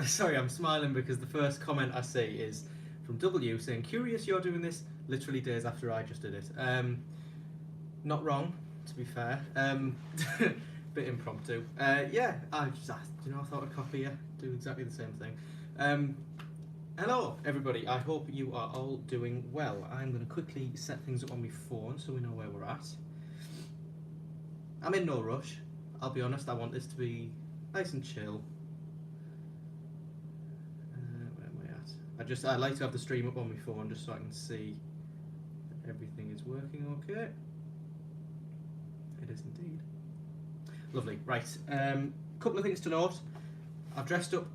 Sorry, I'm smiling because the first comment I see is from W saying, "Curious you're doing this literally days after I just did it." Not wrong, to be fair. Bit impromptu. Yeah, I thought I'd copy you, do exactly the same thing. Hello, everybody. I hope you are all doing well. I'm going to quickly set things up on my phone so we know where we're at. I'm in no rush. I'll be honest, I want this to be nice and chill. Where am I at? I like to have the stream up on my phone just so I can see that everything is working okay. It is indeed. Lovely. Right. Couple of things to note. I've dressed up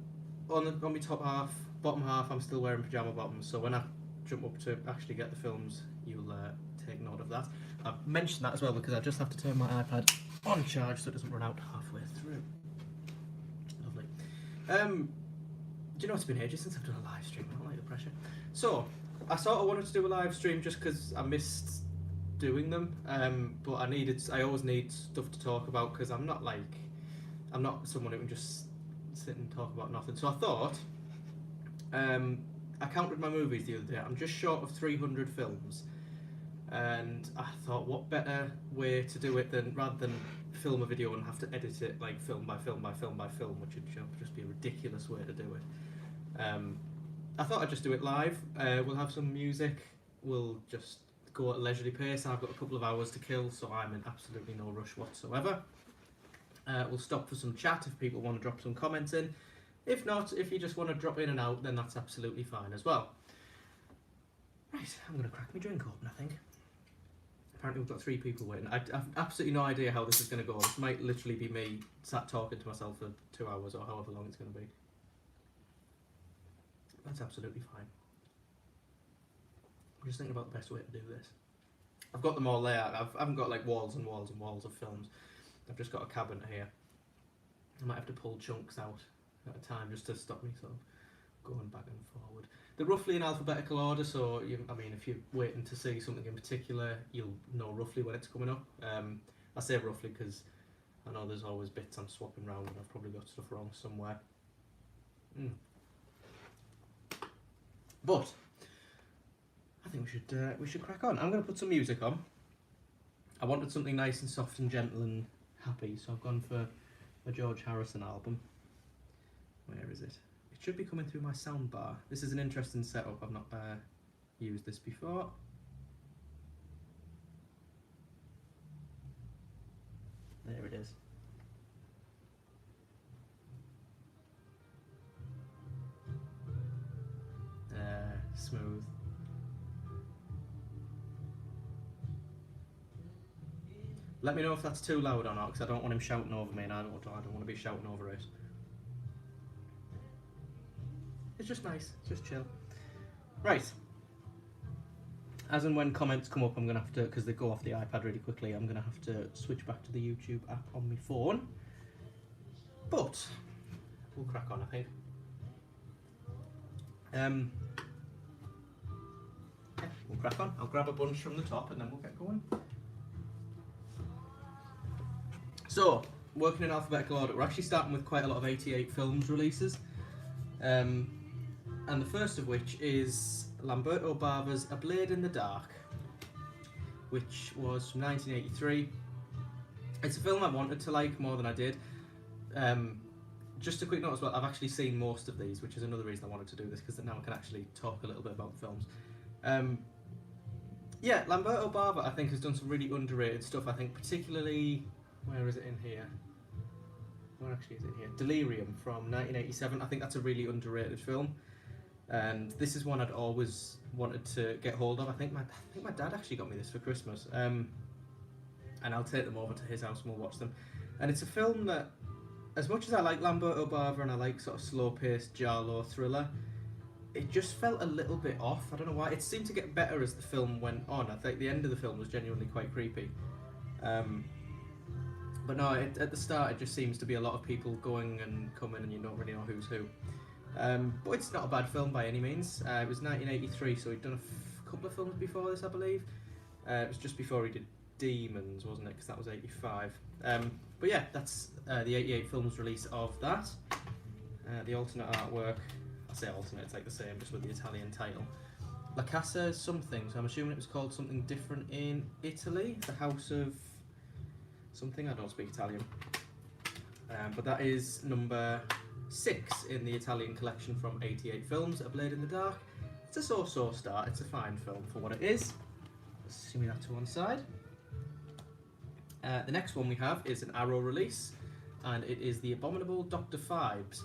on my top half. Bottom half, I'm still wearing pyjama bottoms, so when I jump up to actually get the films, you'll take note of that. I've mentioned that as well because I just have to turn my iPad on charge so it doesn't run out halfway through. Lovely. Do you know it's been ages since I've done a live stream? I don't like the pressure. So, I sort of wanted to do a live stream just because I missed doing them, but I always need stuff to talk about because I'm not someone who can just sit and talk about nothing. So I thought, I counted my movies the other day. I'm just short of 300 films, and I thought, what better way to do it than rather than film a video and have to edit it like film by film by film by film, which would just be a ridiculous way to do it. I thought I'd just do it live. We'll have some music. We'll just go at a leisurely pace. I've got a couple of hours to kill, so I'm in absolutely no rush whatsoever. We'll stop for some chat if people want to drop some comments in. If not, if you just want to drop in and out, then that's absolutely fine as well. Right, I'm going to crack my drink open, I think. Apparently we've got 3 people waiting. I've absolutely no idea how this is going to go. This might literally be me sat talking to myself for 2 hours or however long it's going to be. That's absolutely fine. I'm just thinking about the best way to do this. I've got them all laid out. I haven't got like walls and walls and walls of films. I've just got a cabinet here. I might have to pull chunks out at a time just to stop me sort of going back and forward. They're roughly in alphabetical order, so if you're waiting to see something in particular, you'll know roughly when it's coming up. I say roughly because I know there's always bits I'm swapping around and I've probably got stuff wrong somewhere. But I think we should crack on. I'm going to put some music on. I wanted something nice and soft and gentle and happy, so I've gone for a George Harrison album. Where is it? It should be coming through my soundbar. This is an interesting setup. I've not used this before. There it is. Smooth. Let me know if that's too loud or not, because I don't want him shouting over me, and I don't want to be shouting over it. It's just nice, it's just chill. Right. As and when comments come up, I'm going to have to, because they go off the iPad really quickly, I'm going to have to switch back to the YouTube app on my phone. But we'll crack on, I think. Yeah, we'll crack on. I'll grab a bunch from the top and then we'll get going. So, working in alphabetical order, we're actually starting with quite a lot of 88 films releases. And the first of which is Lamberto Bava's A Blade in the Dark, which was from 1983. It's a film I wanted to like more than I did. Just a quick note as well, I've actually seen most of these, which is another reason I wanted to do this, because now I can actually talk a little bit about the films. Yeah, Lamberto Bava, I think, has done some really underrated stuff. I think particularly, where is it in here? Where actually is it here? Delirium from 1987. I think that's a really underrated film, and this is one I'd always wanted to get hold of. I think my dad actually got me this for Christmas, and I'll take them over to his house and we'll watch them. And it's a film that, as much as I like Lamberto Bava and I like sort of slow-paced giallo thriller, it just felt a little bit off. I don't know why. It seemed to get better as the film went on. I think the end of the film was genuinely quite creepy. But no, at the start it just seems to be a lot of people going and coming and you don't really know who's who. But it's not a bad film by any means. It was 1983, so he'd done a couple of films before this, I believe. It was just before he did Demons, wasn't it? Because that was 85. But yeah, that's the 88 films release of that. The alternate artwork, I say alternate, it's like the same, just with the Italian title. La Casa is something, so I'm assuming it was called something different in Italy. The House of something, I don't speak Italian. But that is number 6 in the Italian collection from 88 Films, A Blade in the Dark. It's a so-so start, it's a fine film for what it is. Assuming that to one side. The next one we have is an Arrow release, and it is The Abominable Dr. Phibes.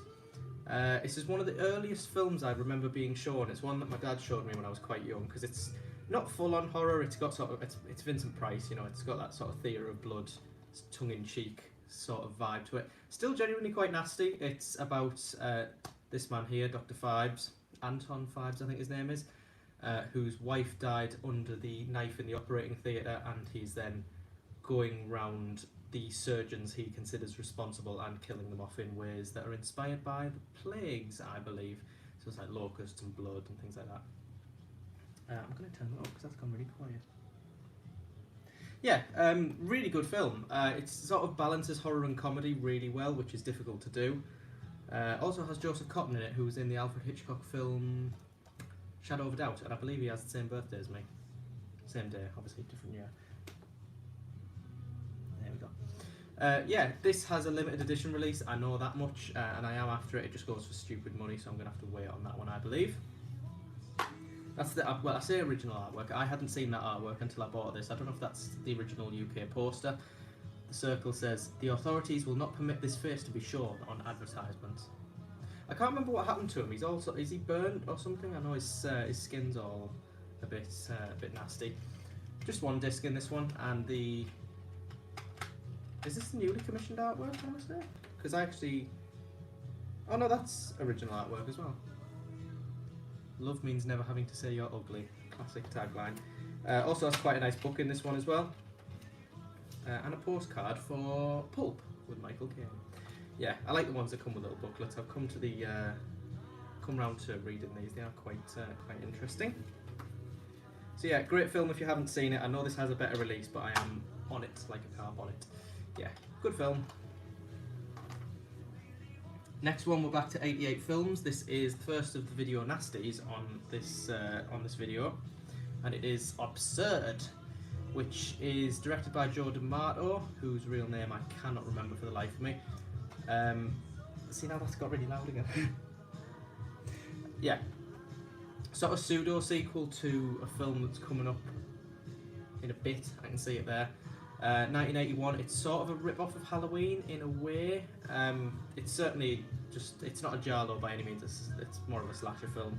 This is one of the earliest films I remember being shown. It's one that my dad showed me when I was quite young, because it's not full-on horror. It's got sort of it's Vincent Price, you know. It's got that sort of theatre of blood, tongue-in-cheek sort of vibe to it. Still genuinely quite nasty. It's about this man here, Dr. Phibes, Anton Phibes, I think his name is, whose wife died under the knife in the operating theatre, and he's then going round the surgeons he considers responsible and killing them off in ways that are inspired by the plagues, I believe. So it's like locusts and blood and things like that. I'm going to turn that off because that's gone really quiet. Yeah, really good film. It sort of balances horror and comedy really well, which is difficult to do. Also has Joseph Cotton in it, who was in the Alfred Hitchcock film Shadow of a Doubt, and I believe he has the same birthday as me. Same day, obviously different year. There we go. Yeah, this has a limited edition release, I know that much, and I am after it. It just goes for stupid money, so I'm going to have to wait on that one, I believe. That's the, well, I say original artwork. I hadn't seen that artwork until I bought this. I don't know if that's the original UK poster. The circle says, "The authorities will not permit this face to be shown on advertisements." I can't remember what happened to him. He's also, is he burned or something? I know his skin's all a bit nasty. Just one disc in this one, and the... Is this the newly commissioned artwork, I want to say? Because I actually... Oh no, that's original artwork as well. Love means never having to say you're ugly. Classic tagline. Also has quite a nice book in this one as well. And a postcard for Pulp with Michael Caine. Yeah, I like the ones that come with little booklets. I've come to come round to reading these. They are quite interesting. So yeah, great film if you haven't seen it. I know this has a better release, but I am on it like a carb on it. Yeah, good film. Next one, we're back to 88 Films. This is the first of the video nasties on this video, and it is Absurd, which is directed by Joe D'Amato, whose real name I cannot remember for the life of me. See, now that's got really loud again. Yeah, sort of pseudo sequel to a film that's coming up in a bit. I can see it there. 1981. It's sort of a rip-off of Halloween in a way. It's certainly just, it's not a giallo by any means. It's more of a slasher film.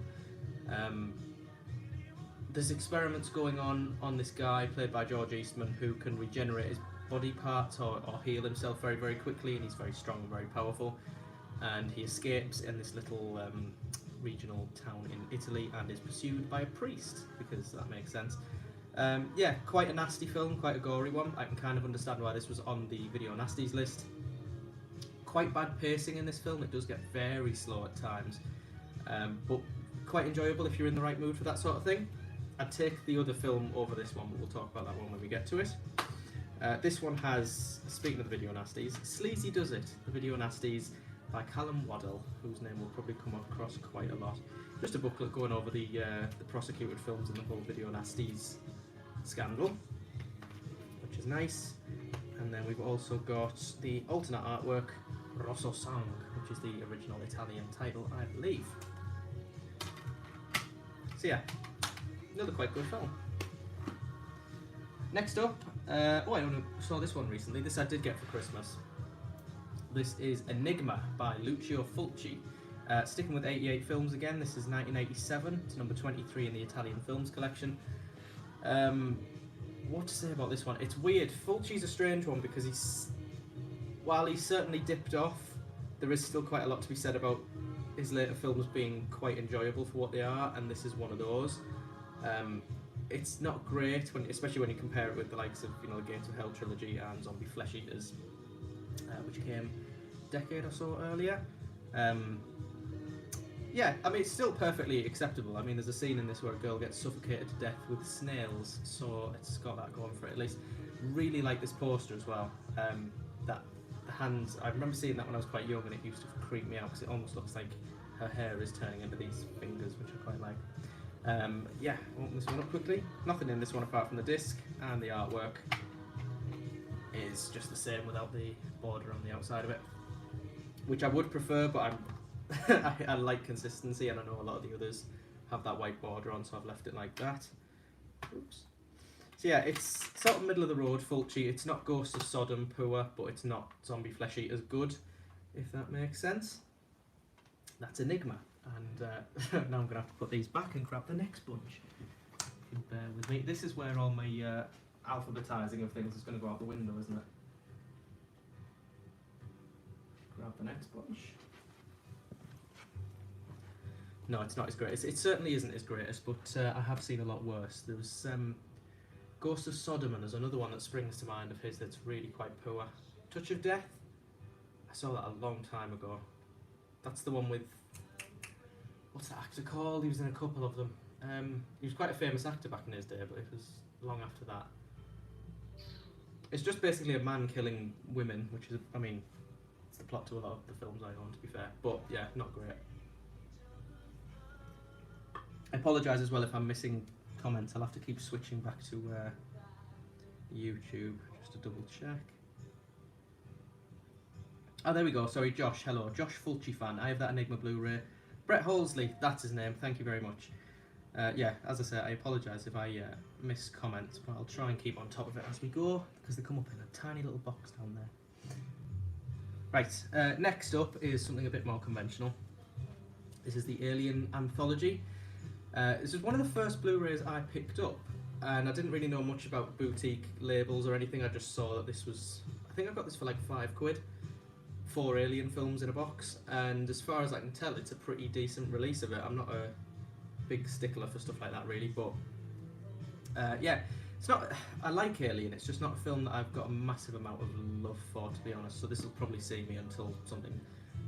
There's experiments going on this guy played by George Eastman, who can regenerate his body parts or heal himself very, very quickly, and he's very strong and very powerful. And he escapes in this little regional town in Italy and is pursued by a priest, because that makes sense. Yeah, quite a nasty film, quite a gory one. I can kind of understand why this was on the video nasties list. Quite bad pacing in this film. It does get very slow at times, but quite enjoyable if you're in the right mood for that sort of thing. I'd take the other film over this one, but we'll talk about that one when we get to it. This one has, speaking of the video nasties, Sleazy Does It, the video nasties by Callum Waddell, whose name will probably come across quite a lot. Just a booklet going over the prosecuted films and the whole video nasties scandal, which is nice. And then we've also got the alternate artwork, Rosso Sang, which is the original Italian title, I believe. So yeah, another quite good film. Next up, oh, I only saw this one recently. This I did get for Christmas. This is Enigma by Lucio Fulci. Sticking with 88 Films again, this is 1987. It's number 23 in the Italian Films collection. What to say about this one? It's weird. Fulci's a strange one because while he's certainly dipped off, there is still quite a lot to be said about his later films being quite enjoyable for what they are, and this is one of those. It's not great, especially when you compare it with the likes of, you know, the Gates of Hell trilogy and Zombie Flesh Eaters, which came a decade or so earlier. Yeah, I mean, it's still perfectly acceptable. I mean, there's a scene in this where a girl gets suffocated to death with snails, so it's got that going for it at least. Really like this poster as well. That the hands. I remember seeing that when I was quite young, and it used to creep me out because it almost looks like her hair is turning into these fingers, which I quite like. Yeah, I'll open this one up quickly. Nothing in this one apart from the disc, and the artwork is just the same without the border on the outside of it, which I would prefer, but I like consistency, and I know a lot of the others have that white border on, so I've left it like that. Oops. So yeah, it's sort of middle of the road, Fulci. It's not Ghost of Sodom poor, but it's not Zombie Flesh Eaters good, if that makes sense. That's Enigma, and now I'm going to have to put these back and grab the next bunch. If you bear with me. This is where all my alphabetising of things is going to go out the window, isn't it? Grab the next bunch. No, it's not as great. It certainly isn't as greatest, but I have seen a lot worse. There was Ghost of Sodom, and there's another one that springs to mind of his that's really quite poor. Touch of Death? I saw that a long time ago. That's the one with... What's that actor called? He was in a couple of them. He was quite a famous actor back in his day, but it was long after that. It's just basically a man killing women, which is, I mean, it's the plot to a lot of the films I own, to be fair. But yeah, not great. I apologise as well if I'm missing comments. I'll have to keep switching back to YouTube just to double check. Oh, there we go. Sorry, Josh. Hello. Josh Fulci fan. I have that Enigma Blu-ray. Brett Halsley, that's his name. Thank you very much. Yeah, as I said, I apologise if I miss comments, but I'll try and keep on top of it as we go, because they come up in a tiny little box down there. Right, next up is something a bit more conventional. This is the Alien Anthology. This is one of the first Blu-rays I picked up, and I didn't really know much about boutique labels or anything. I just saw that this was... I think I got this for like £5. 4 Alien films in a box, and as far as I can tell, it's a pretty decent release of it. I'm not a big stickler for stuff like that, really, but yeah, it's not... I like Alien, it's just not a film that I've got a massive amount of love for, to be honest, so this will probably see me until something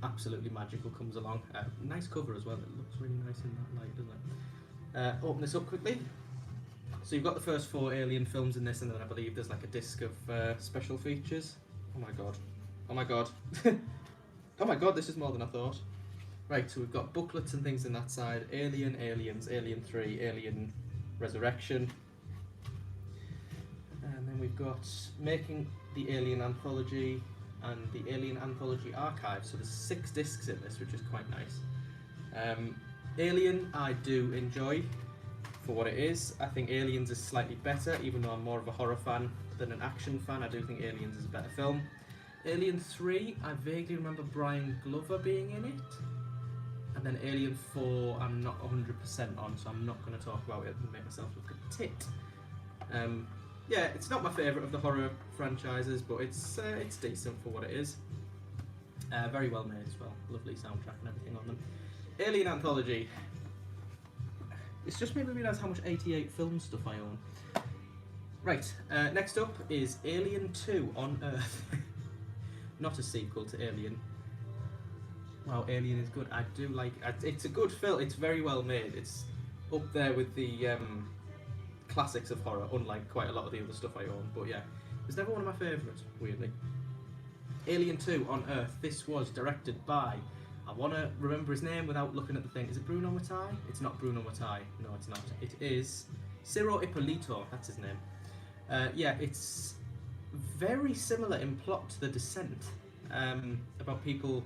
absolutely magical comes along. Nice cover as well, it looks really nice in that light, doesn't it? Open this up quickly. So you've got the first 4 Alien films in this, and then I believe there's like a disc of special features. Oh my god. Oh my god. Oh my god, this is more than I thought. Right, so we've got booklets and things on that side. Alien, Aliens, Alien 3, Alien Resurrection. And then we've got Making the Alien Anthology and the Alien Anthology Archive. So there's 6 discs in this, which is quite nice. Alien I do enjoy for what it is. I think Aliens is slightly better, even though I'm more of a horror fan than an action fan. I do think Aliens is a better film. Alien 3, I vaguely remember Brian Glover being in it. And then Alien 4, I'm not 100% on, so I'm not going to talk about it and make myself look a tit. Yeah, it's not my favourite of the horror franchises, but it's decent for what it is. Very well made as well. Lovely soundtrack and everything on them. Alien Anthology. It's just made me realise how much 88 film stuff I own. Right, next up is Alien 2 on Earth. Not a sequel to Alien. Wow, Alien is good. I do like... It's a good film. It's very well made. It's up there with the classics of horror, unlike quite a lot of the other stuff I own. But yeah, it's never one of my favourites, weirdly. Alien 2 on Earth. This was directed by... I want to remember his name without looking at the thing. Is it Bruno Mattei? It's not Bruno Mattei. No, it's not. It is Ciro Ippolito. That's his name. Yeah, it's very similar in plot to The Descent, about people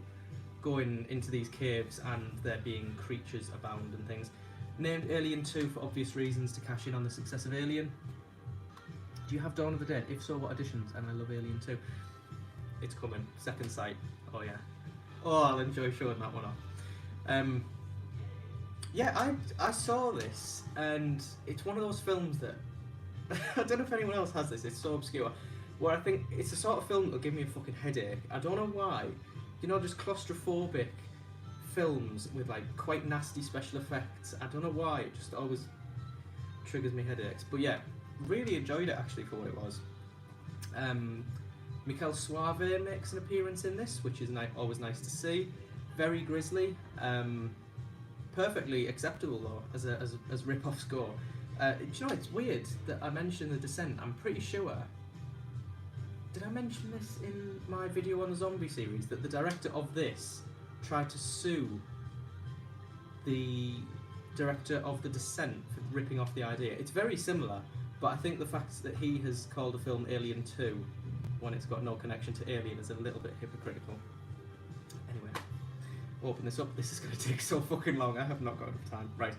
going into these caves and there being creatures abound and things. Named Alien 2 for obvious reasons, to cash in on the success of Alien. Do you have Dawn of the Dead? If so, what editions? And I love Alien 2. It's coming. Second Sight. Oh yeah. Oh, I'll enjoy showing that one off. Yeah, I saw this, and it's one of those films that I don't know if anyone else has this. It's so obscure. Where I think it's the sort of film that'll give me a fucking headache. I don't know why. You know, just claustrophobic films with like quite nasty special effects. I don't know why. It just always triggers me headaches. But yeah, really enjoyed it actually for what it was. Mikel Suave makes an appearance in this, which is always nice to see. Very grisly. Perfectly acceptable though as rip-offs go. Do you know, it's weird that I mentioned The Descent. I'm pretty sure Did I mention this in my video on the zombie series, that the director of this tried to sue the director of The Descent for ripping off the idea? It's very similar, but I think the fact that he has called the film Alien 2 when it's got no connection to Alien is a little bit hypocritical. Anyway, we'll open this up. This is going to take so fucking long. I have not got enough time. Right.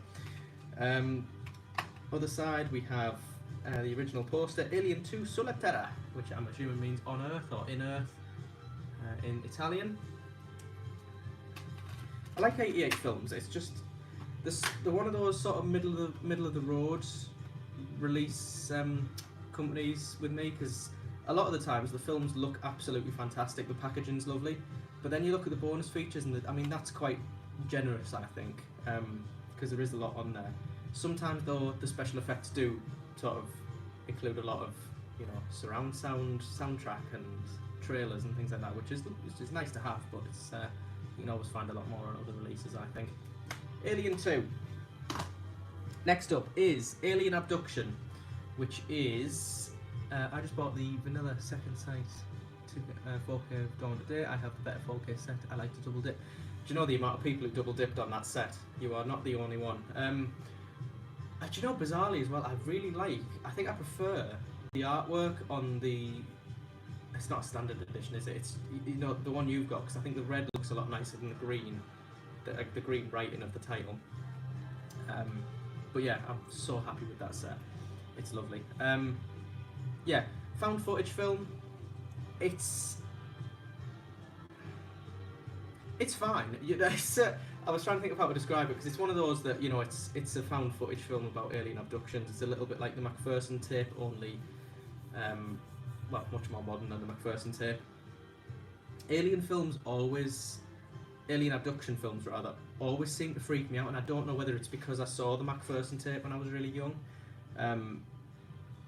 Other side we have the original poster, Alien 2 Sulla Terra, which I'm assuming means on Earth or in Earth in Italian. I like 88 films. It's just they're one of those sort of middle of the road release companies with me, because a lot of the times the films look absolutely fantastic, the packaging's lovely, but then you look at the bonus features and I mean that's quite generous, I think, because there is a lot on there. Sometimes though the special effects do sort of include a lot of, you know, surround sound, soundtrack and trailers and things like that, which is nice to have, but it's you can always find a lot more on other releases, I think. Alien 2. Next up is Alien Abduction, which is I just bought the vanilla second sight 4K Dawn today. I have the better 4K set. I like to double dip. Do you know the amount of people who double dipped on that set? You are not the only one. Do you know, bizarrely as well, I think I prefer the artwork on the, it's not a standard edition, is it? It's, you know, the one you've got, because I think the red looks a lot nicer than the green, the green writing of the title. But yeah, I'm so happy with that set. It's lovely. Yeah, found footage film. It's fine. You know, I was trying to think of how to describe it, because it's one of those that, you know, it's a found footage film about alien abductions. It's a little bit like the McPherson tape, only well, much more modern than the McPherson tape. Alien abduction films rather, always seem to freak me out, and I don't know whether it's because I saw the McPherson tape when I was really young.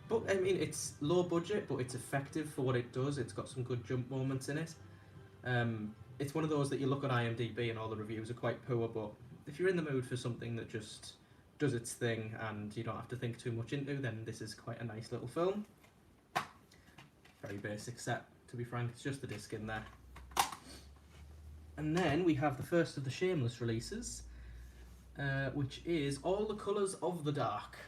But I mean, it's low budget, but it's effective for what it does. It's got some good jump moments in it. It's one of those that you look on IMDb and all the reviews are quite poor, but if you're in the mood for something that just does its thing and you don't have to think too much into, then this is quite a nice little film. Very basic set, to be frank. It's just the disc in there. And then we have the first of the Shameless releases, which is All the Colours of the Dark,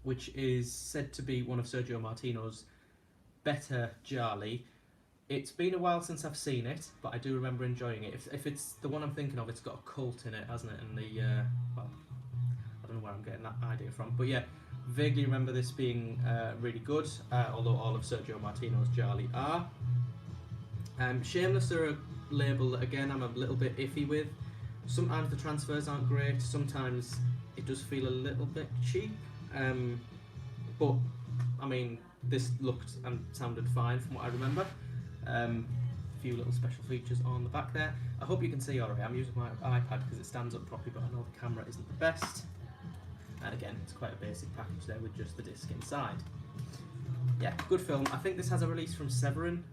which is said to be one of Sergio Martino's better gialli. It's been a while since I've seen it, but I do remember enjoying it. If it's the one I'm thinking of, it's got a cult in it, hasn't it? And the, well, I don't know where I'm getting that idea from, but yeah, vaguely remember this being really good, although all of Sergio Martino's gialli are. Shameless are a label that, again, I'm a little bit iffy with. Sometimes the transfers aren't great, sometimes it does feel a little bit cheap, but I mean, this looked and sounded fine from what I remember. A few little special features on the back there. I hope you can see alright. I'm using my iPad because it stands up properly, but I know the camera isn't the best. And again, it's quite a basic package there with just the disc inside. Yeah, good film. I think this has a release from Severin,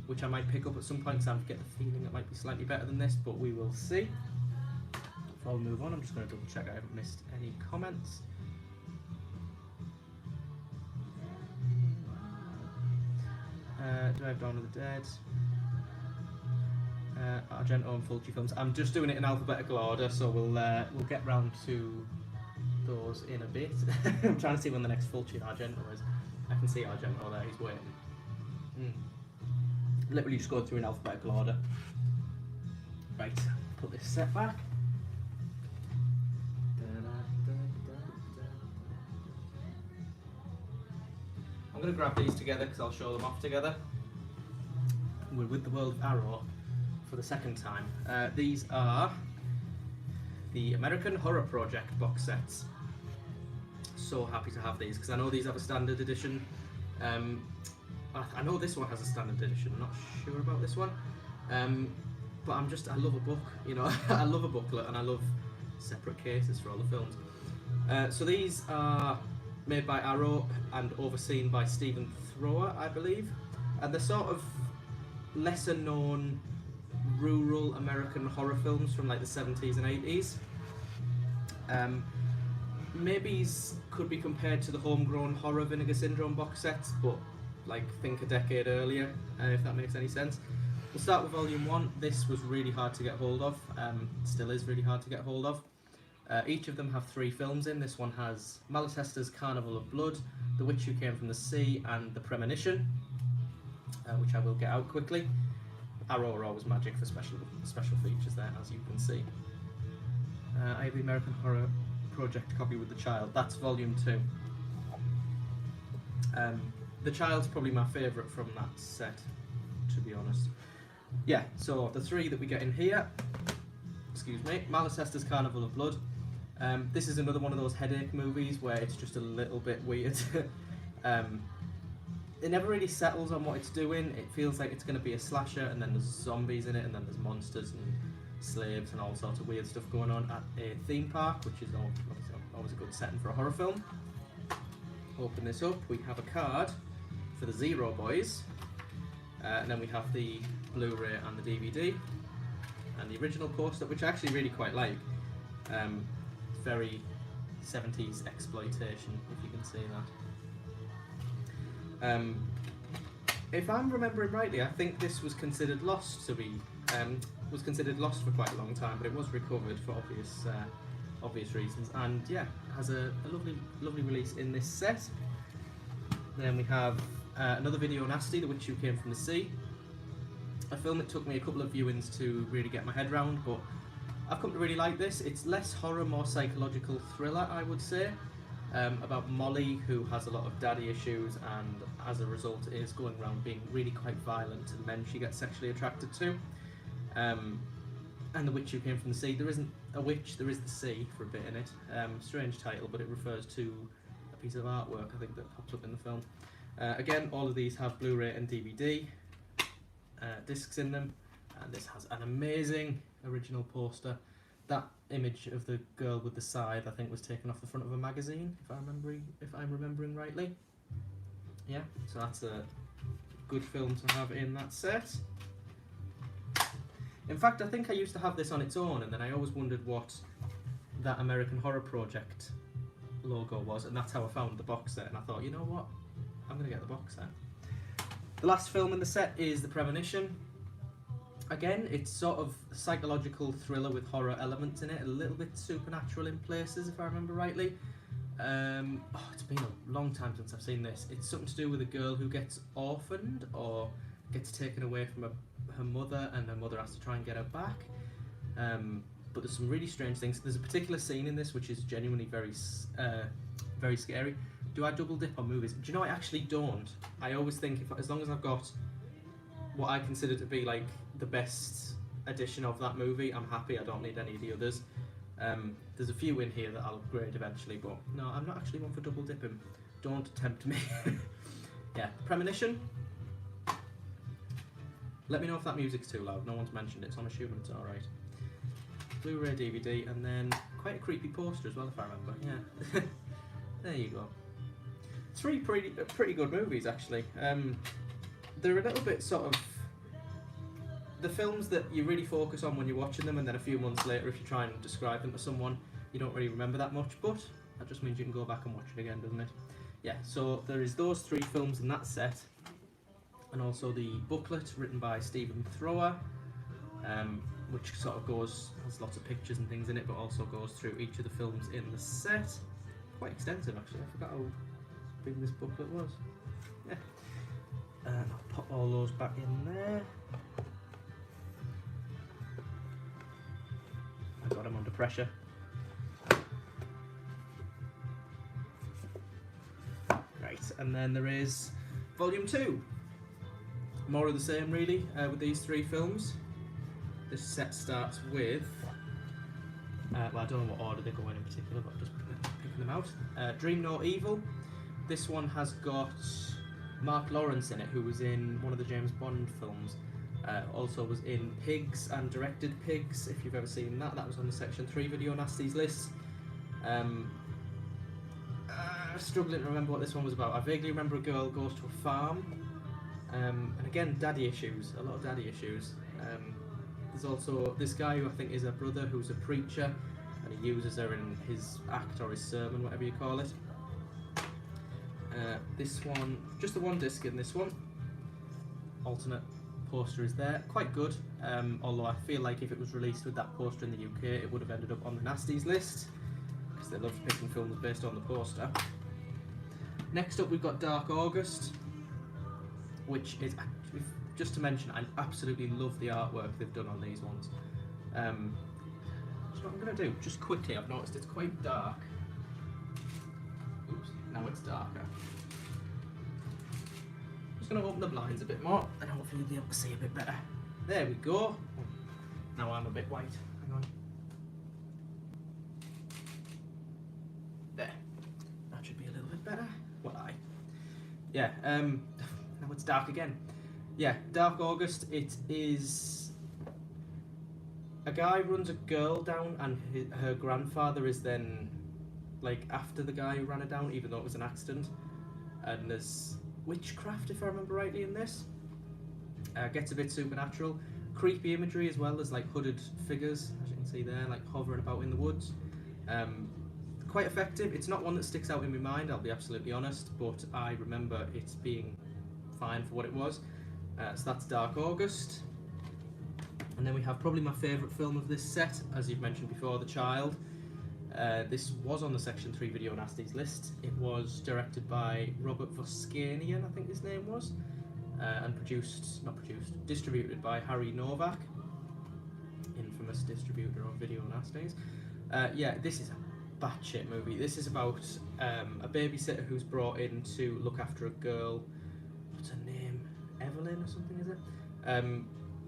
which I might pick up at some point, because I get the feeling it might be slightly better than this, but we will see. Before we move on, I'm just going to double check I haven't missed any comments. Do I have Dawn of the Dead? Argento and Fulci films. I'm just doing it in alphabetical order, so we'll get round to those in a bit. I'm trying to see when the next Fulci and Argento is. I can see Argento there, he's waiting. Literally just going through in alphabetical order. Right, put this set back. I'm going to grab these together because I'll show them off together. We're with the World of Arrow for the second time. These are the American Horror Project box sets. So happy to have these because I know these have a standard edition. I know this one has a standard edition, I'm not sure about this one. But I love a book, you know. I love a booklet and I love separate cases for all the films. So these are made by Arrow and overseen by Stephen Thrower, I believe. And they're sort of lesser known rural American horror films from like the 70s and 80s. Maybe could be compared to the homegrown horror Vinegar Syndrome box sets, but like think a decade earlier, if that makes any sense. We'll start with volume 1. This was really hard to get hold of, still is really hard to get hold of. Each of them have 3 films in. This one has Malatesta's Carnival of Blood, The Witch Who Came from the Sea, and The Premonition, which I will get out quickly. Arrow are always magic for special features there, as you can see. I have the American Horror Project copy with The Child. That's volume 2. The Child's probably my favourite from that set, to be honest. Yeah, so the 3 that we get in here, excuse me, Malatesta's Carnival of Blood. This is another one of those headache movies where it's just a little bit weird. It never really settles on what it's doing. It feels like it's going to be a slasher, and then there's zombies in it, and then there's monsters and slaves and all sorts of weird stuff going on at a theme park, which is always a good setting for a horror film. Open this up, we have a card for the Zero Boys, and then we have the Blu-ray and the DVD, and the original poster, which I actually really quite like. Very 70s exploitation, if you can see that. If I'm remembering rightly, I think this was considered lost to be lost for quite a long time, but it was recovered for obvious reasons, and yeah, has a lovely release in this set. Then we have another Video Nasty, The Witch Who Came from the Sea, a film that took me a couple of viewings to really get my head round, but I've come to really like this. It's less horror, more psychological thriller, I would say, about Molly, who has a lot of daddy issues, and as a result is going around being really quite violent to men she gets sexually attracted to. And The Witch Who Came from the Sea. There isn't a witch, there is the sea for a bit in it. Strange title, but it refers to a piece of artwork, I think, that pops up in the film. Again, all of these have Blu-ray and DVD discs in them, and this has an amazing original poster. That image of the girl with the scythe, I think, was taken off the front of a magazine, if I'm remembering rightly. Yeah, so that's a good film to have in that set. In fact, I think I used to have this on its own, and then I always wondered what that American Horror Project logo was, and that's how I found the box set, and I thought, you know what, I'm going to get the box set. The last film in the set is The Premonition. Again, it's sort of a psychological thriller with horror elements in it, a little bit supernatural in places, if I remember rightly. It's been a long time since I've seen this. It's something to do with a girl who gets orphaned or gets taken away from her mother, and her mother has to try and get her back. But there's some really strange things. There's a particular scene in this which is genuinely very scary. Do I double dip on movies? Do you know, I actually don't. I always think as long as I've got what I consider to be like the best edition of that movie, I'm happy. I don't need any of the others. There's a few in here that I'll upgrade eventually, but no, I'm not actually one for double dipping. Don't tempt me. Yeah, Premonition. Let me know if that music's too loud. No one's mentioned it, so I'm assuming it's alright. Blu-ray, DVD, and then quite a creepy poster as well, if I remember. Yeah. There you go. 3 pretty good movies, actually. They're a little bit sort of the films that you really focus on when you're watching them, and then a few months later, if you try and describe them to someone, you don't really remember that much, but that just means you can go back and watch it again, doesn't it? Yeah, so there is those 3 films in that set, and also the booklet written by Stephen Thrower, which sort of has lots of pictures and things in it, but also goes through each of the films in the set. Quite extensive, actually. I forgot how big this booklet was. Yeah. I'll pop all those back in there. I got them under pressure. Right, and then there is Volume 2. More of the same, really, with these 3 films. This set starts with, well, I don't know what order they go in particular, but I'm just picking them out. Dream No Evil. This one has got Mark Lawrence in it, who was in one of the James Bond films. Also was in Pigs and directed Pigs, if you've ever seen that. That was on the Section 3 Video Nasties list. Struggling to remember what this one was about. I vaguely remember a girl goes to a farm. And again, daddy issues. A lot of daddy issues. There's also this guy who I think is her brother, who's a preacher, and he uses her in his act or his sermon, whatever you call it. This one, just the one disc in this one. Alternate poster is there, quite good. Although I feel like if it was released with that poster in the UK, it would have ended up on the Nasties list because they love picking films based on the poster. Next up, we've got Dark August, which is, just to mention, I absolutely love the artwork they've done on these ones. So what I'm going to do, just quickly, I've noticed it's quite dark. Oops, now it's darker. Just going to open the blinds a bit more and hopefully you'll be able to see a bit better. There we go. Now I'm a bit white. Hang on. There. That should be a little bit better. Well, yeah, now it's dark again. Yeah, Dark August, it is... A guy runs a girl down and her grandfather is then, like, after the guy who ran her down, even though it was an accident. And there's witchcraft, if I remember rightly, in this. Gets a bit supernatural. Creepy imagery as well, there's like hooded figures, as you can see there, like hovering about in the woods. Quite effective. It's not one that sticks out in my mind, I'll be absolutely honest, but I remember it being fine for what it was. So that's Dark August. And then we have probably my favourite film of this set, as you've mentioned before, The Child. This was on the Section 3 Video Nasties list. It was directed by Robert Voskanian, I think his name was, and distributed by Harry Novak, infamous distributor of Video Nasties. Yeah, this is a batshit movie. This is about a babysitter who's brought in to look after a girl. What's her name? Evelyn or something, is it?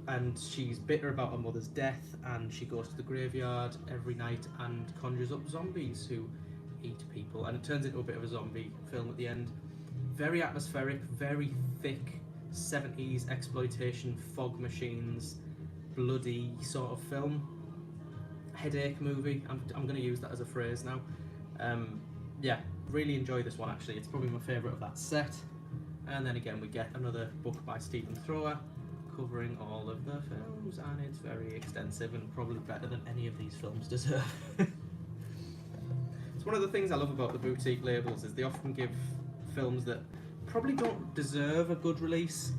And she's bitter about her mother's death, and she goes to the graveyard every night and conjures up zombies who eat people, and it turns into a bit of a zombie film at the end. Very atmospheric, very thick 70s exploitation, fog machines, bloody sort of film. Headache movie, I'm going to use that as a phrase now. Yeah, really enjoy this one actually, it's probably my favourite of that set. And then again we get another book by Stephen Thrower covering all of the films, and it's very extensive and probably better than any of these films deserve. It's one of the things I love about the boutique labels is they often give films that probably don't deserve a good release.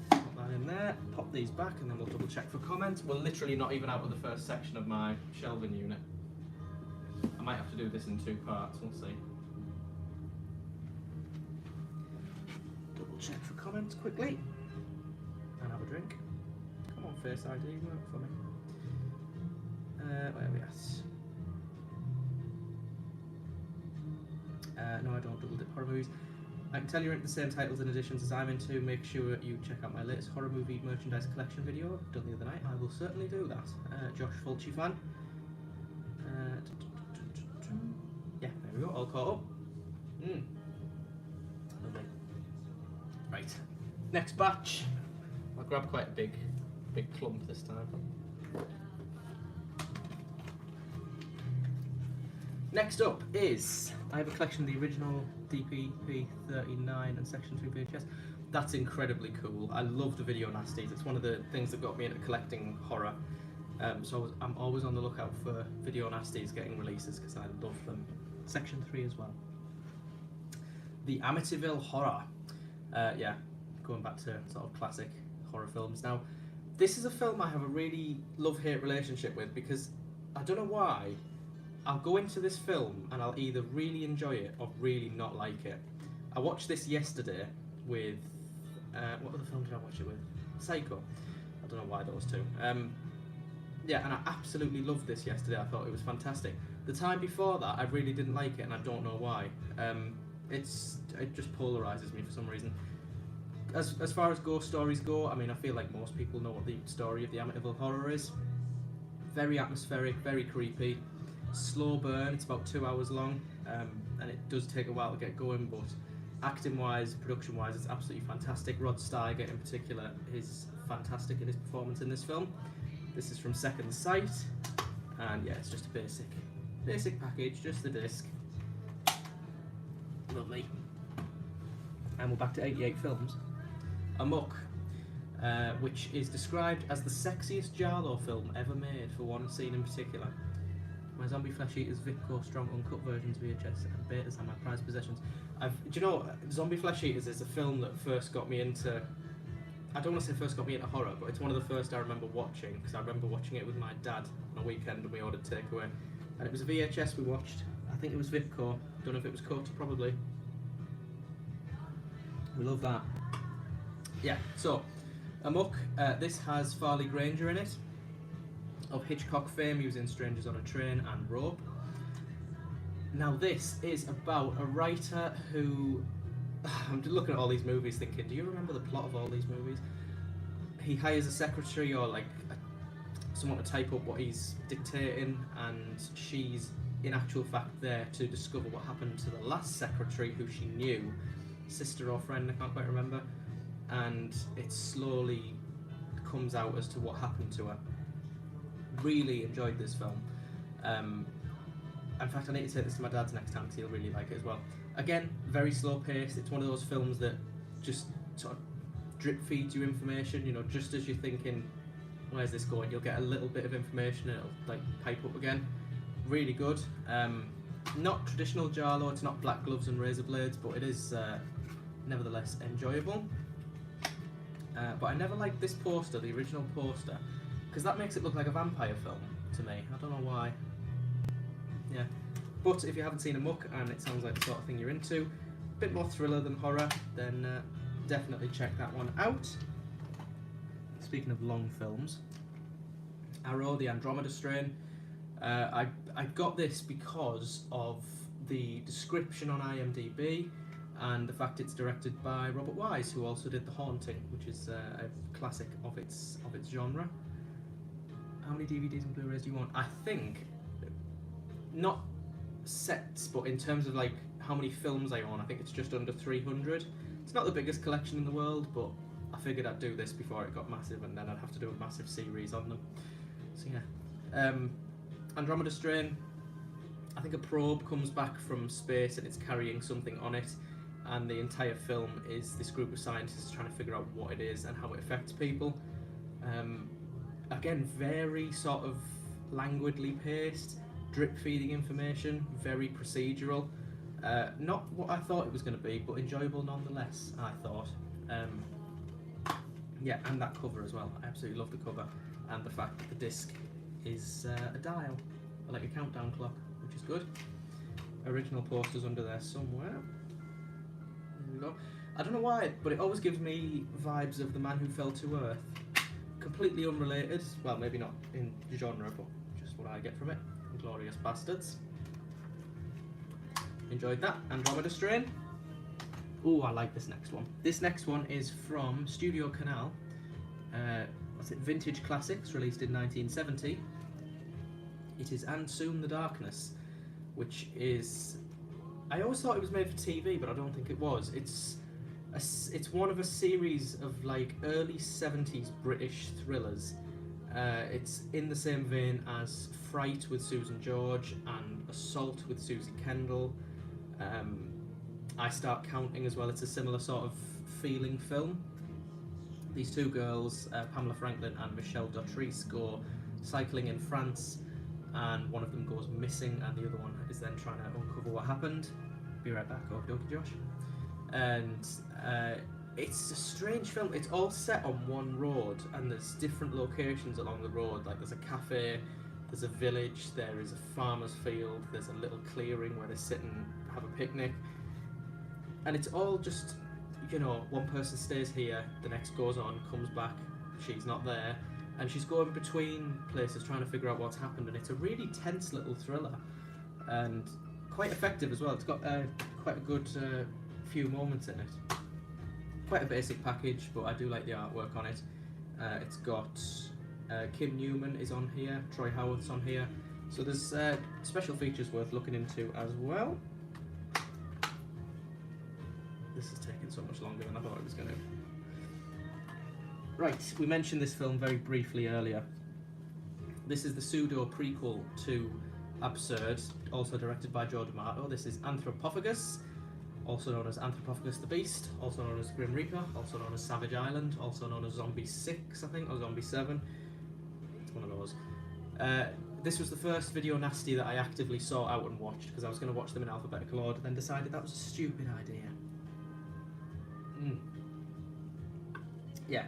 Put that in there, pop these back, and then we'll double check for comments. We're literally not even out of the first section of my shelving unit. I might have to do this in 2 parts, we'll see. Double check for comments quickly and have a drink. Come on, Face ID, work for me. Where are we at? No, I don't double dip horror movies. I can tell you're into the same titles and editions as I'm into. Make sure you check out my latest horror movie merchandise collection video done the other night. I will certainly do that. Josh Fulci fan. Yeah, there we go, all caught up. Lovely. Right, next batch. I'll grab quite a big clump this time. Next up is, I have a collection of the original DPP39 and Section 3 VHS. That's incredibly cool. I love the Video Nasties. It's one of the things that got me into collecting horror. So I'm always on the lookout for Video Nasties getting releases because I love them. Section 3 as well. The Amityville Horror. Yeah, going back to sort of classic horror films. Now, this is a film I have a really love-hate relationship with because I don't know why. I'll go into this film and I'll either really enjoy it or really not like it. I watched this yesterday with, what other film did I watch it with? Psycho. I don't know why those two. Yeah, and I absolutely loved this yesterday. I thought it was fantastic. The time before that, I really didn't like it, and I don't know why. It just polarises me for some reason. As far as ghost stories go, I mean, I feel like most people know what the story of the Amityville Horror is. Very atmospheric, very creepy. Slow burn, it's about 2 hours long, and it does take a while to get going, but acting wise, production wise, it's absolutely fantastic. Rod Steiger in particular is fantastic in his performance in this film. This is from Second Sight, and yeah, it's just a basic package, just the disc. Lovely. And we're back to 88 films. Amok, which is described as the sexiest Giallo film ever made for one scene in particular. My zombie flesh eaters, Vicco, strong uncut versions, VHS, and betas are my prized possessions. Do you know, zombie flesh eaters is a film that first got me into. I don't want to say first got me into horror, but it's one of the first I remember watching because I remember watching it with my dad on a weekend and we ordered takeaway. And it was a VHS we watched. I think it was Vicco. Don't know if it was cut, probably. We love that. Yeah, so Amok. This has Farley Granger in it, of Hitchcock fame, using Strangers on a Train and Rope. Now this is about a writer who... I'm just looking at all these movies thinking, do you remember the plot of all these movies? He hires a secretary or like someone to type up what he's dictating, and she's in actual fact there to discover what happened to the last secretary who she knew, sister or friend, I can't quite remember, and it slowly comes out as to what happened to her. Really enjoyed this film. In fact, I need to take this to my dad's next time because he'll really like it as well. Again, very slow paced. It's one of those films that just sort of drip feeds you information. You know, just as you're thinking, where's this going? You'll get a little bit of information and it'll like pipe up again. Really good. Not traditional Giallo. It's not black gloves and razor blades, but it is nevertheless enjoyable. But I never liked this poster, the original poster, because that makes it look like a vampire film to me. I don't know why. Yeah. But if you haven't seen Amok and it sounds like the sort of thing you're into, a bit more thriller than horror, then definitely check that one out. Speaking of long films, Arrow, the Andromeda Strain. I got this because of the description on IMDb and the fact it's directed by Robert Wise, who also did The Haunting, which is a classic of its genre. How many DVDs and Blu-rays do you want? I think, not sets, but in terms of like how many films I own, I think it's just under 300. It's not the biggest collection in the world, but I figured I'd do this before it got massive, and then I'd have to do a massive series on them. So yeah. Andromeda Strain, I think a probe comes back from space and it's carrying something on it, and the entire film is this group of scientists trying to figure out what it is and how it affects people. Again, very sort of languidly paced, drip feeding information, very procedural. Not what I thought it was going to be, but enjoyable nonetheless, I thought. Yeah, and that cover as well. I absolutely love the cover, and the fact that the disc is a dial, like a countdown clock, which is good. Original posters under there somewhere. There we go. I don't know why, but it always gives me vibes of The Man Who Fell to Earth. Completely unrelated, well, maybe not in genre, but just what I get from it. Glorious Bastards. Enjoyed that. Andromeda Strain. Oh, I like this next one. This next one is from Studio Canal. What's it? Vintage Classics, released in 1970. It is And Soon the Darkness, which is... I always thought it was made for TV, but I don't think it was. It's one of a series of like early 70s British thrillers. It's in the same vein as Fright with Susan George and Assault with Susie Kendall. I Start Counting as well. It's a similar sort of feeling film. These two girls, Pamela Franklin and Michelle Dautrice, go cycling in France, and one of them goes missing and the other one is then trying to uncover what happened. Be right back, okie dokie Josh. And it's a strange film. It's all set on one road, and there's different locations along the road. Like there's a cafe, there's a village, there is a farmer's field, there's a little clearing where they sit and have a picnic. And it's all just, you know, one person stays here, the next goes on, comes back, she's not there, and she's going between places trying to figure out what's happened. And it's a really tense little thriller, and quite effective as well. It's got quite a good few moments in it. Quite a basic package, but I do like the artwork on it. It's got Kim Newman is on here, Troy Howarth's on here, so there's special features worth looking into as well. This is taking so much longer than I thought it was going to. Right, we mentioned this film very briefly earlier. This is the pseudo prequel to Absurd, also directed by Joe D'Amato. This is Anthropophagous, also known as Anthropophagous the Beast, also known as Grim Reaper, also known as Savage Island, also known as Zombie 6, I think, or Zombie 7. It's one of those. This was the first video nasty that I actively sought out and watched because I was going to watch them in alphabetical order, then decided that was a stupid idea. Yeah.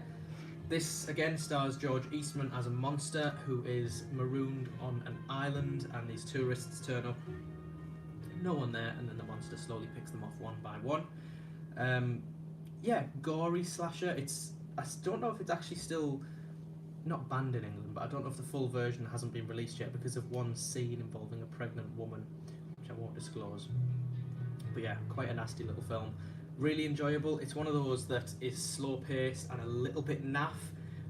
This again stars George Eastman as a monster who is marooned on an island, and these tourists turn up, no one there, and then the monster slowly picks them off one by one. Yeah, gory slasher. I don't know if it's actually still not banned in England, but I don't know if the full version hasn't been released yet because of one scene involving a pregnant woman, which I won't disclose. But yeah, quite a nasty little film. Really enjoyable. It's one of those that is slow paced and a little bit naff,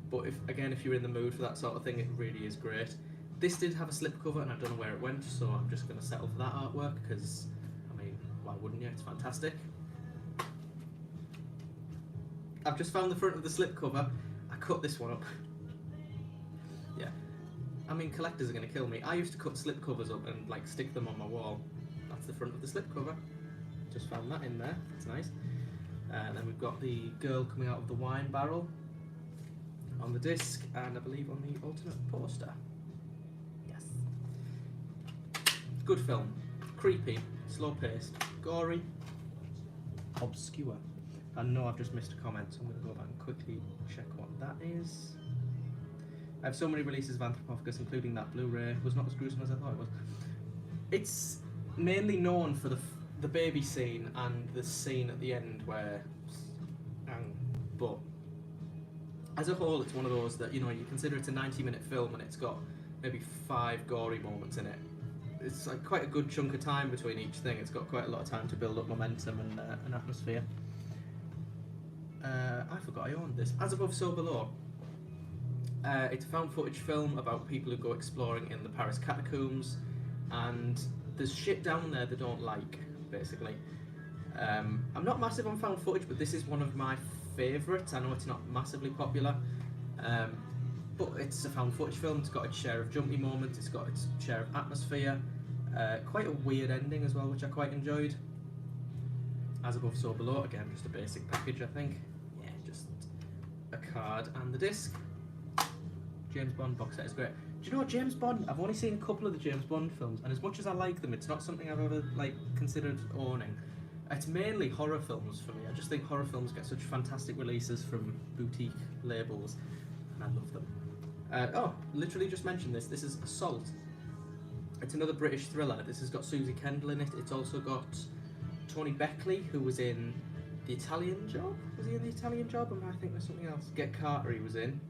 but if you're in the mood for that sort of thing, it really is great. This did have a slipcover and I don't know where it went, so I'm just going to settle for that artwork because, I mean, why wouldn't you? It's fantastic. I've just found the front of the slipcover. I cut this one up. Yeah. I mean, collectors are going to kill me. I used to cut slipcovers up and like stick them on my wall. That's the front of the slipcover. Just found that in there. It's nice. And then we've got the girl coming out of the wine barrel on the disc, and I believe on the alternate poster. Yes. Good film. Creepy, slow-paced, gory, obscure. I know I've just missed a comment, so I'm going to go back and quickly check what that is. I have so many releases of Anthropophagous, including that Blu-ray. Was not as gruesome as I thought it was. It's mainly known for the baby scene and the scene at the end where, but as a whole, it's one of those that, you know, you consider it's a 90-minute film and it's got maybe 5 gory moments in it. It's like quite a good chunk of time between each thing. It's got quite a lot of time to build up momentum and an atmosphere. I forgot I owned this. As Above, So Below. It's a found footage film about people who go exploring in the Paris catacombs, and there's shit down there they don't like, basically. I'm not massive on found footage, but this is one of my favourites. I know it's not massively popular, but it's a found footage film. It's got its share of jumpy moments, it's got its share of atmosphere, quite a weird ending as well, which I quite enjoyed. As Above, So Below, again, just a basic package, I think. Yeah, just a card and the disc. James Bond box set is great. Do you know what, James Bond? I've only seen a couple of the James Bond films, and as much as I like them, it's not something I've ever considered owning. It's mainly horror films for me. I just think horror films get such fantastic releases from boutique labels, and I love them. Oh, literally just mentioned this. This is Assault. It's another British thriller. This has got Susie Kendall in it. It's also got Tony Beckley, who was in The Italian Job. Was he in The Italian Job? Or am I thinking there's something else? Get Carter he was in.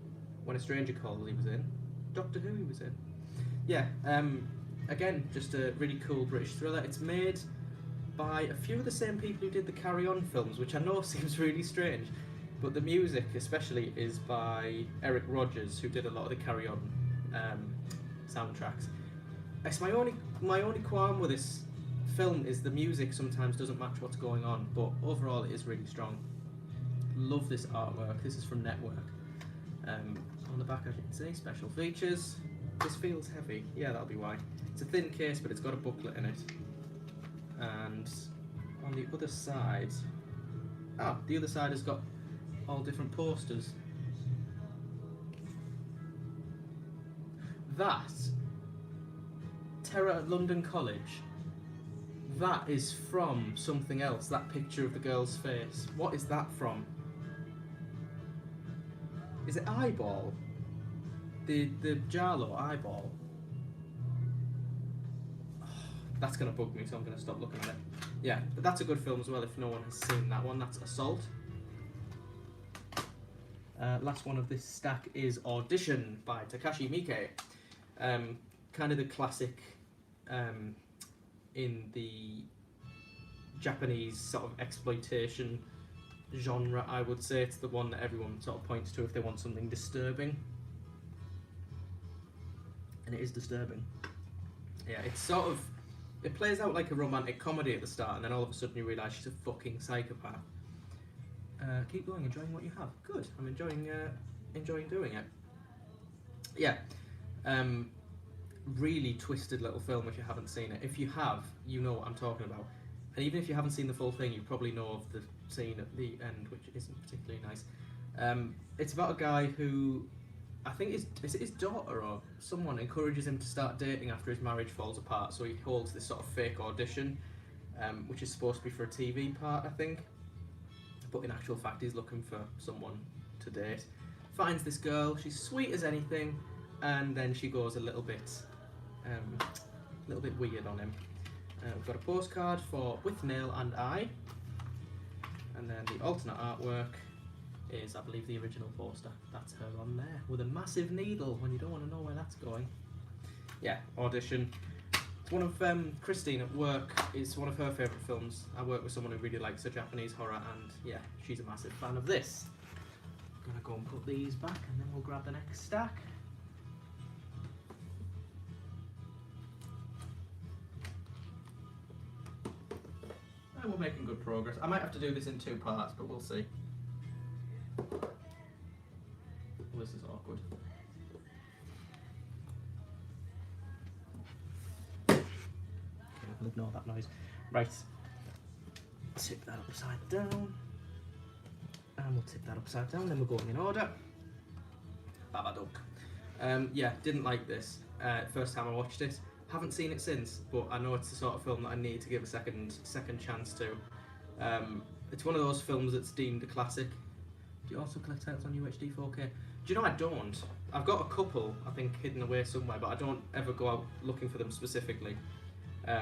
When a Stranger Calls he was in. Doctor Who he was in. Yeah, again, just a really cool British thriller. It's made by a few of the same people who did the Carry On films, which I know seems really strange, but the music especially is by Eric Rodgers, who did a lot of the Carry On soundtracks. It's my only qualm with this film is the music sometimes doesn't match what's going on, but overall it is really strong. Love this artwork. This is from Network. On the back, as you can see, special features. This feels heavy. Yeah, that'll be why. It's a thin case, but it's got a booklet in it. And on the other side, the other side has got all different posters. That Terror at London College. That is from something else. That picture of the girl's face. What is that from? Is it Eyeball? The Jarlo Eyeball? Oh, that's going to bug me, so I'm going to stop looking at it. Yeah, but that's a good film as well if no one has seen that one. That's Assault. Last one of this stack is Audition by Takashi Miike. Kind of the classic in the Japanese sort of exploitation genre, I would say. It's the one that everyone sort of points to if they want something disturbing, and it is disturbing. Yeah, it's sort of, it plays out like a romantic comedy at the start, and then all of a sudden you realise she's a fucking psychopath. Keep going, enjoying what you have. Good, I'm enjoying doing it. Yeah, really twisted little film if you haven't seen it. If you have, you know what I'm talking about. And even if you haven't seen the full thing, you probably know of the scene at the end, which isn't particularly nice. It's about a guy who I think is it his daughter or someone encourages him to start dating after his marriage falls apart. So he holds this sort of fake audition, which is supposed to be for a TV part, I think. But in actual fact, he's looking for someone to date. Finds this girl. She's sweet as anything, and then she goes a little bit weird on him. We've got a postcard for with nail and eye, and then the alternate artwork is, I believe, the original poster. That's her on there with a massive needle when you don't want to know where that's going. Yeah, Audition. It's one of Christine at work. It's one of her favourite films. I work with someone who really likes the Japanese horror, and yeah, she's a massive fan of this. I'm gonna go and put these back, and then we'll grab the next stack. And we're making good progress. I might have to do this in 2 parts, but we'll see. Well, this is awkward. Okay, we'll ignore that noise. Right. Tip that upside down. And we'll tip that upside down, then we're going in order. Babadook. Yeah, didn't like this. First time I watched it. Haven't seen it since, but I know it's the sort of film that I need to give a second chance to. It's one of those films that's deemed a classic. Do you also collect titles on UHD 4K? Do you know I don't? I've got a couple, I think, hidden away somewhere, but I don't ever go out looking for them specifically. I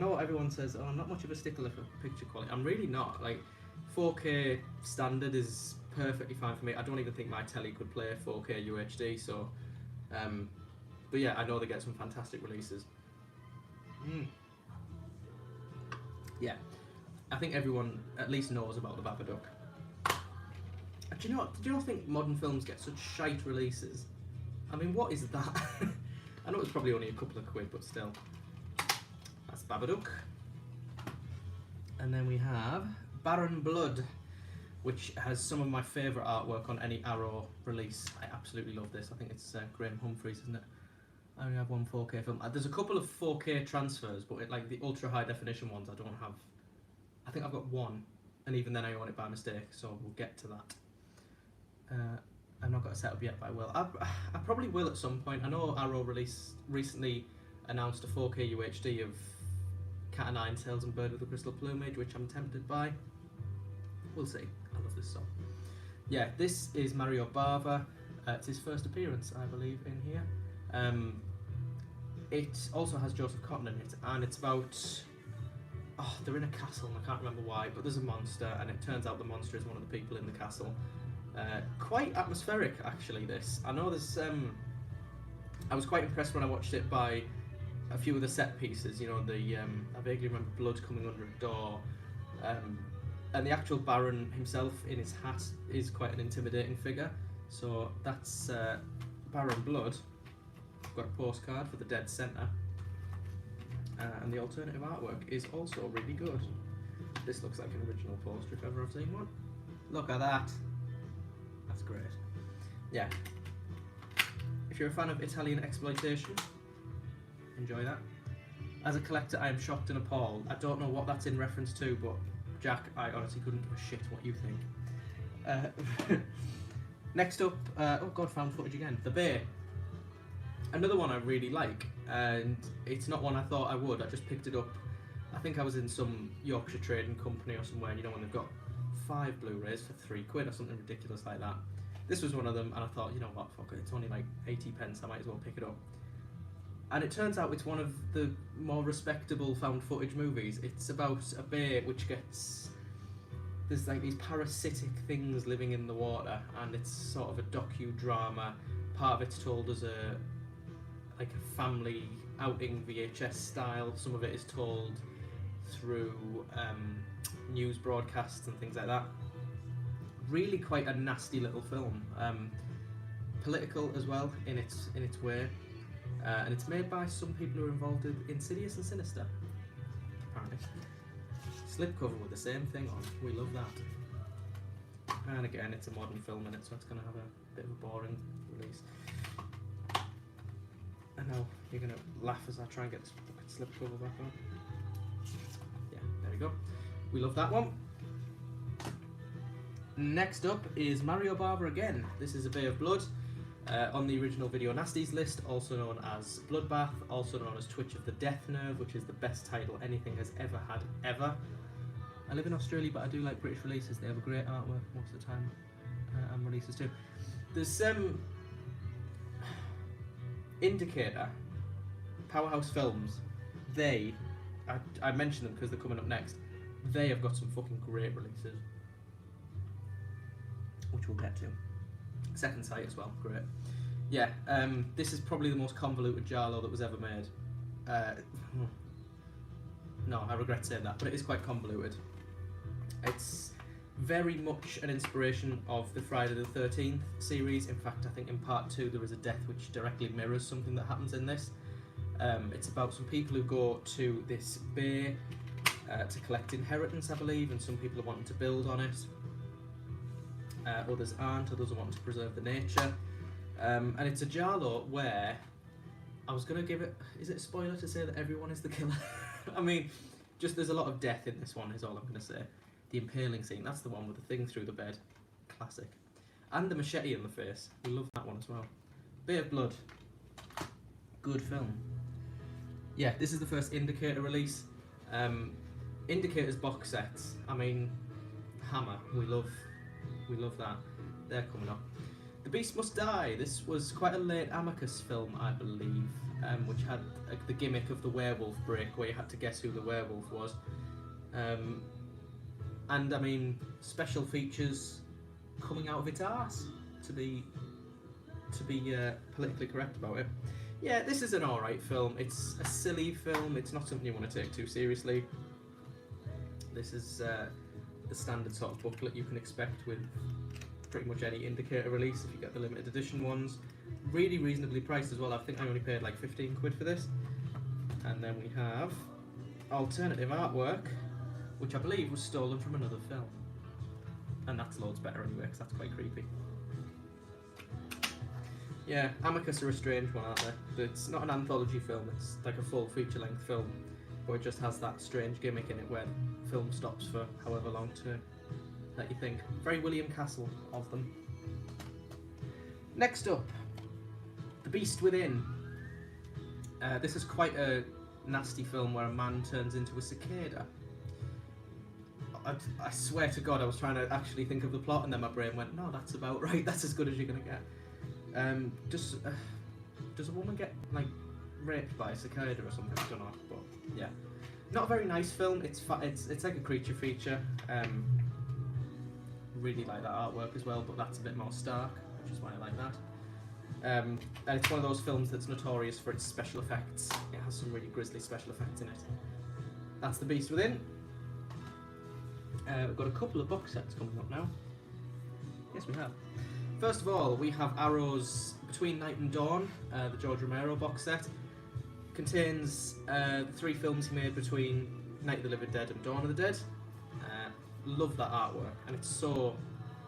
know everyone says, oh, I'm not much of a stickler for picture quality. I'm really not. Like, 4K standard is perfectly fine for me. I don't even think my telly could play 4K UHD, so... but yeah, I know they get some fantastic releases. Yeah, I think everyone at least knows about the Babadook. Do you not think modern films get such shite releases? I mean, what is that? I know it's probably only a couple of quid, but still. That's Babadook. And then we have Baron Blood, which has some of my favourite artwork on any Arrow release. I absolutely love this. I think it's Graham Humphreys, isn't it? I only have one 4K film. There's a couple of 4K transfers, but like the ultra high definition ones I don't have. I think I've got one, and even then I own it by mistake, so we'll get to that. I've not got it set up yet, but I will. I probably will at some point. I know Arrow recently announced a 4K UHD of Cat o' Nine Tails and Bird with the Crystal Plumage, which I'm tempted by. We'll see. I love this song. Yeah, this is Mario Bava. It's his first appearance, I believe, in here. It also has Joseph Cotton in it, and it's about... Oh, they're in a castle, and I can't remember why, but there's a monster, and it turns out the monster is one of the people in the castle. Quite atmospheric, actually, this. I know there's... I was quite impressed when I watched it by a few of the set pieces, you know, I vaguely remember blood coming under a door, and the actual Baron himself in his hat is quite an intimidating figure. So that's Baron Blood. I've got a postcard for the dead centre, and the alternative artwork is also really good. This looks like an original poster if ever I've seen one. Look at that. That's great. Yeah. If you're a fan of Italian exploitation, enjoy that. As a collector, I am shocked and appalled. I don't know what that's in reference to, but Jack, I honestly couldn't give a shit what you think. Next up, oh god, found footage again. The Bay. Another one I really like, and it's not one I thought I would. I just picked it up. I think I was in some Yorkshire trading company or somewhere, and you know when they've got 5 Blu-rays for 3 quid or something ridiculous like that. This was one of them, and I thought, you know what, fuck it, it's only like 80 pence, I might as well pick it up. And it turns out it's one of the more respectable found footage movies. It's about a bay which gets... There's like these parasitic things living in the water, and it's sort of a docudrama. Part of it's told as a family outing VHS style. Some of it is told through news broadcasts and things like that. Really quite a nasty little film. Political as well in its way. And it's made by some people who are involved in Insidious and Sinister, apparently. Slipcover with the same thing on. We love that. And again, it's a modern film in it, so it's going to have a bit of a boring release. I know you're going to laugh as I try and get this fucking slipcover back on. Yeah, there we go. We love that one. Next up is Mario Bava again. This is A Bay of Blood. On the original Video Nasties list, also known as Bloodbath, also known as Twitch of the Death Nerve, which is the best title anything has ever had, ever. I live in Australia, but I do like British releases. They have a great artwork most of the time, and releases too. There's Indicator, Powerhouse Films. I mention them because they're coming up next. They have got some fucking great releases, which we'll get to. Second Sight as well, great. Yeah, this is probably the most convoluted Giallo that was ever made. No, I regret saying that, but it is quite convoluted. It's very much an inspiration of the Friday the 13th series. In fact, I think in part 2 there is a death which directly mirrors something that happens in this. It's about some people who go to this bay to collect inheritance, I believe, and some people are wanting to build on it. Others aren't, others are wanting to preserve the nature. And it's a Giallo where, I was going to give it, is it a spoiler to say that everyone is the killer? I mean, just there's a lot of death in this one is all I'm going to say. The impaling scene, that's the one with the thing through the bed. Classic. And the machete in the face, we love that one as well. Bay of Blood. Good film. Yeah, this is the first Indicator release. Indicator's box sets, I mean, Hammer, we love that. They're coming up. The Beast Must Die. This was quite a late Amicus film, I believe, which had the gimmick of the werewolf break, where you had to guess who the werewolf was. And I mean, special features coming out of its arse, to be politically correct about it. Yeah, this is an alright film. It's a silly film. It's not something you want to take too seriously. This is the standard sort of booklet you can expect with pretty much any Indicator release if you get the limited edition ones. Really reasonably priced as well. I think I only paid like 15 quid for this. And then we have alternative artwork, which I believe was stolen from another film. And that's loads better anyway, because that's quite creepy. Yeah, Amicus are a strange one, aren't they? It's not an anthology film, it's like a full feature-length film, but it just has that strange gimmick in it where the film stops for however long to let you think. Very William Castle of them. Next up, The Beast Within. This is quite a nasty film where a man turns into a cicada. I swear to God, I was trying to actually think of the plot, and then my brain went, no, that's about right, that's as good as you're going to get. Does a woman get, like, raped by a cicada or something? I don't know, but yeah. Not a very nice film. It's like a creature feature. Really like that artwork as well, but that's a bit more stark, which is why I like that. And it's one of those films that's notorious for its special effects. It has some really grisly special effects in it. That's The Beast Within. We've got a couple of box sets coming up now. Yes, we have. First of all, we have Arrow's Between Night and Dawn, the George Romero box set. Contains the 3 films he made between Night of the Living Dead and Dawn of the Dead. Love that artwork, and it's so...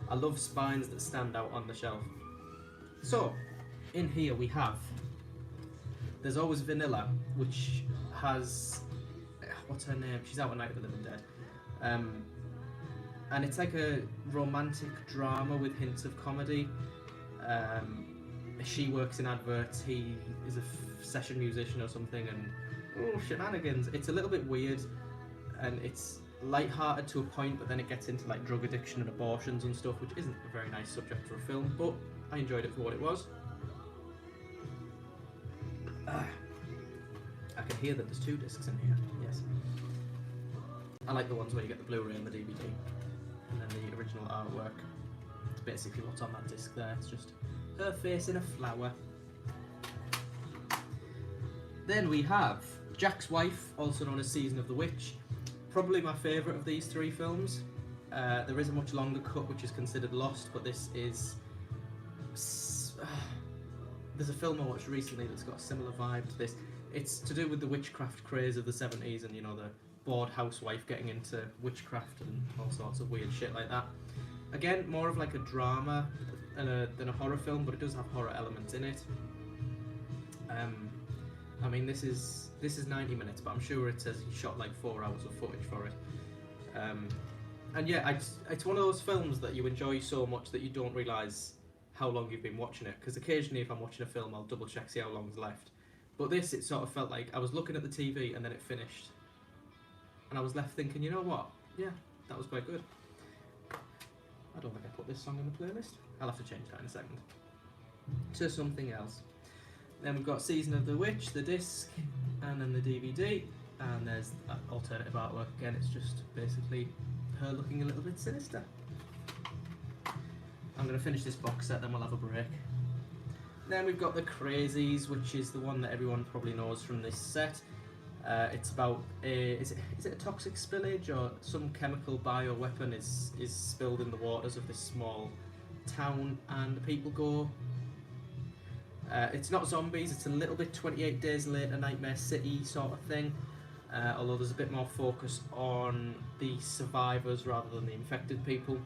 I love spines that stand out on the shelf. So, in here we have... There's Always Vanilla, which has... What's her name? She's out on Night of the Living Dead. And it's like a romantic drama with hints of comedy. She works in adverts, he is a session musician or something, and oh, shenanigans. It's a little bit weird, and it's light-hearted to a point, but then it gets into like drug addiction and abortions and stuff, which isn't a very nice subject for a film, but I enjoyed it for what it was. I can hear that there's 2 discs in here, yes. I like the ones where you get the Blu-ray and the DVD, and then the original artwork. It's basically what's on that disc there, it's just her face in a flower. Then we have Jack's Wife, also known as Season of the Witch. Probably my favourite of these 3 films. There is a much longer cut which is considered lost, but this is... there's a film I watched recently that's got a similar vibe to this. It's to do with the witchcraft craze of the 70s and, you know, the bored housewife getting into witchcraft and all sorts of weird shit like that. Again, more of like a drama than a horror film, but it does have horror elements in it. I mean, this is 90 minutes, but I'm sure it says he shot like 4 hours of footage for it. And yeah, it's one of those films that you enjoy so much that you don't realise how long you've been watching it, because occasionally if I'm watching a film I'll double check, see how long's left. But this, it sort of felt like I was looking at the TV and then it finished. And I was left thinking, you know what? Yeah, that was quite good. I don't think I put this song in the playlist. I'll have to change that in a second. To something else. Then we've got Season of the Witch, the disc, and then the DVD. And there's alternative artwork again. It's just basically her looking a little bit sinister. I'm going to finish this box set, then we'll have a break. Then we've got the Crazies, which is the one that everyone probably knows from this set. It's about is it a toxic spillage or some chemical bioweapon is spilled in the waters of this small town, and the people go. It's not zombies. It's a little bit 28 Days Later, Nightmare City sort of thing. Although there's a bit more focus on the survivors rather than the infected people.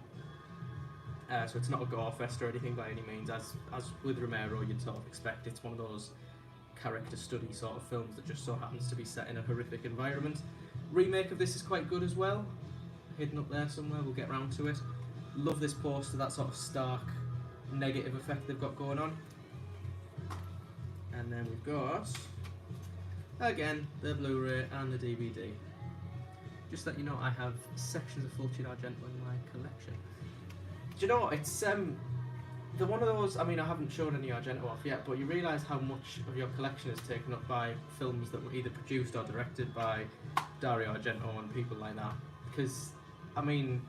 So it's not a gore fest or anything by any means. As with Romero, you'd sort of expect. It's one of those character study sort of films that just so happens to be set in a horrific environment. Remake of this is quite good as well. Hidden up there somewhere, we'll get round to it. Love this poster, that sort of stark negative effect they've got going on. And then we've got, again, the Blu-ray and the DVD. Just that you know, I have sections of Fulci Argento in my collection. Do you know what, it's the one of those, I mean, I haven't shown any Argento off yet, but you realise how much of your collection is taken up by films that were either produced or directed by Dario Argento and people like that. Because, I mean,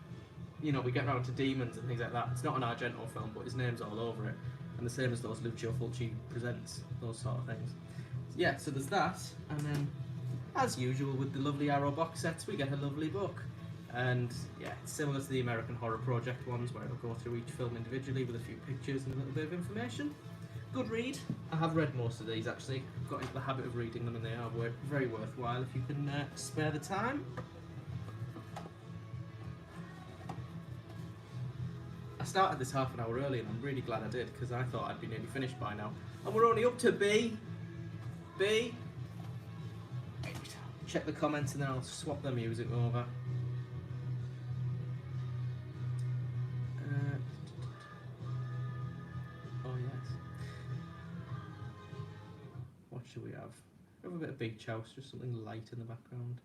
you know, we get around to Demons and things like that. It's not an Argento film, but his name's all over it. And the same as those Lucio Fulci Presents, those sort of things. Yeah, so there's that, and then, as usual with the lovely Arrow box sets, we get a lovely book. And yeah, it's similar to the American Horror Project ones, where it'll go through each film individually with a few pictures and a little bit of information. Good read. I have read most of these actually. I've got into the habit of reading them, and they are very worthwhile if you can spare the time. I started this half an hour early, and I'm really glad I did, because I thought I'd be nearly finished by now. And we're only up to B. Check the comments and then I'll swap the music over. Oh yes. What should we have? We have a bit of Beach House, just something light in the background.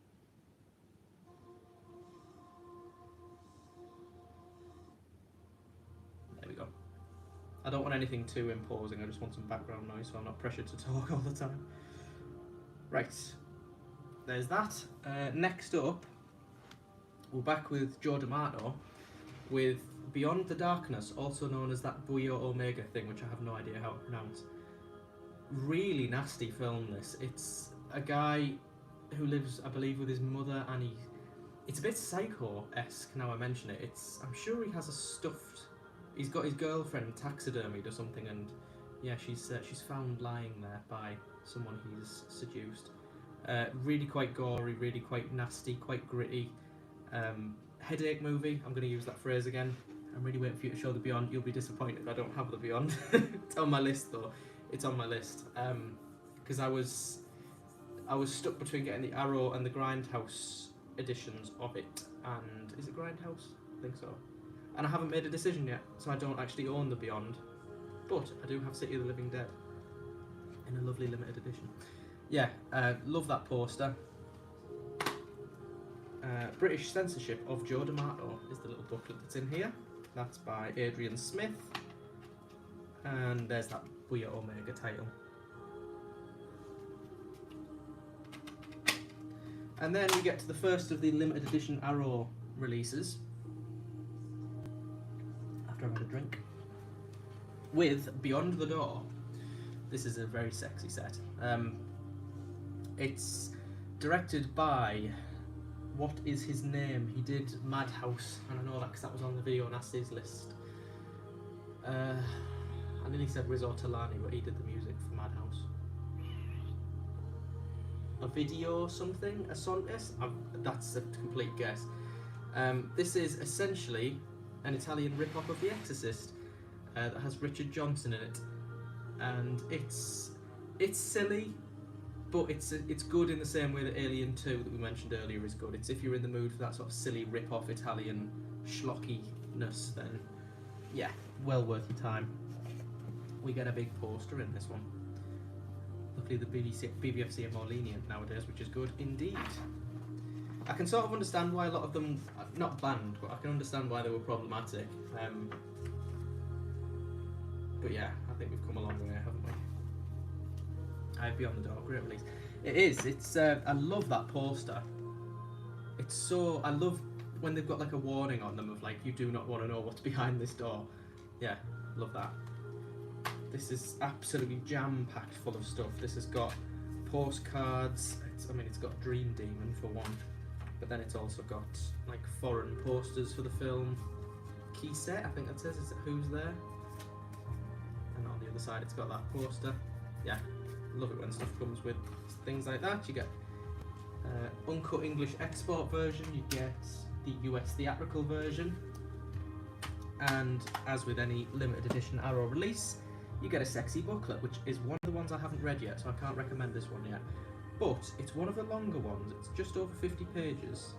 There we go. I don't want anything too imposing, I just want some background noise so I'm not pressured to talk all the time. Right, there's that. Next up, we're back with Joe D'Amato with Beyond the Darkness, also known as that Buio Omega thing, which I have no idea how to pronounce. Really nasty film this. It's a guy who lives, I believe, with his mother, and it's a bit Psycho-esque now I mention it. I'm sure he has a stuffed, he's got his girlfriend taxidermied or something, and yeah, she's found lying there by someone he's seduced. Really quite gory, really quite nasty, quite gritty. Headache movie, I'm going to use that phrase again. I'm really waiting for you to show the Beyond. You'll be disappointed if I don't have the Beyond. It's on my list though. It's on my list. Because I was stuck between getting the Arrow and the Grindhouse editions of it. And is it Grindhouse? I think so. And I haven't made a decision yet, so I don't actually own the Beyond. But I do have City of the Living Dead in a lovely limited edition. Yeah, love that poster. British Censorship of Joe D'Amato is the little booklet that's in here. That's by Adrian Smith. And there's that Buia Omega title. And then we get to the first of the limited edition Arrow releases. After I've had a drink. With Beyond the Door. This is a very sexy set. It's directed by, what is his name? He did Madhouse, and I know that because that was on the Video Nasties list. I nearly said Rizzo Talani, but he did the music for Madhouse. A video something? A Sontes? That's a complete guess. This is essentially an Italian rip-off of The Exorcist that has Richard Johnson in it. And it's silly, but it's good in the same way that Alien 2 that we mentioned earlier is good. It's if you're in the mood for that sort of silly rip-off Italian schlockiness, then yeah, well worth your time. we get a big poster in this one. Luckily the BBFC are more lenient nowadays, which is good indeed. I can sort of understand why a lot of them, not banned, but I can understand why they were problematic. But yeah, I think we've come a long way, haven't we? I've Beyond the Door, great release. It is, it's, I love that poster. It's so, I love when they've got like a warning on them of like, you do not want to know what's behind this door. Yeah, love that. This is absolutely jam-packed full of stuff. This has got postcards, it's got Dream Demon for one, but then it's also got like foreign posters for the film. Key set, I think that says, is it Who's There? And on the other side it's got that poster. Yeah, love it when stuff comes with things like that. You get uncut English export version, you get the US theatrical version, and as with any limited edition Arrow release, you get a sexy booklet, which is one of the ones I haven't read yet, so I can't recommend this one yet. But it's one of the longer ones, it's just over 50 pages.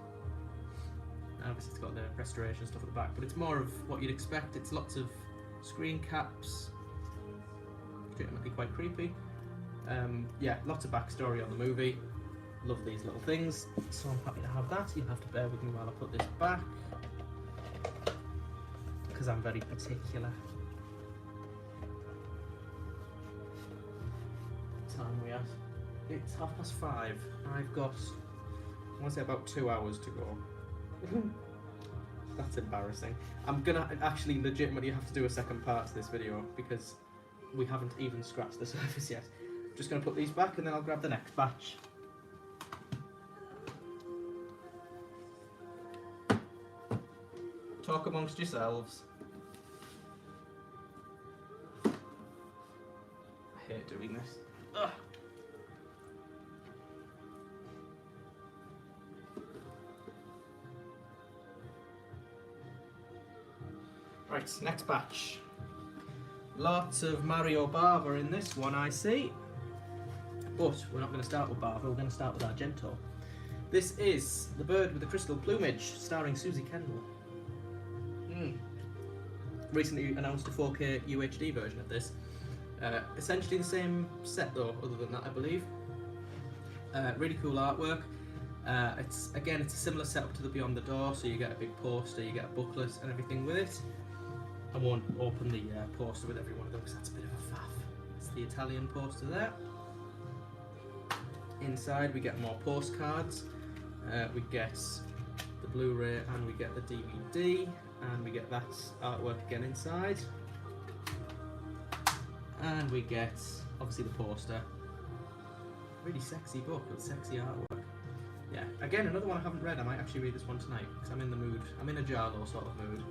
And obviously it's got the restoration stuff at the back, but it's more of what you'd expect. It's lots of screen caps, legitimately quite creepy. Yeah, lots of backstory on the movie. Love these little things, so I'm happy to have that. You'll have to bear with me while I put this back, because I'm very particular. What time are we at? It's 5:30. I've got, I want to say about 2 hours to go. That's embarrassing. I'm gonna actually legitimately have to do a second part to this video, because we haven't even scratched the surface yet. I'm just gonna put these back and then I'll grab the next batch. Talk amongst yourselves. I hate doing this. Ugh. Right, next batch. Lots of Mario Bava in this one, I see. But we're not going to start with Bava, we're going to start with Argento. This is The Bird with the Crystal Plumage, starring Susie Kendall. Recently announced a 4K UHD version of this. Essentially the same set though, other than that I believe. Really cool artwork. It's a similar setup to the Beyond the Door, so you get a big poster, you get a booklet and everything with it. I won't open the poster with every one of them because that's a bit of a faff. It's the Italian poster there. Inside we get more postcards. We get the Blu-ray and we get the DVD. And we get that artwork again inside. And we get, obviously, the poster. Really sexy book with sexy artwork. Yeah, again, another one I haven't read. I might actually read this one tonight, because I'm in the mood. I'm in a Jarlo sort of mood.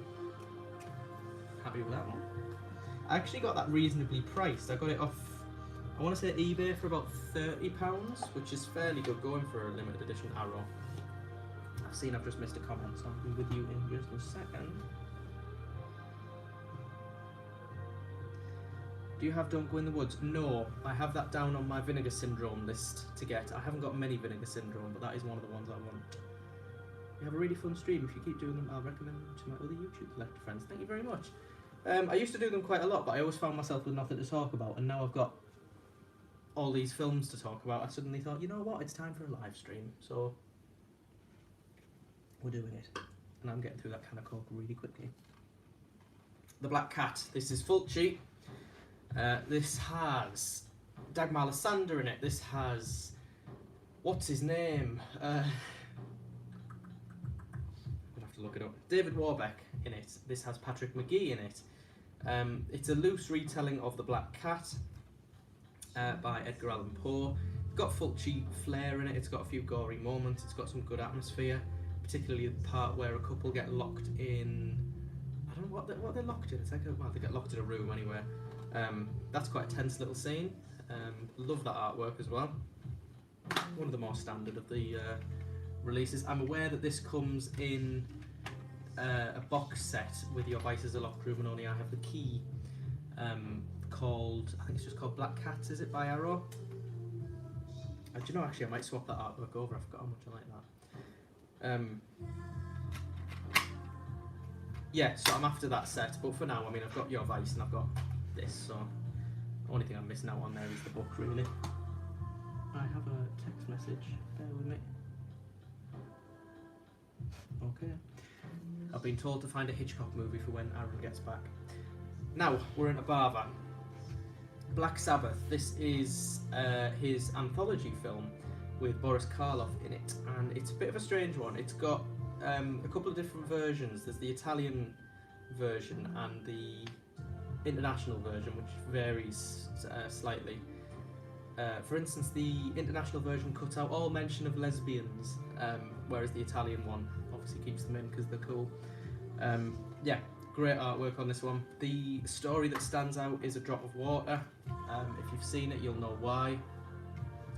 Happy with that one. I actually got that reasonably priced. I got it off, I want to say eBay for about £30, which is fairly good going for a limited edition Arrow. I've just missed a comment, so I'll be with you in just a second. Do you have Don't Go in the Woods? No, I have that down on my Vinegar Syndrome list to get. I haven't got many Vinegar Syndrome, but that is one of the ones I want. You have a really fun stream. If you keep doing them, I'll recommend them to my other YouTube collector friends. Thank you very much. I used to do them quite a lot, but I always found myself with nothing to talk about, and now I've got all these films to talk about. I suddenly thought, you know what, it's time for a live stream, so we're doing it, and I'm getting through that can of Coke really quickly. The Black Cat. This is Fulci. This has Dagmar Lysander in it. This has, what's his name? I'm gonna have to look it up. David Warbeck in it. This has Patrick McGee in it. It's a loose retelling of The Black Cat by Edgar Allan Poe. It's got Fulci flair in it. It's got a few gory moments. It's got some good atmosphere. Particularly the part where a couple get locked in, I don't know what they're locked in. It's like they get locked in a room anyway. That's quite a tense little scene. Love that artwork as well. One of the more standard of the releases. I'm aware that this comes in a box set with Your Vice is a Locked Room and Only I Have the Key, called, I think it's just called Black Cats, is it, by Arrow? Do you know, actually I might swap that artwork over. I forgot how much I like that. Yeah, so I'm after that set, but for now, I mean, I've got Your Vice and I've got this, so Only thing I'm missing out on there is the book, really. I have a text message. Bear with me. Okay. I've been told to find a Hitchcock movie for when Aaron gets back. Now, we're into Bava. Black Sabbath. This is his anthology film with Boris Karloff in it, and it's a bit of a strange one. It's got a couple of different versions. There's the Italian version and the international version, which varies slightly. For instance, the international version cuts out all mention of lesbians, whereas the Italian one obviously keeps them in because they're cool. Yeah, great artwork on this one. The story that stands out is A Drop of Water. If you've seen it, you'll know why.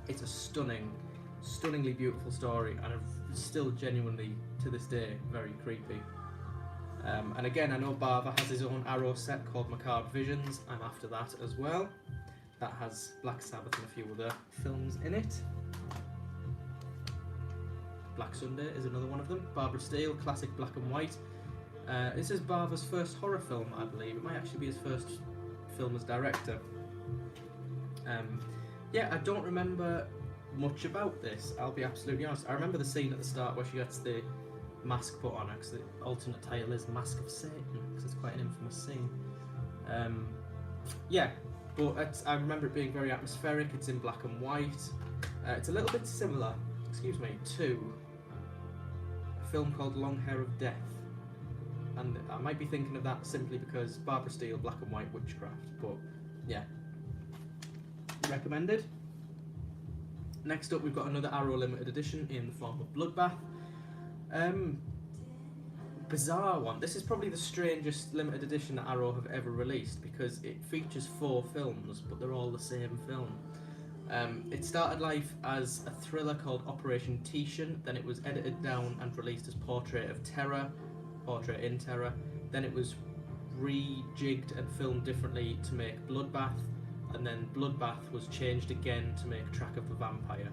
It's a stunningly beautiful story, and still genuinely, to this day, very creepy. And again, I know Bava has his own Arrow set called Macabre Visions. I'm after that as well. That has Black Sabbath and a few other films in it. Black Sunday is another one of them. Barbara Steele, classic black and white. This is Bava's first horror film, I believe. It might actually be his first film as director. Yeah, I don't remember much about this, I'll be absolutely honest. I remember the scene at the start where she gets the mask put on her, because the alternate title is Mask of Satan, because it's quite an infamous scene. Yeah, but I remember it being very atmospheric. It's in black and white. It's a little bit similar, to a film called Long Hair of Death, and I might be thinking of that simply because Barbara Steele, black and white witchcraft, but yeah. Recommended. Next up, we've got another Arrow limited edition in the form of Bloodbath. Bizarre one. This is probably the strangest limited edition that Arrow have ever released, because it features 4 films, but they're all the same film. It started life as a thriller called Operation Tishan, then it was edited down and released as Portrait in Terror, then it was rejigged and filmed differently to make Bloodbath, and then Bloodbath was changed again to make Track of the Vampire.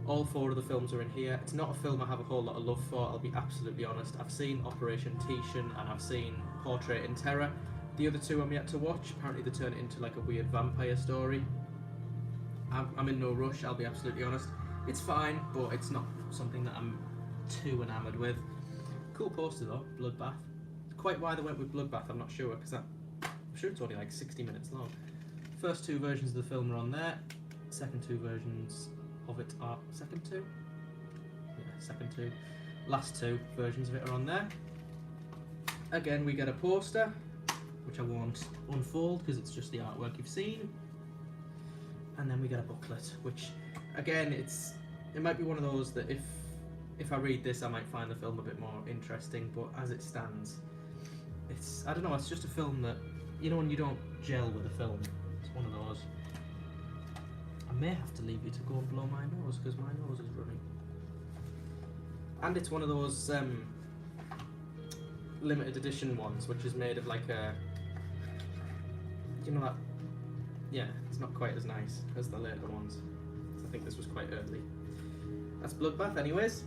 All 4 of the films are in here. It's not a film I have a whole lot of love for, I'll be absolutely honest. I've seen Operation Tishan and I've seen Portrait in Terror. The other 2 I'm yet to watch. Apparently they turn it into like a weird vampire story. I'm in no rush, I'll be absolutely honest. It's fine, but it's not something that I'm too enamoured with. Cool poster though, Bloodbath. Quite why they went with Bloodbath, I'm not sure, because I'm sure it's only like 60 minutes long. First 2 versions of the film are on there. Second 2 versions of it are... Second 2? Yeah, second 2. Last 2 versions of it are on there. Again, we get a poster, which I won't unfold because it's just the artwork you've seen. And then we get a booklet, which, again, it might be one of those that if I read this, I might find the film a bit more interesting, but as it stands, I don't know, it's just a film that, you know, when you don't gel with a film, it's one of those. I may have to leave you to go and blow my nose, because my nose is running. And it's one of those limited edition ones, which is made of like a, you know that, yeah, it's not quite as nice as the later ones. I think this was quite early. That's Bloodbath anyways.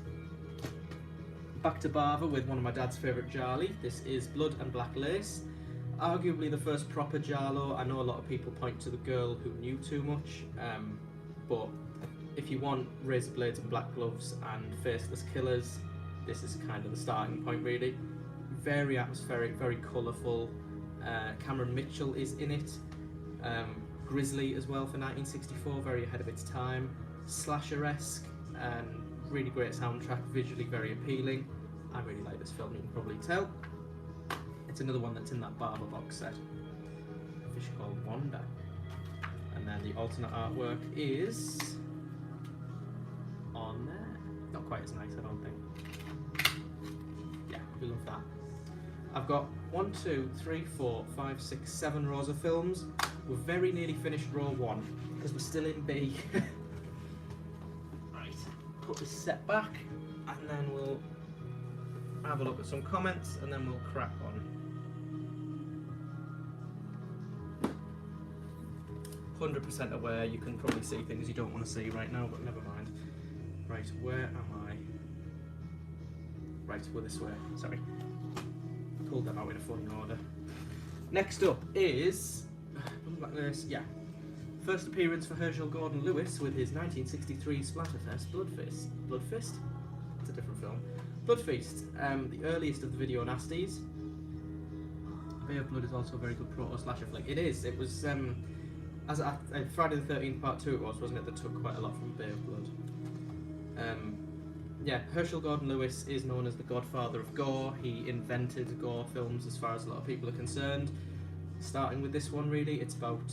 Back to Bava with one of my dad's favourite Jarly. This is Blood and Black Lace. Arguably the first proper Jarlo. I know a lot of people point to The Girl Who Knew Too Much, but if you want razor blades and black gloves and faceless killers, this is kind of the starting point really. Very atmospheric, very colourful. Cameron Mitchell is in it. Grizzly as well for 1964, very ahead of its time. Slasher-esque and really great soundtrack, visually very appealing. I really like this film, you can probably tell. It's another one that's in that Bava box set. A Fish Called Wanda. And then the alternate artwork is on there. Not quite as nice, I don't think. Yeah, we love that. I've got 1, 2, 3, 4, 5, 6, 7 rows of films. We're very nearly finished row 1 because we're still in B. Right, put this set back and then we'll have a look at some comments and then we'll crack on. 100% aware you can probably see things you don't want to see right now, but never mind. Right, where am I? Right, we're this way, sorry. Pulled them out in a funny order. Next up is Blacklist, yeah. First appearance for Herschel Gordon Lewis with his 1963 splatterfest Bloodfist. Bloodfist? It's a different film. Bloodfeast, the earliest of the video nasties. Bay of Blood is also a very good proto-slasher flick. It is. It was, Friday the 13th Part 2 it was, wasn't it, that took quite a lot from Bay of Blood. Yeah, Herschel Gordon Lewis is known as the godfather of gore. He invented gore films as far as a lot of people are concerned. Starting with this one, really, it's about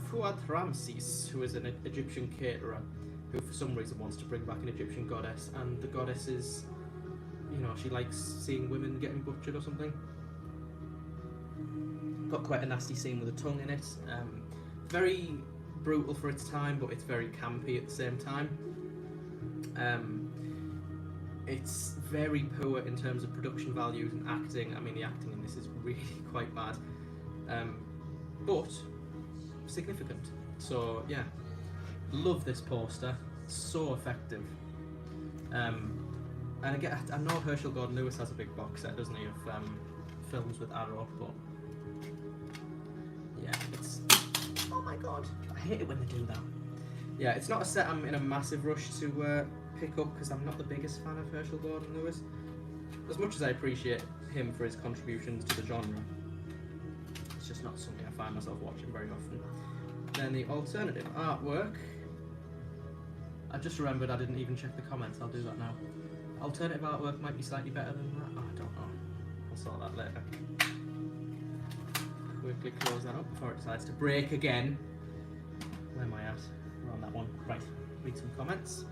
Fuad Ramses, who is an Egyptian caterer who for some reason wants to bring back an Egyptian goddess, and the goddess is, you know, she likes seeing women getting butchered or something. Got quite a nasty scene with a tongue in it. Very brutal for its time, but it's very campy at the same time. It's very poor in terms of production values and acting. I mean, the acting in this is really quite bad, but significant. So yeah, love this poster. So effective. And again, I know Herschel Gordon Lewis has a big box set, doesn't he, of films with Arrow, but yeah, it's... Oh my god, I hate it when they do that. Yeah, it's not a set I'm in a massive rush to pick up, because I'm not the biggest fan of Herschel Gordon Lewis. As much as I appreciate him for his contributions to the genre, it's just not something I find myself watching very often. Then the alternative artwork. I just remembered I didn't even check the comments, I'll do that now. Alternative artwork might be slightly better than that. Oh, I don't know. I'll sort that later. Quickly close that up before it decides to break again. Where am I at? We're on that one. Right, read some comments.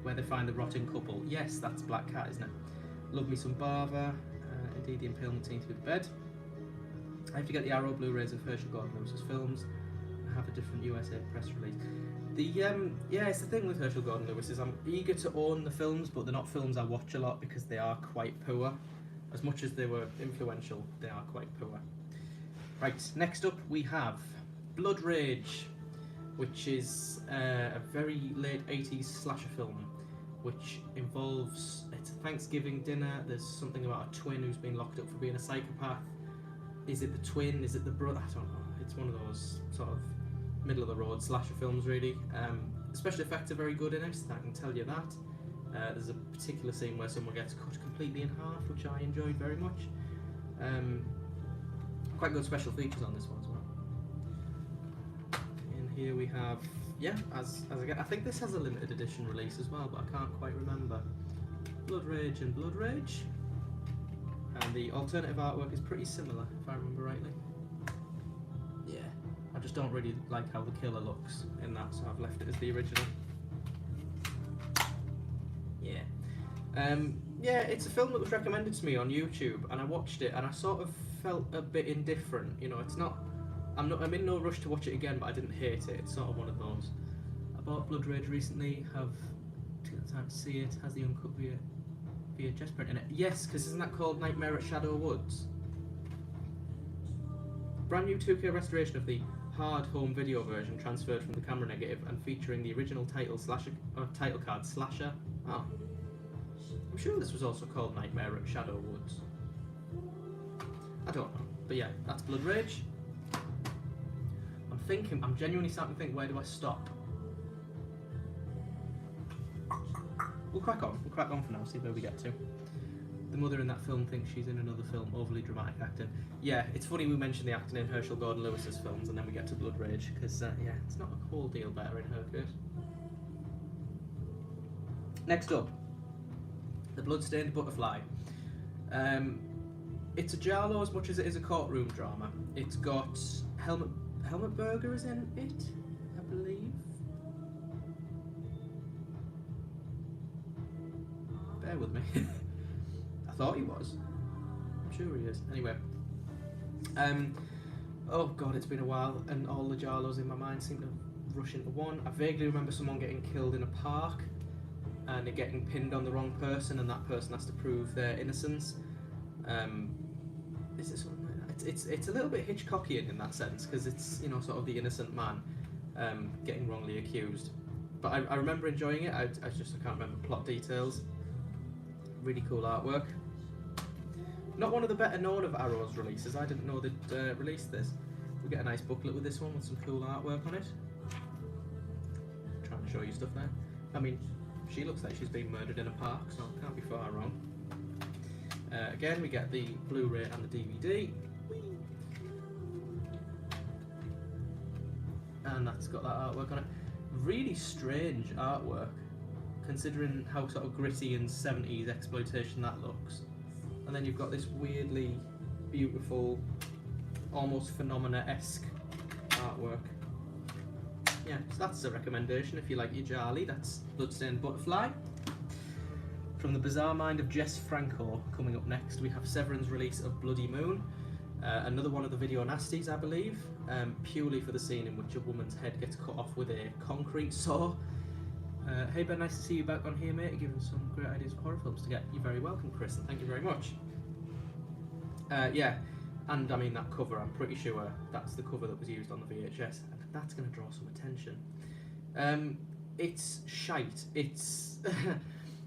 Where they find the rotting couple. Yes, that's Black Cat, isn't it? Love me some Bava. Indeed, the impalement scene through the bed. I have to get the Arrow Blu-rays of Herschel Gordon Lewis's films. I have a different USA press release. Yeah, it's the thing with Herschel Gordon Lewis is I'm eager to own the films, but they're not films I watch a lot because they are quite poor. As much as they were influential, they are quite poor. Right, next up we have Blood Rage, which is a very late 80s slasher film, which involves, it's a Thanksgiving dinner, there's something about a twin who's been locked up for being a psychopath. Is it the twin? Is it the brother? I don't know. It's one of those sort of middle of the road slasher films, really. Special effects are very good in it, I can tell you that. There's a particular scene where someone gets cut completely in half, which I enjoyed very much. Quite good special features on this one as well. And here we have, yeah, as again, I think this has a limited edition release as well, but I can't quite remember. Blood Rage and Blood Rage. And the alternative artwork is pretty similar, if I remember rightly. Yeah, I just don't really like how the killer looks in that, so I've left it as the original. Yeah. Yeah, it's a film that was recommended to me on YouTube, and I watched it, and I sort of felt a bit indifferent. You know, it's not. I'm in no rush to watch it again, but I didn't hate it. It's sort of one of those. I bought Blood Rage recently. Have taken the time to see it. Has the uncut VHS print in it? Yes, because isn't that called Nightmare at Shadow Woods? Brand new 2K restoration of the hard home video version, transferred from the camera negative and featuring the original title card Slasher. Oh. I'm sure this was also called Nightmare at Shadow Woods. I don't know. But yeah, that's Blood Rage. I'm genuinely starting to think, where do I stop? We'll crack on for now, see where we get to. The mother in that film thinks she's in another film, overly dramatic acting. Yeah, it's funny we mention the acting in Herschel Gordon Lewis's films and then we get to Blood Rage, because yeah, it's not a whole deal better in her case. Next up, The Bloodstained Butterfly. It's a giallo as much as it is a courtroom drama. It's got Helmut Berger is in it, I believe. Bear with me. I thought he was. I'm sure he is. Anyway. Oh god, it's been a while, and all the giallos in my mind seem to rush into one. I vaguely remember someone getting killed in a park, and it getting pinned on the wrong person, and that person has to prove their innocence. Is it something like that? It's a little bit Hitchcockian in that sense, because it's, you know, sort of the innocent man getting wrongly accused. But I remember enjoying it. I can't remember plot details. Really cool artwork. Not one of the better known of Arrow's releases. I didn't know they'd released this. We get a nice booklet with this one with some cool artwork on it. Trying to show you stuff there. I mean, she looks like she's been murdered in a park, so it can't be far wrong. Again, we get the Blu-ray and the DVD. And that's got that artwork on it. Really strange artwork, considering how sort of gritty and 70s exploitation that looks. And then you've got this weirdly beautiful, almost Phenomena-esque artwork. Yeah, so that's a recommendation if you like your Jarly. That's Bloodstained Butterfly. From the bizarre mind of Jess Franco, coming up next, we have Severin's release of Bloody Moon. Another one of the video nasties, I believe, purely for the scene in which a woman's head gets cut off with a concrete saw. Hey Ben, nice to see you back on here, mate. Giving some great ideas for horror films to get. You're very welcome, Chris, and thank you very much. Yeah, and I mean that cover, I'm pretty sure that's the cover that was used on the VHS, and that's going to draw some attention. It's shite. It's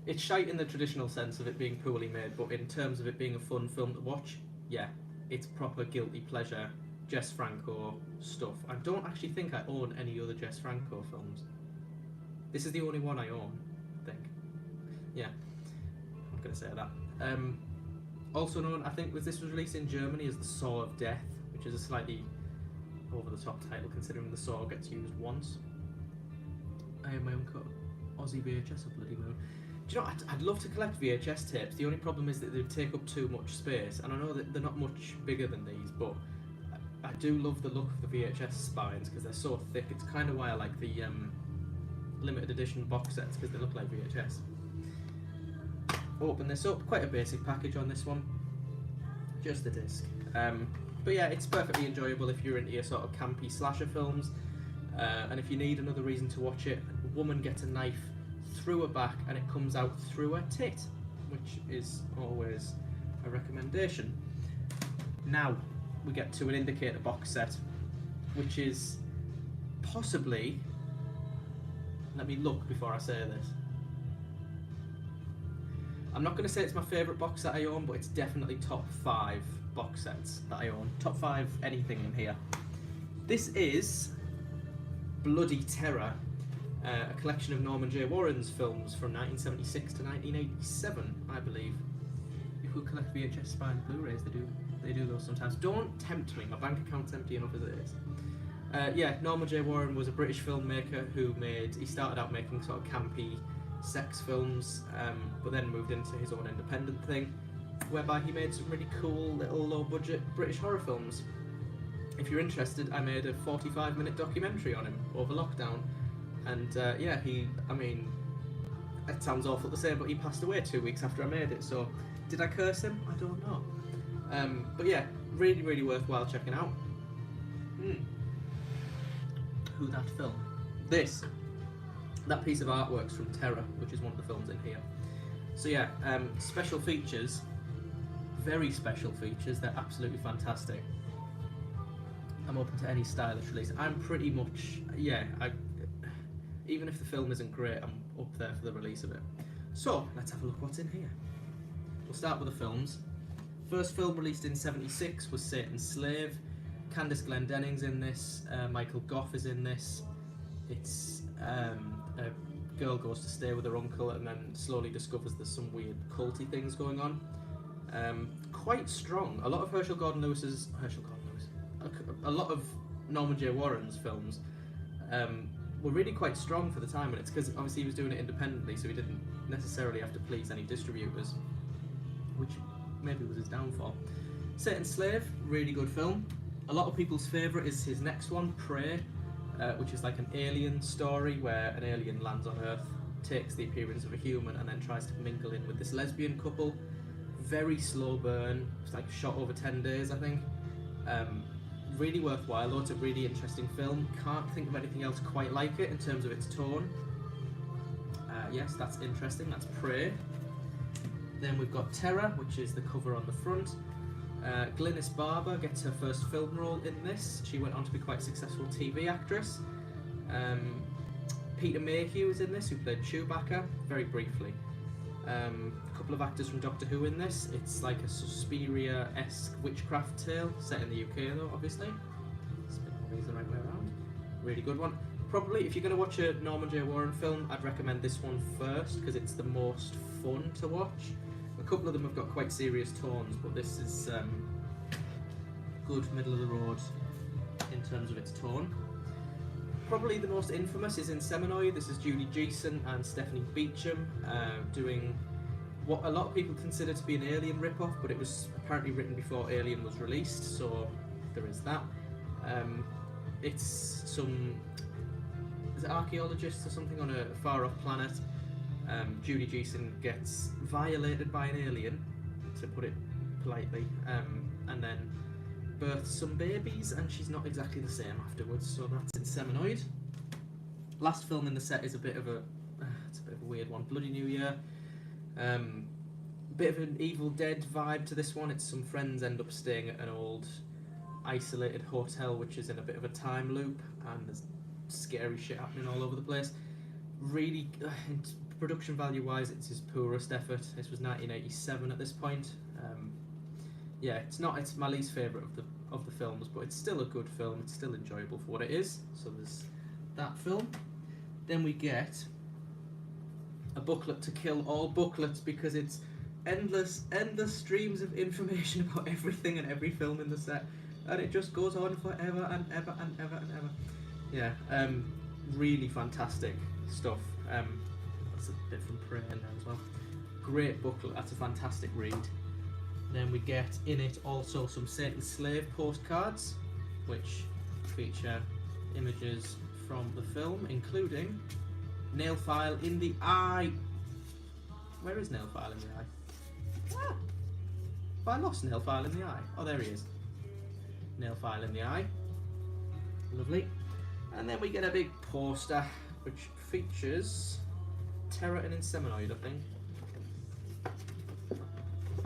it's shite in the traditional sense of it being poorly made, but in terms of it being a fun film to watch, yeah, it's proper guilty pleasure Jess Franco stuff. I don't actually think I own any other Jess Franco films. This is the only one I own, I think. Yeah, I'm going to say that. Also known, I think, this was released in Germany as The Saw of Death, which is a slightly over-the-top title considering the saw gets used once. I have my own Aussie VHS of Bloody Moon. Do you know, I'd love to collect VHS tapes. The only problem is that they take up too much space, and I know that they're not much bigger than these, but I do love the look of the VHS spines because they're so thick. It's kind of why I like the limited edition box sets, because they look like VHS. Open this up, quite a basic package on this one, just the disc. But yeah, it's perfectly enjoyable if you're into your sort of campy slasher films, and if you need another reason to watch it. A woman gets a knife through her back and it comes out through her tit, which is always a recommendation. Now we get to an indicator box set, which is possibly, let me look before I say this, I'm not going to say it's my favourite box set I own, but it's definitely top 5 box sets that I own. Top 5 anything in here. This is Bloody Terror, a collection of Norman J. Warren's films from 1976 to 1987, I believe. If we collect VHS spine Blu-rays, they do those sometimes. Don't tempt me, my bank account's empty enough as it is. Yeah, Norman J. Warren was a British filmmaker who he started out making sort of campy sex films, but then moved into his own independent thing, whereby he made some really cool little low-budget British horror films. If you're interested, I made a 45-minute documentary on him over lockdown, and yeah, I mean, it sounds awful to say, but he passed away 2 weeks after I made it, so did I curse him? I don't know. But yeah, really, really worthwhile checking out. Who that film? That piece of artwork's from Terror, which is one of the films in here. So yeah, special features, very special features, they're absolutely fantastic. I'm open to any stylish release. I'm pretty much, yeah, even if the film isn't great, I'm up there for the release of it. So, let's have a look what's in here. We'll start with the films. First film released in '76 was Satan's Slave. Candice Glendenning's in this, Michael Gough is in this. It's a girl goes to stay with her uncle and then slowly discovers there's some weird culty things going on. Quite strong. A lot of a lot of Norman J. Warren's films were really quite strong for the time, and it's because obviously he was doing it independently, so he didn't necessarily have to please any distributors, which maybe was his downfall. Satan's Slave, really good film. A lot of people's favourite is his next one, Prey, which is like an alien story where an alien lands on Earth, takes the appearance of a human, and then tries to mingle in with this lesbian couple. Very slow burn. It's like shot over 10 days, I think. Really worthwhile, though. It's a really interesting film. Can't think of anything else quite like it in terms of its tone. Yes, that's interesting. That's Prey. Then we've got Terror, which is the cover on the front. Glynis Barber gets her first film role in this. She went on to be quite a successful TV actress. Peter Mayhew is in this, who played Chewbacca, very briefly. A couple of actors from Doctor Who in this. It's like a Suspiria-esque witchcraft tale, set in the UK though, obviously. Spin all these the right way around. Really good one. Probably, if you're going to watch a Norman J. Warren film, I'd recommend this one first, because it's the most fun to watch. A couple of them have got quite serious tones, but this is good middle of the road in terms of its tone. Probably the most infamous is Inseminoid. This is Judy Geeson and Stephanie Beacham doing what a lot of people consider to be an Alien rip-off, but it was apparently written before Alien was released, so there is that. It's some archaeologists or something on a far-off planet. Judy Geeson gets violated by an alien, to put it politely, and then births some babies, and she's not exactly the same afterwards, so that's Inseminoid. Last film in the set is a bit of a weird one. Bloody New Year. Bit of an Evil Dead vibe to this one. It's some friends end up staying at an old isolated hotel which is in a bit of a time loop, and there's scary shit happening all over the place. Really, production value wise, it's his poorest effort. This was 1987 at this point. Yeah, it's my least favourite of the films, but it's still a good film. It's still enjoyable for what it is. So there's that film. Then we get a booklet to kill all booklets, because it's endless streams of information about everything and every film in the set, and it just goes on forever and ever and ever and ever. Yeah, really fantastic stuff. That's a bit from Prey in there as well. Great booklet. That's a fantastic read. Then we get in it also some Satan's Slave postcards, which feature images from the film, including Nail File in the Eye. Where is Nail File in the Eye? Ah! Have I lost Nail File in the Eye? Oh, there he is. Nail File in the Eye. Lovely. And then we get a big poster which features Terror and Inseminoid, I think.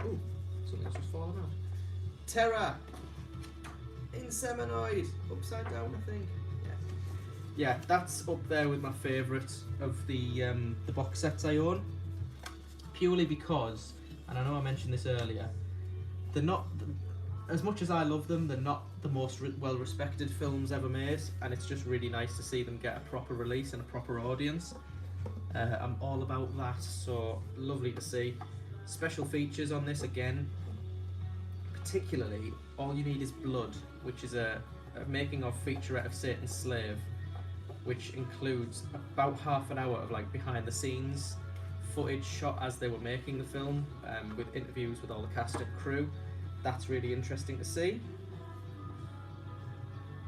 Ooh. Something's just fallen out. Terror! Inseminoid! Upside down, I think. Yeah, that's up there with my favourite of the box sets I own. Purely because, and I know I mentioned this earlier, they're not, as much as I love them, they're not the most well-respected films ever made, and it's just really nice to see them get a proper release and a proper audience. I'm all about that, so lovely to see. Special features on this again, particularly All You Need Is Blood, which is a making of featurette of Satan's Slave, which includes about half an hour of like behind the scenes footage shot as they were making the film, with interviews with all the cast and crew. That's really interesting to see.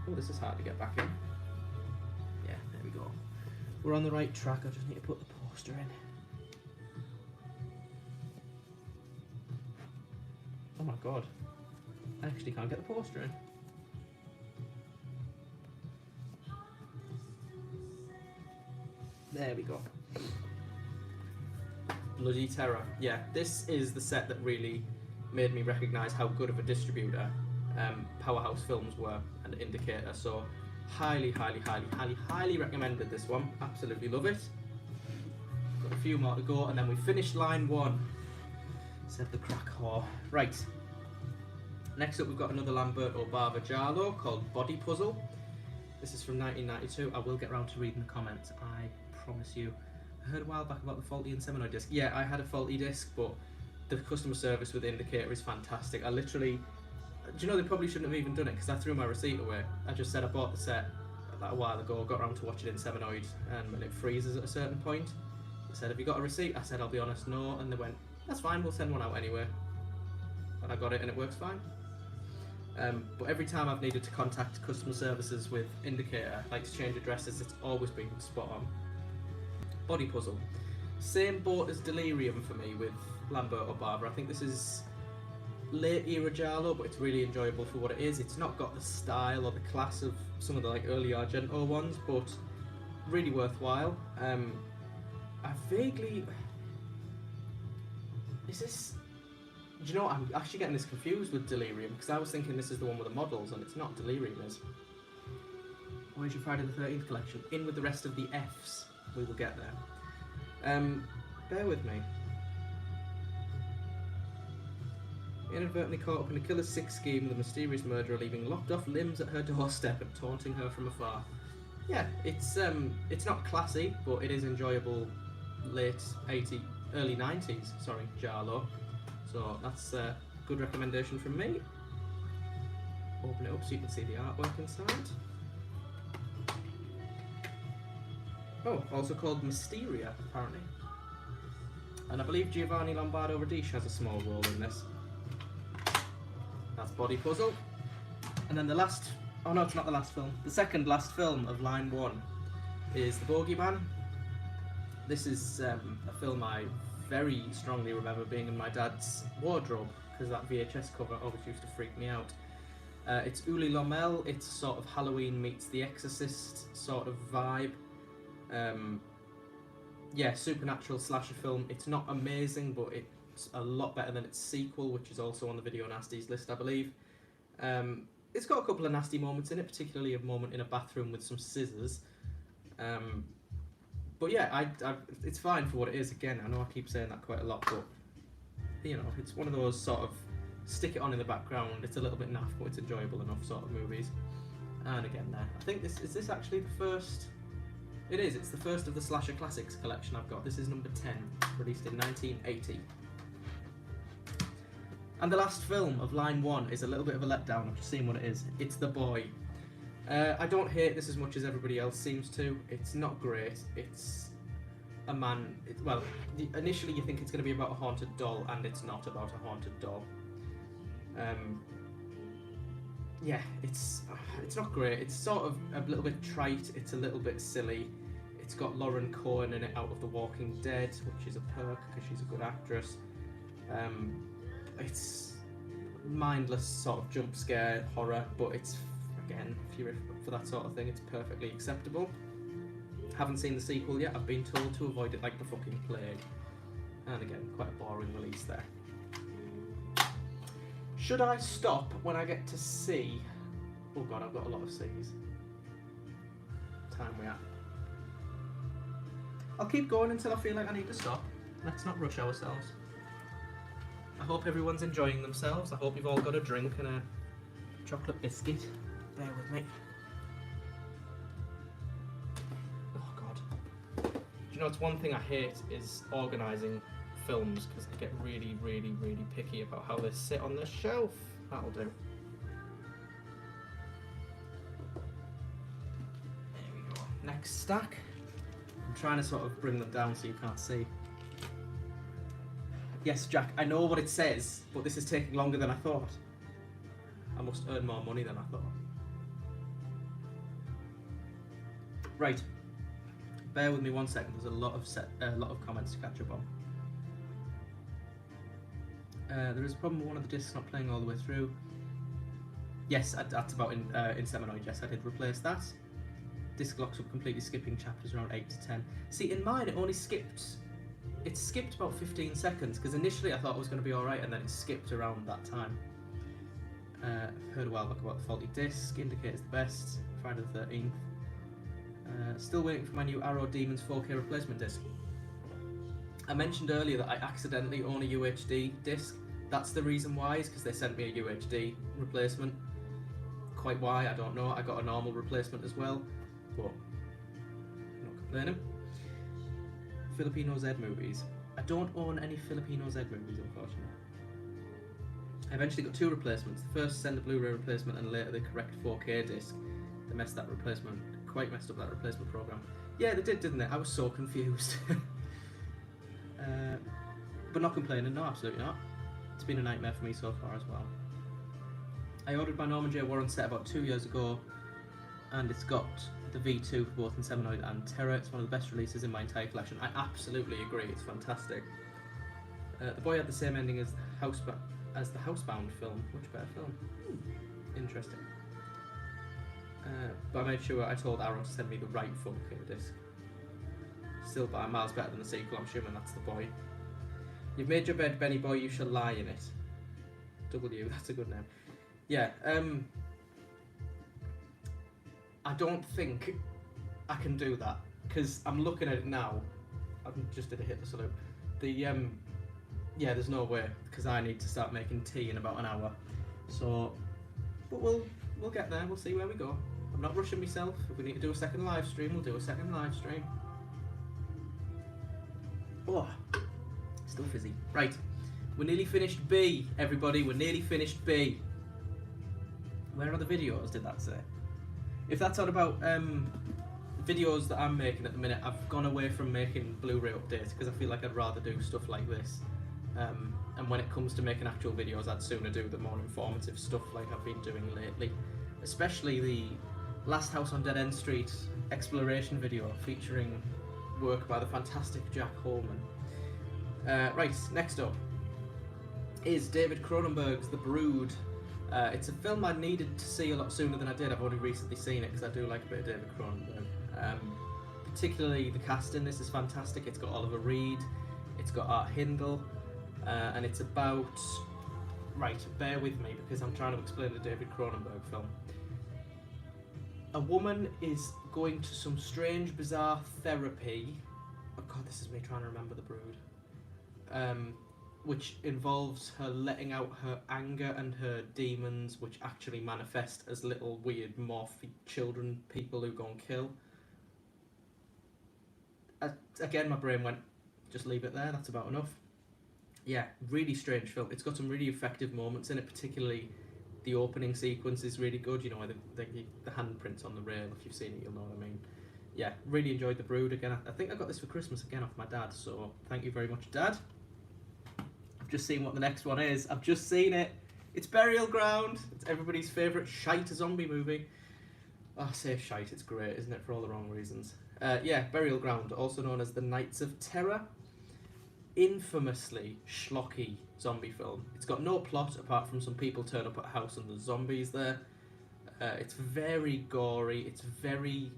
Oh, this is hard to get back in. Yeah, there we go. We're on the right track. I just need to put the poster in. Oh my god, I actually can't get the poster in. There we go. Bloody Terror. Yeah, this is the set that really made me recognise how good of a distributor Powerhouse Films were, and Indicator, so highly recommended this one. Absolutely love it. Got a few more to go and then we finished line 1. Said the crack whore. Right. Next up we've got another Lamberto Bava Giallo called Body Puzzle. This is from 1992. I will get round to reading the comments, I promise you. I heard a while back about the faulty Inseminoid disc. Yeah, I had a faulty disc, but the customer service with Indicator is fantastic. I literally... Do you know, they probably shouldn't have even done it, because I threw my receipt away. I just said I bought the set like a while ago, got around to watching Inseminoid, and when it freezes at a certain point, they said, have you got a receipt? I said, I'll be honest, no. And they went, that's fine, we'll send one out anyway. And I got it and it works fine. But every time I've needed to contact customer services with Indicator, like to change addresses, it's always been spot on. Body Puzzle. Same boat as Delirium for me with Lamberto Bava. I think this is late era Giallo, but it's really enjoyable for what it is. It's not got the style or the class of some of the like early Argento ones, but really worthwhile. I vaguely... Is this... Do you know what? I'm actually getting this confused with Delirium, because I was thinking this is the one with the models, and it's not. Delirium is. Where's your Friday the 13th collection? In with the rest of the Fs. We will get there. Bear with me. inadvertently caught up in a killer's sick scheme with a mysterious murderer leaving lopped off limbs at her doorstep and taunting her from afar. Yeah, it's not classy, but it is enjoyable. Late 80s, early 90s, sorry, Jarlo. So that's a good recommendation from me. Open it up so you can see the artwork inside. Oh, also called Mysteria, apparently. And I believe Giovanni Lombardo Radice has a small role in this. That's Body Puzzle. And then the last, oh no, it's not the last film. The second last film of line 1 is The Bogeyman. This is a film I very strongly remember being in my dad's wardrobe, because that VHS cover always used to freak me out. It's Uli Lommel, it's sort of Halloween meets The Exorcist sort of vibe. Yeah, supernatural slasher film. It's not amazing, but it's a lot better than its sequel, which is also on the Video Nasties list, I believe. It's got a couple of nasty moments in it, particularly a moment in a bathroom with some scissors. But yeah, it's fine for what it is. Again, I know I keep saying that quite a lot, but you know, it's one of those sort of stick it on in the background. It's a little bit naff, but it's enjoyable enough sort of movies. And again, there. I think is this actually the first? It is. It's the first of the Slasher Classics collection I've got. This is number 10, released in 1980. And the last film of line 1 is a little bit of a letdown. I've just seen what it is. It's The Boy. I don't hate this as much as everybody else seems to. It's not great. It's a man. Well, initially you think it's going to be about a haunted doll, and it's not about a haunted doll. Yeah, it's not great. It's sort of a little bit trite. It's a little bit silly. It's got Lauren Cohen in it out of The Walking Dead, which is a perk because she's a good actress. It's mindless sort of jump scare horror, but it's, again, if you're for that sort of thing, it's perfectly acceptable. Haven't seen the sequel yet. I've been told to avoid it like the fucking plague. And again, quite a boring release there. Should I stop when I get to C? Oh god, I've got a lot of C's. Time we at. I'll keep going until I feel like I need to stop. Let's not rush ourselves. I hope everyone's enjoying themselves. I hope you've all got a drink and a chocolate biscuit. Bear with me. Oh god. Do you know, it's one thing I hate is organising films, because I get really, really, really picky about how they sit on the shelf. That'll do. There we go. Next stack. I'm trying to sort of bring them down so you can't see. Yes, Jack, I know what it says, but this is taking longer than I thought. I must earn more money than I thought. Right. Bear with me 1 second. There's a lot of comments to catch up on. There is a problem with one of the discs not playing all the way through. Yes, that's about in Seminoid. Yes, I did replace that. Disc locks up completely, skipping chapters around 8 to 10. See, in mine it only skipped. It skipped about 15 seconds, because initially I thought it was going to be alright, and then it skipped around that time. I've heard a while back about the faulty disc, indicates the best, Friday the 13th. Still waiting for my new Arrow Demons 4K replacement disc. I mentioned earlier that I accidentally own a UHD disc. That's the reason why, is because they sent me a UHD replacement. Quite why, I don't know. I got a normal replacement as well, but I'm not complaining. Filipino Z movies. I don't own any Filipino Z movies, unfortunately. I eventually got 2 replacements. The first send a Blu-ray replacement, and later the correct 4K disc. They messed up that replacement program. Yeah, they did, didn't they? I was so confused. But not complaining, no, absolutely not. It's been a nightmare for me so far as well. I ordered my Norman J. Warren set about 2 years ago, and it's got the V2 for both Inseminoid and Terror. It's one of the best releases in my entire collection. I absolutely agree, it's fantastic. The Boy had the same ending as the Housebound film. Which better film? Interesting. But I made sure I told Arrow to send me the right 4K disc. Still by miles better than the sequel, I'm assuming that's The Boy. You've made your bed, Benny Boy, you shall lie in it. W, that's a good name. Yeah, I don't think I can do that, because I'm looking at it now. I just did a Hitler salute. The yeah, there's no way, because I need to start making tea in about an hour. So, but we'll get there. We'll see where we go. I'm not rushing myself. If we need to do a second live stream, we'll do a second live stream. Oh, still fizzy. Right, we're nearly finished B, everybody. We're nearly finished B. Where are the videos, did that say? If that's on about videos that I'm making at the minute, I've gone away from making Blu-ray updates because I feel like I'd rather do stuff like this. And when it comes to making actual videos, I'd sooner do the more informative stuff like I've been doing lately. Especially the Last House on Dead End Street exploration video featuring work by the fantastic Jack Holman. Right, next up is David Cronenberg's The Brood. It's a film I needed to see a lot sooner than I did. I've only recently seen it because I do like a bit of David Cronenberg. Particularly the cast in this is fantastic. It's got Oliver Reed, it's got Art Hindle, and it's about... Right, bear with me because I'm trying to explain the David Cronenberg film. A woman is going to some strange, bizarre therapy. Oh god, this is me trying to remember The Brood. Which involves her letting out her anger and her demons, which actually manifest as little weird morphy children, people who go and kill. Again, my brain went, just leave it there, that's about enough. Yeah, really strange film. It's got some really effective moments in it, particularly the opening sequence is really good, you know, where the handprints on the rail, if you've seen it, you'll know what I mean. Yeah, really enjoyed The Brood again. I think I got this for Christmas again off my dad, so thank you very much, Dad. I've just seen what the next one is. I've just seen it. It's Burial Ground. It's everybody's favourite shite zombie movie. Oh, I say shite, it's great, isn't it, for all the wrong reasons. Yeah, Burial Ground, also known as The Nights of Terror. Infamously schlocky zombie film. It's got no plot apart from some people turn up at a house and there's zombies there. It's very gory, it's very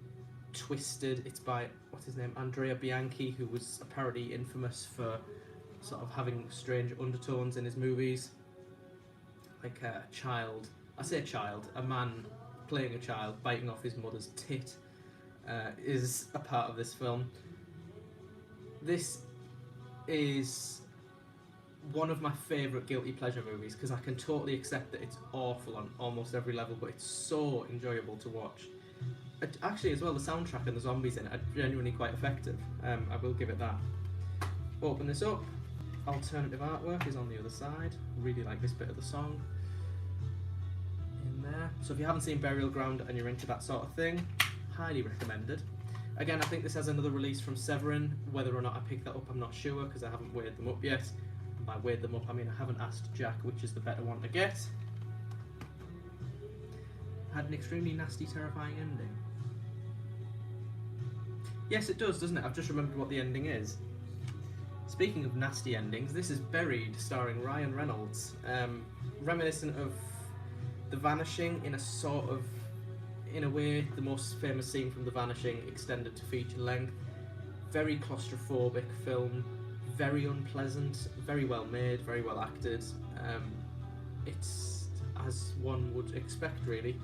twisted. It's by, what's his name, Andrea Bianchi, who was apparently infamous for sort of having strange undertones in his movies. Like a child, I say a child, a man playing a child, biting off his mother's tit, is a part of this film. This is one of my favourite guilty pleasure movies because I can totally accept that it's awful on almost every level, but it's so enjoyable to watch. Actually, as well, the soundtrack and the zombies in it are genuinely quite effective. I will give it that. Open this up. Alternative artwork is on the other side. Really like this bit of the song in there. So if you haven't seen Burial Ground and you're into that sort of thing, highly recommended. Again, I think this has another release from Severin. Whether or not I picked that up, I'm not sure because I haven't weighed them up yet. And by weighed them up, I mean I haven't asked Jack which is the better one to get. Had an extremely nasty, terrifying ending. Yes, it does, doesn't it? I've just remembered what the ending is. Speaking of nasty endings, this is Buried, starring Ryan Reynolds. Reminiscent of The Vanishing in a sort of, in a way, the most famous scene from The Vanishing extended to feature length. Very claustrophobic film, very unpleasant, very well made, very well acted. It's as one would expect, really.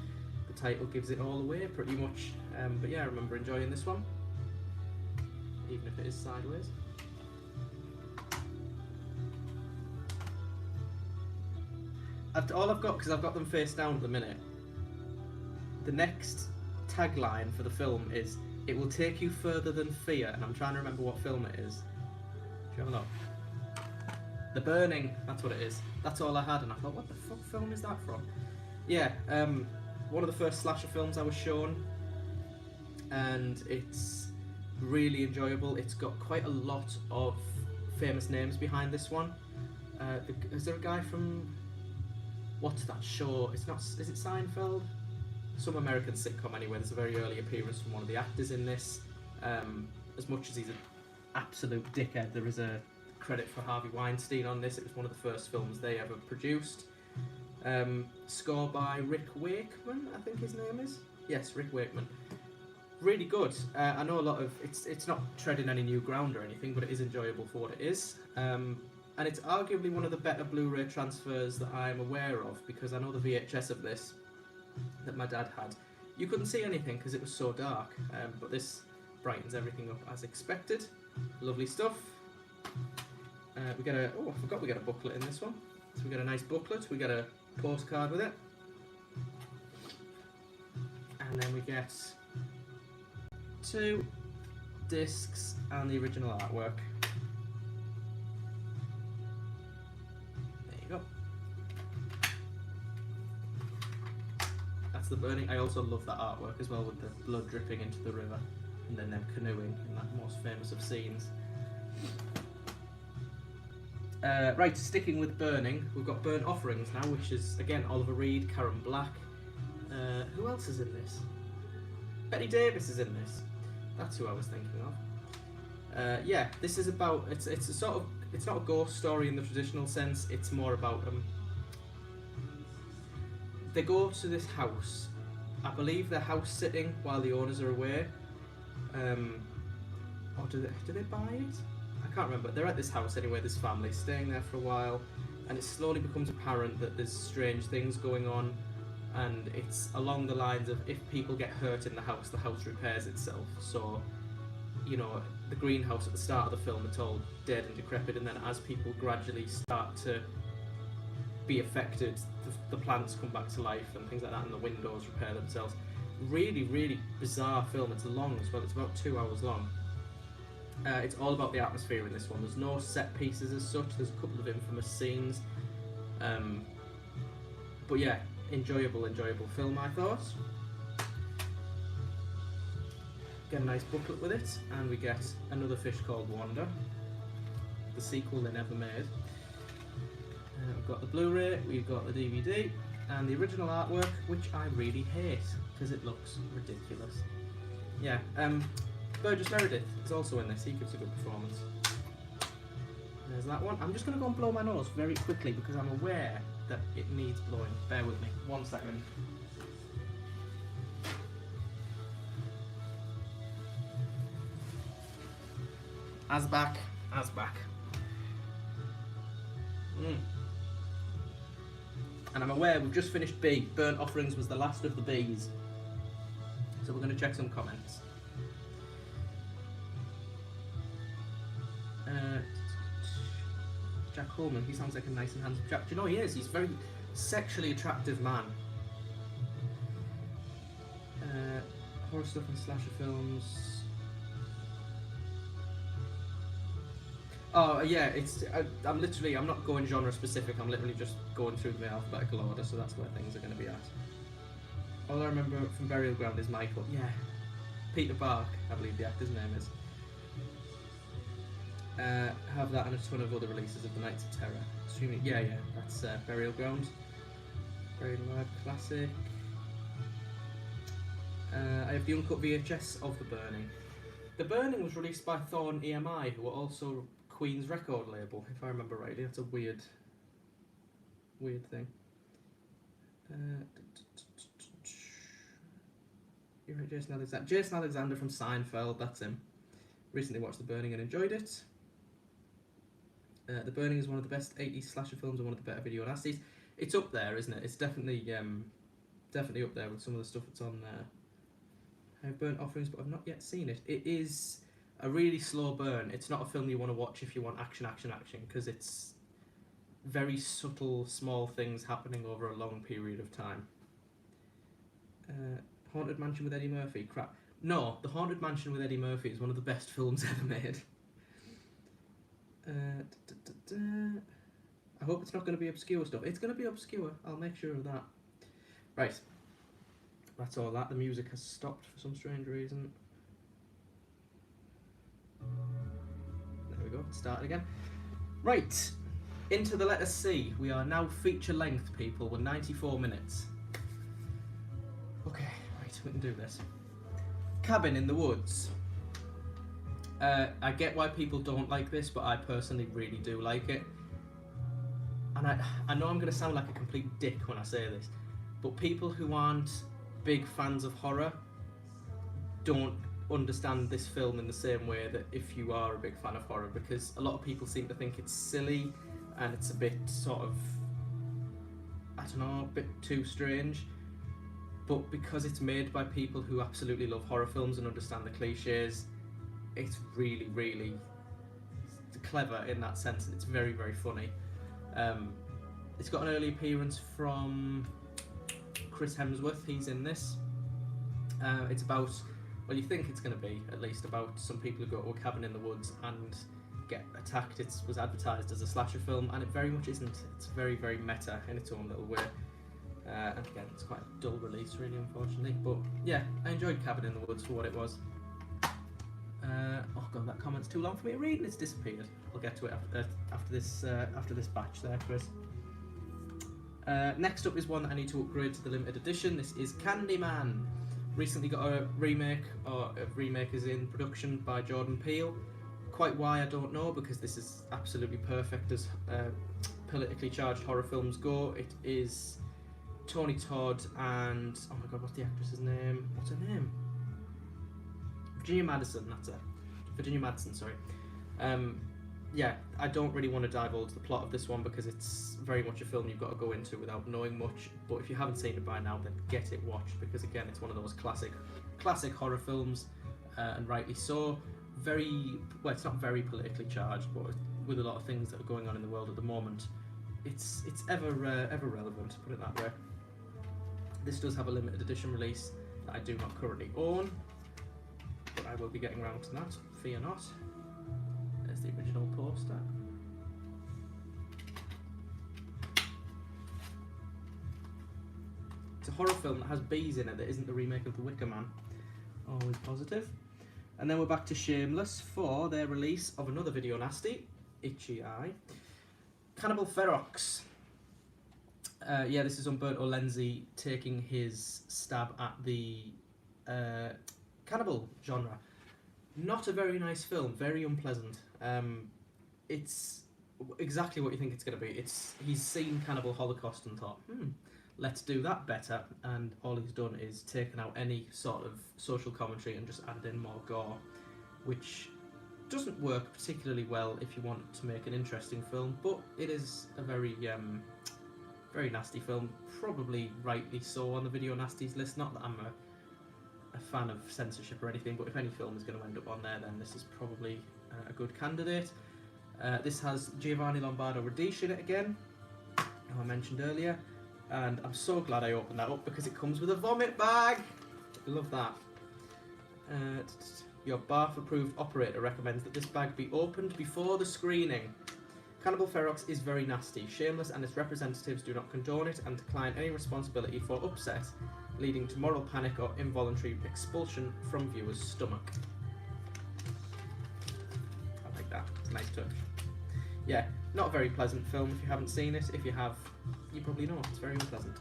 The title gives it all away, pretty much. But yeah, I remember enjoying this one, even if it is sideways. All I've got, because I've got them face down at the minute, the next tagline for the film is, "It will take you further than fear," and I'm trying to remember what film it is. Do you have a look? The Burning, that's what it is. That's all I had, and I thought, what the fuck film is that from? Yeah, one of the first slasher films I was shown, and it's really enjoyable. It's got quite a lot of famous names behind this one. Is there a guy from... what's that show? It's not... is it Seinfeld? Some American sitcom anyway. There's a very early appearance from one of the actors in this. As much as he's an absolute dickhead, there is a credit for Harvey Weinstein on this. It was one of the first films they ever produced. Score by Rick Wakeman, I think his name is. Yes, Rick Wakeman. Really good. I know a lot of... It's not treading any new ground or anything, but it is enjoyable for what it is. And it's arguably one of the better Blu-ray transfers that I'm aware of, because I know the VHS of this that my dad had, you couldn't see anything because it was so dark, but this brightens everything up as expected. Lovely stuff. We get a, oh, I forgot we get a booklet in this one. So we get a nice booklet, we get a postcard with it. And then we get 2 discs and the original artwork. There you go. That's the burning. I also love that artwork as well, with the blood dripping into the river and then them canoeing in that most famous of scenes. Right, sticking with burning, we've got Burnt Offerings now, which is again Oliver Reed, Karen Black. Who else is in this? Betty Davis is in this. That's who I was thinking of. Yeah, this is about, it's a sort of, it's not a ghost story in the traditional sense. It's more about they go to this house. I believe they're house sitting while the owners are away. Or do they buy it? I can't remember. They're at this house anyway, this family, staying there for a while, and it slowly becomes apparent that there's strange things going on, and it's along the lines of if people get hurt in the house repairs itself. So, you know, the greenhouse at the start of the film, it's all dead and decrepit, and then as people gradually start to be affected, the plants come back to life and things like that, and the windows repair themselves. Really, really bizarre film. It's long as well, it's about 2 hours long. It's all about the atmosphere in this one. There's no set pieces as such, there's a couple of infamous scenes. But yeah, enjoyable film, I thought. Get a nice booklet with it, and we get Another Fish Called Wanda, the sequel they never made. We've got the Blu-ray, we've got the DVD, and the original artwork, which I really hate, because it looks ridiculous. Yeah, Burgess Meredith is also in this, he gives a good performance. There's that one. I'm just going to go and blow my nose very quickly, because I'm aware that it needs blowing. Bear with me, 1 second. As back. And I'm aware we've just finished B. Burnt Offerings was the last of the B's. So we're going to check some comments. Jack Coleman, he sounds like a nice and handsome chap. Do you know he is? He's a very sexually attractive man. Horror stuff and slasher films. Oh yeah, it's. I'm not going genre specific. I'm literally just going through the alphabetical order, so that's where things are going to be at. All I remember from Burial Ground is Michael. Yeah, Peter Bark, I believe the actor's name is. Have that and a ton of other releases of the Knights of Terror. Streaming, yeah, that's Burial Ground. Buried Alive classic. I have the uncut VHS of The Burning. The Burning was released by Thorn EMI, who are also Queen's record label, if I remember rightly. That's a weird thing. You're right, Jason Alexander. Jason Alexander from Seinfeld, that's him. Recently watched The Burning and enjoyed it. The Burning is one of the best 80s slasher films and one of the better video nasties. It's up there, isn't it? It's definitely up there with some of the stuff that's on there. I have Burnt Offerings, but I've not yet seen it. It is a really slow burn. It's not a film you want to watch if you want action, because it's very subtle, small things happening over a long period of time. Haunted Mansion with Eddie Murphy. Crap. No, The Haunted Mansion with Eddie Murphy is one of the best films ever made. I hope it's not going to be obscure stuff. It's going to be obscure. I'll make sure of that. Right. That's all that. The music has stopped for some strange reason. There we go. Start again. Right. Into the letter C. We are now feature length, people. We're 94 minutes. Okay. Right. We can do this. Cabin in the Woods. I get why people don't like this, but I personally really do like it. And I know I'm going to sound like a complete dick when I say this, but people who aren't big fans of horror don't understand this film in the same way that if you are a big fan of horror, because a lot of people seem to think it's silly and it's a bit sort of, I don't know, a bit too strange. But because it's made by people who absolutely love horror films and understand the cliches, it's really, really clever in that sense, and it's very, very funny. It's got an early appearance from Chris Hemsworth. He's in this. It's about, well, you think it's going to be at least about some people who go to a cabin in the woods and get attacked. It was advertised as a slasher film, and it very much isn't. It's very, very meta in its own little way. And again, it's quite a dull release, really, unfortunately. But yeah, I enjoyed Cabin in the Woods for what it was. Oh god, that comment's too long for me to read, and it's disappeared. I'll get to it after this batch there, Chris. Next up is one that I need to upgrade to the limited edition. This is Candyman. Recently got a remake, or a remake is in production by Jordan Peele. Quite why, I don't know, because this is absolutely perfect as politically charged horror films go. It is Tony Todd and, oh my god, what's the actress's name? What's her name? Virginia Madsen, that's it. Virginia Madsen, sorry. Yeah, I don't really want to divulge the plot of this one because it's very much a film you've got to go into without knowing much. But if you haven't seen it by now, then get it watched, because again, it's one of those classic horror films, and rightly so. Well, it's not very politically charged, but with a lot of things that are going on in the world at the moment, it's ever relevant, to put it that way. This does have a limited edition release that I do not currently own, but I will be getting around to that, fear not. There's the original poster. It's a horror film that has bees in it that isn't the remake of The Wicker Man. Always positive. And then we're back to Shameless for their release of another video nasty, Itchy Eye. Cannibal Ferox. Yeah, this is Umberto Lenzi taking his stab at the cannibal genre. Not a very nice film, very unpleasant. It's exactly what you think it's going to be. He's seen Cannibal Holocaust and thought, let's do that better, and all he's done is taken out any sort of social commentary and just added in more gore, which doesn't work particularly well if you want to make an interesting film, but it is a very very nasty film, probably rightly so on the video nasties list. Not that I'm a fan of censorship or anything, but if any film is going to end up on there, then this is probably a good candidate. This has Giovanni Lombardo Radice in it again, who I mentioned earlier, and I'm so glad I opened that up because it comes with a vomit bag. I love that. Your BARF approved operator recommends that this bag be opened before the screening. Cannibal Ferox is very nasty. Shameless and its representatives do not condone it and decline any responsibility for upset, leading to moral panic or involuntary expulsion from viewers' stomach. I like that. It's a nice touch. Yeah, not a very pleasant film if you haven't seen it. If you have, you probably know it's very unpleasant.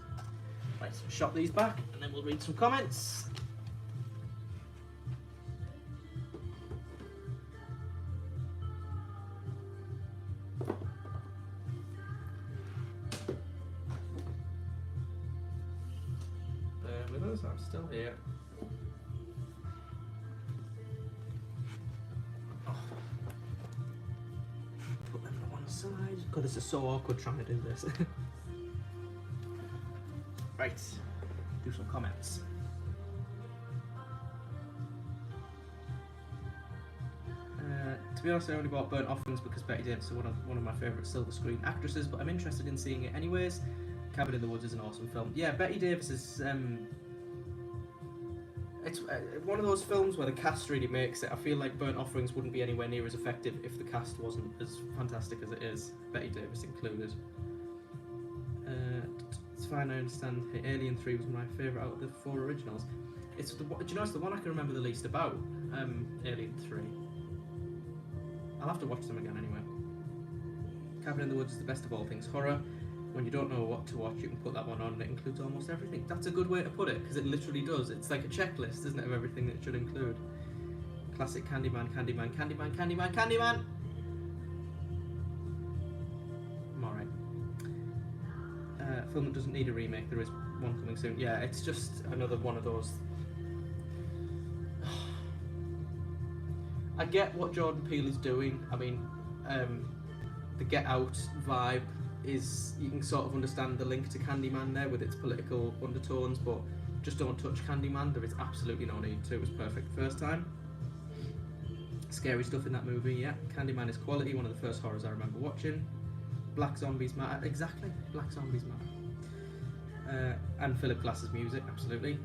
Right, so shop these back and then we'll read some comments. I'm still here. Oh. Put them on one side. God, this is so awkward trying to do this. Right, do some comments. To be honest, I only bought Burnt Offerings because Betty Davis is one of my favourite silver screen actresses, but I'm interested in seeing it anyways. Cabin in the Woods is an awesome film. Yeah, Betty Davis is... It's one of those films where the cast really makes it. I feel like Burnt Offerings wouldn't be anywhere near as effective if the cast wasn't as fantastic as it is, Betty Davis included. It's fine, I understand. Alien 3 was my favourite out of the 4 originals. Do you know, it's the one I can remember the least about, Alien 3. I'll have to watch them again anyway. Cabin in the Woods is the best of all things horror. When you don't know what to watch, you can put that one on and it includes almost everything. That's a good way to put it, because it literally does. It's like a checklist, isn't it, of everything that it should include. Classic Candyman, Candyman, Candyman, Candyman, Candyman! I'm alright. Film that doesn't need a remake, there is one coming soon. Yeah, it's just another one of those... I get what Jordan Peele is doing. I mean, the Get Out vibe is, you can sort of understand the link to Candyman there with its political undertones, but just don't touch Candyman. There is absolutely no need to. It was perfect the first time. Scary stuff in that movie, yeah. Candyman is quality, one of the first horrors I remember watching. Black Zombies Matter, exactly, Black Zombies Matter. And Philip Glass's music, absolutely.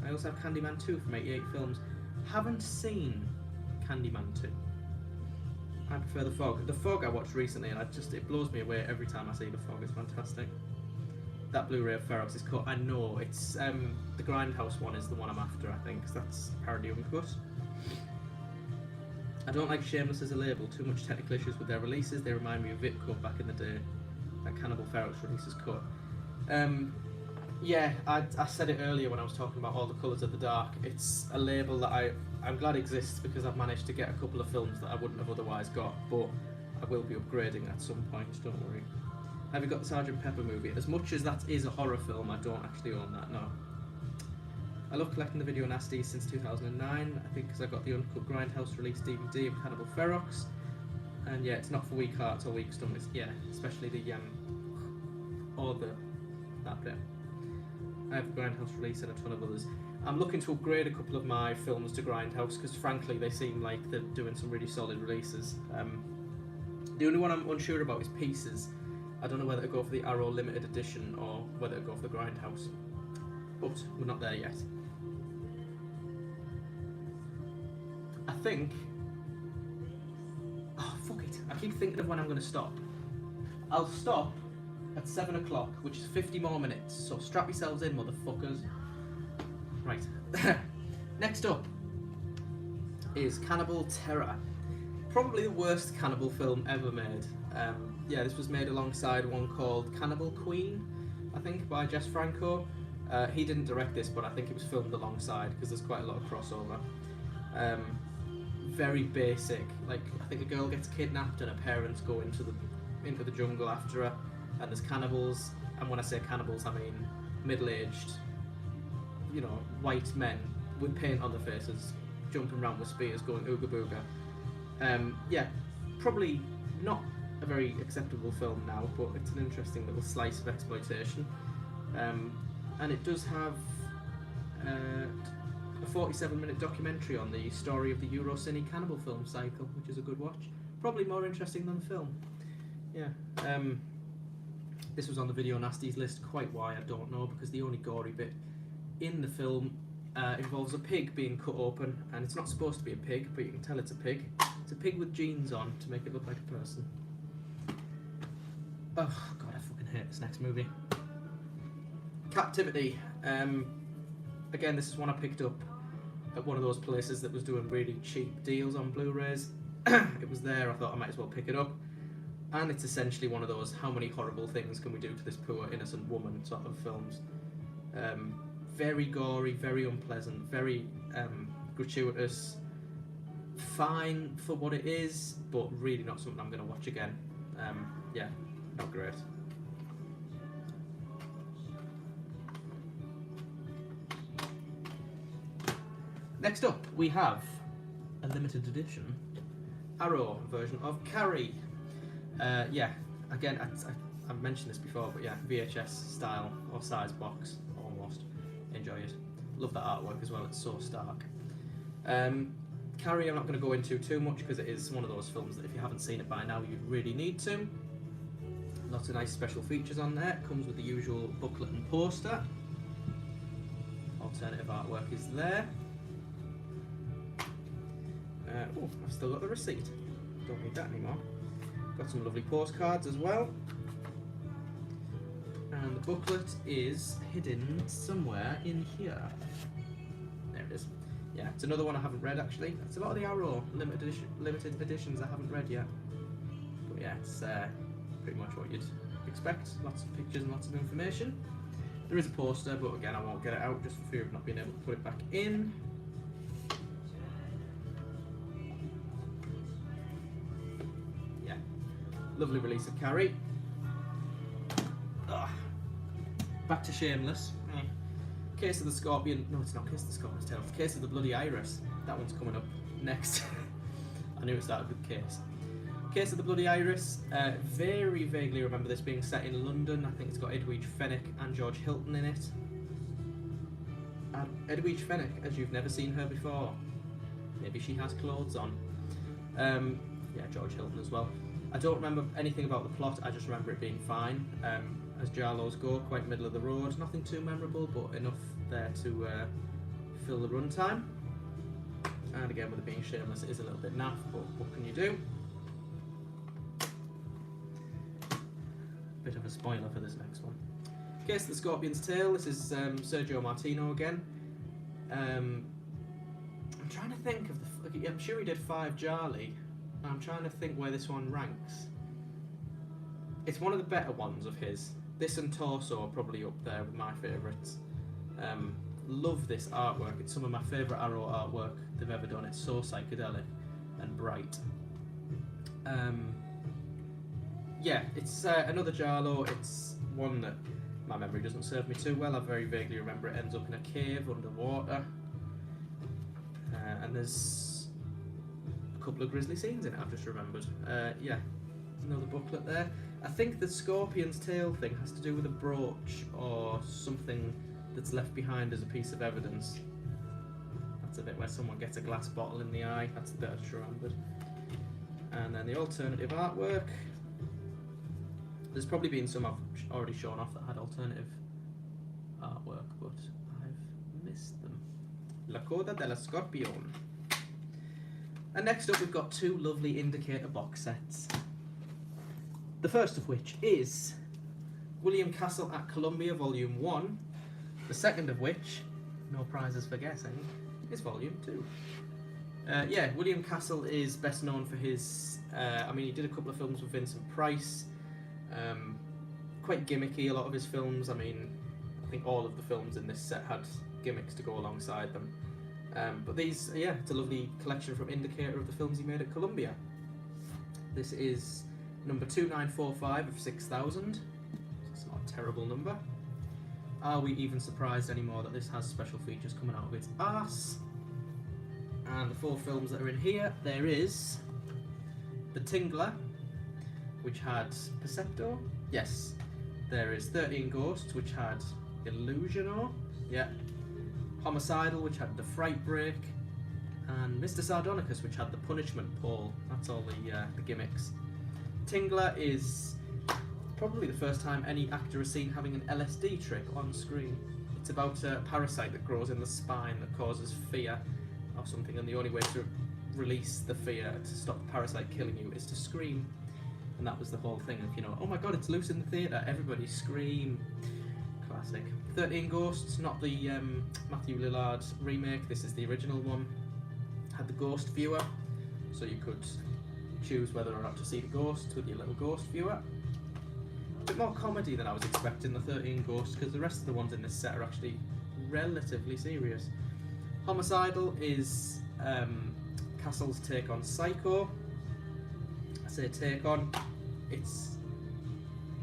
I also have Candyman 2 from 88 Films. Haven't seen Candyman 2. I prefer The Fog. The Fog I watched recently and it blows me away every time I see The Fog, it's fantastic. That Blu-ray of Ferox is cut, I know, it's, the Grindhouse one is the one I'm after, I think, because that's parody uncut. I don't like Shameless as a label, too much technical issues with their releases, they remind me of Vitco back in the day, that Cannibal Ferox release is cut. Yeah, I said it earlier when I was talking about All the Colours of the Dark, it's a label that I'm glad exists because I've managed to get a couple of films that I wouldn't have otherwise got, but I will be upgrading at some point, don't worry. Have you got the Sgt. Pepper movie? As much as that is a horror film, I don't actually own that, no. I love collecting the video nasties since 2009, I think because I got the uncut Grindhouse release DVD of Cannibal Ferox. And yeah, it's not for weak hearts or weak stomachs, yeah, especially the, that bit. I have the Grindhouse release and a ton of others. I'm looking to upgrade a couple of my films to Grindhouse because frankly they seem like they're doing some really solid releases. The only one I'm unsure about is Pieces. I don't know whether to go for the Arrow limited edition or whether to go for the Grindhouse. But we're not there yet. I think... Oh, fuck it. I keep thinking of when I'm going to stop. I'll stop at 7 o'clock, which is 50 more minutes, so strap yourselves in, motherfuckers. Right. Next up is Cannibal Terror. Probably the worst cannibal film ever made. Yeah, this was made alongside one called Cannibal Queen, I think, by Jess Franco. He didn't direct this, but I think it was filmed alongside because there's quite a lot of crossover. Very basic. Like, I think a girl gets kidnapped and her parents go into the jungle after her, and there's cannibals. And when I say cannibals, I mean middle-aged, you know, white men with paint on their faces, jumping around with spears, going ooga booga. Yeah, probably not a very acceptable film now, but it's an interesting little slice of exploitation. And it does have a 47-minute documentary on the story of the Eurocine cannibal film cycle, which is a good watch. Probably more interesting than the film. Yeah. This was on the Video Nasties list. Quite why, I don't know, because the only gory bit in the film involves a pig being cut open, and it's not supposed to be a pig, but you can tell it's a pig. It's a pig with jeans on to make it look like a person. Oh god, I fucking hate this next movie. Captivity. Again, this is one I picked up at one of those places that was doing really cheap deals on Blu-rays. It was there, I thought I might as well pick it up. And it's essentially one of those how many horrible things can we do to this poor innocent woman sort of films. Very gory, very unpleasant, very gratuitous. Fine for what it is, but really not something I'm going to watch again. Yeah, not great. Next up, we have a limited edition Arrow version of Carrie. Yeah, again, I've mentioned this before, but yeah, VHS style or size box, almost. Enjoy it. Love that artwork as well, it's so stark. Carrie I'm not going to go into too much because it is one of those films that if you haven't seen it by now, you really need to. Lots of nice special features on there. Comes with the usual booklet and poster. Alternative artwork is there. Oh, I've still got the receipt. Don't need that anymore. Got some lovely postcards as well. And the booklet is hidden somewhere in here. There it is. Yeah, it's another one I haven't read actually. It's a lot of the Arrow limited editions I haven't read yet. But yeah, it's pretty much what you'd expect. Lots of pictures and lots of information. There is a poster, but again I won't get it out just for fear of not being able to put it back in. Yeah, lovely release of Carrie. Ugh. Back to Shameless. Case of the Scorpion. No, it's not Case of the Scorpion's Tail. It's Case of the Bloody Iris. That one's coming up next. I knew it started with Case. Case of the Bloody Iris. Very vaguely remember this being set in London. I think it's got Edwidge Fenwick and George Hilton in it. Edwidge Fenwick, as you've never seen her before. Maybe she has clothes on. Yeah, George Hilton as well. I don't remember anything about the plot, I just remember it being fine. As Giallos go, quite middle of the road, nothing too memorable, but enough there to fill the runtime. And again, with it being shameless, it is a little bit naff, but what can you do? Bit of a spoiler for this next one. Case of the Scorpion's Tail, this is Sergio Martino again. I'm trying to think of the... I'm sure he did 5 Jarly. I'm trying to think where this one ranks. It's one of the better ones of his. This and Torso are probably up there with my favourites. Love this artwork. It's some of my favourite Arrow artwork they've ever done. It's so psychedelic and bright. Yeah, it's another Giallo. It's one that my memory doesn't serve me too well. I very vaguely remember it ends up in a cave underwater. And there's a couple of grisly scenes in it, I've just remembered. Yeah, another booklet there. I think the Scorpion's Tail thing has to do with a brooch or something that's left behind as a piece of evidence. That's a bit where someone gets a glass bottle in the eye. That's the bit I just remembered. And then the alternative artwork. There's probably been some I've already shown off that had alternative artwork, but I've missed them. La Coda della Scorpion. And next up we've got 2 lovely indicator box sets. The first of which is William Castle at Columbia Volume 1. The second of which, no prizes for guessing, is Volume 2. Yeah, William Castle is best known for his... I mean, he did a couple of films with Vincent Price. Quite gimmicky, a lot of his films. I mean, I think all of the films in this set had gimmicks to go alongside them. But these, yeah, it's a lovely collection from Indicator of the films he made at Columbia. This is number 2945 of 6,000. It's not a terrible number. Are we even surprised anymore that this has special features coming out of its arse? And the 4 films that are in here, there is The Tingler, which had Perceptor. Yes. There is 13 Ghosts, which had Illusionor. Yeah. Homicidal, which had The Fright Break. And Mr. Sardonicus, which had The Punishment Pole. That's all the gimmicks. Tingler is probably the first time any actor is seen having an LSD trip on screen. It's about a parasite that grows in the spine that causes fear or something, and the only way to release the fear to stop the parasite killing you is to scream. And that was the whole thing of, you know, oh my god, it's loose in the theatre, everybody scream. Classic. 13 Ghosts, not the Matthew Lillard remake, this is the original one. Had the ghost viewer, so you could choose whether or not to see the ghost with your little ghost viewer. A bit more comedy than I was expecting, the 13 Ghosts, because the rest of the ones in this set are actually relatively serious. Homicidal is Castle's take on Psycho. I say take on, it's,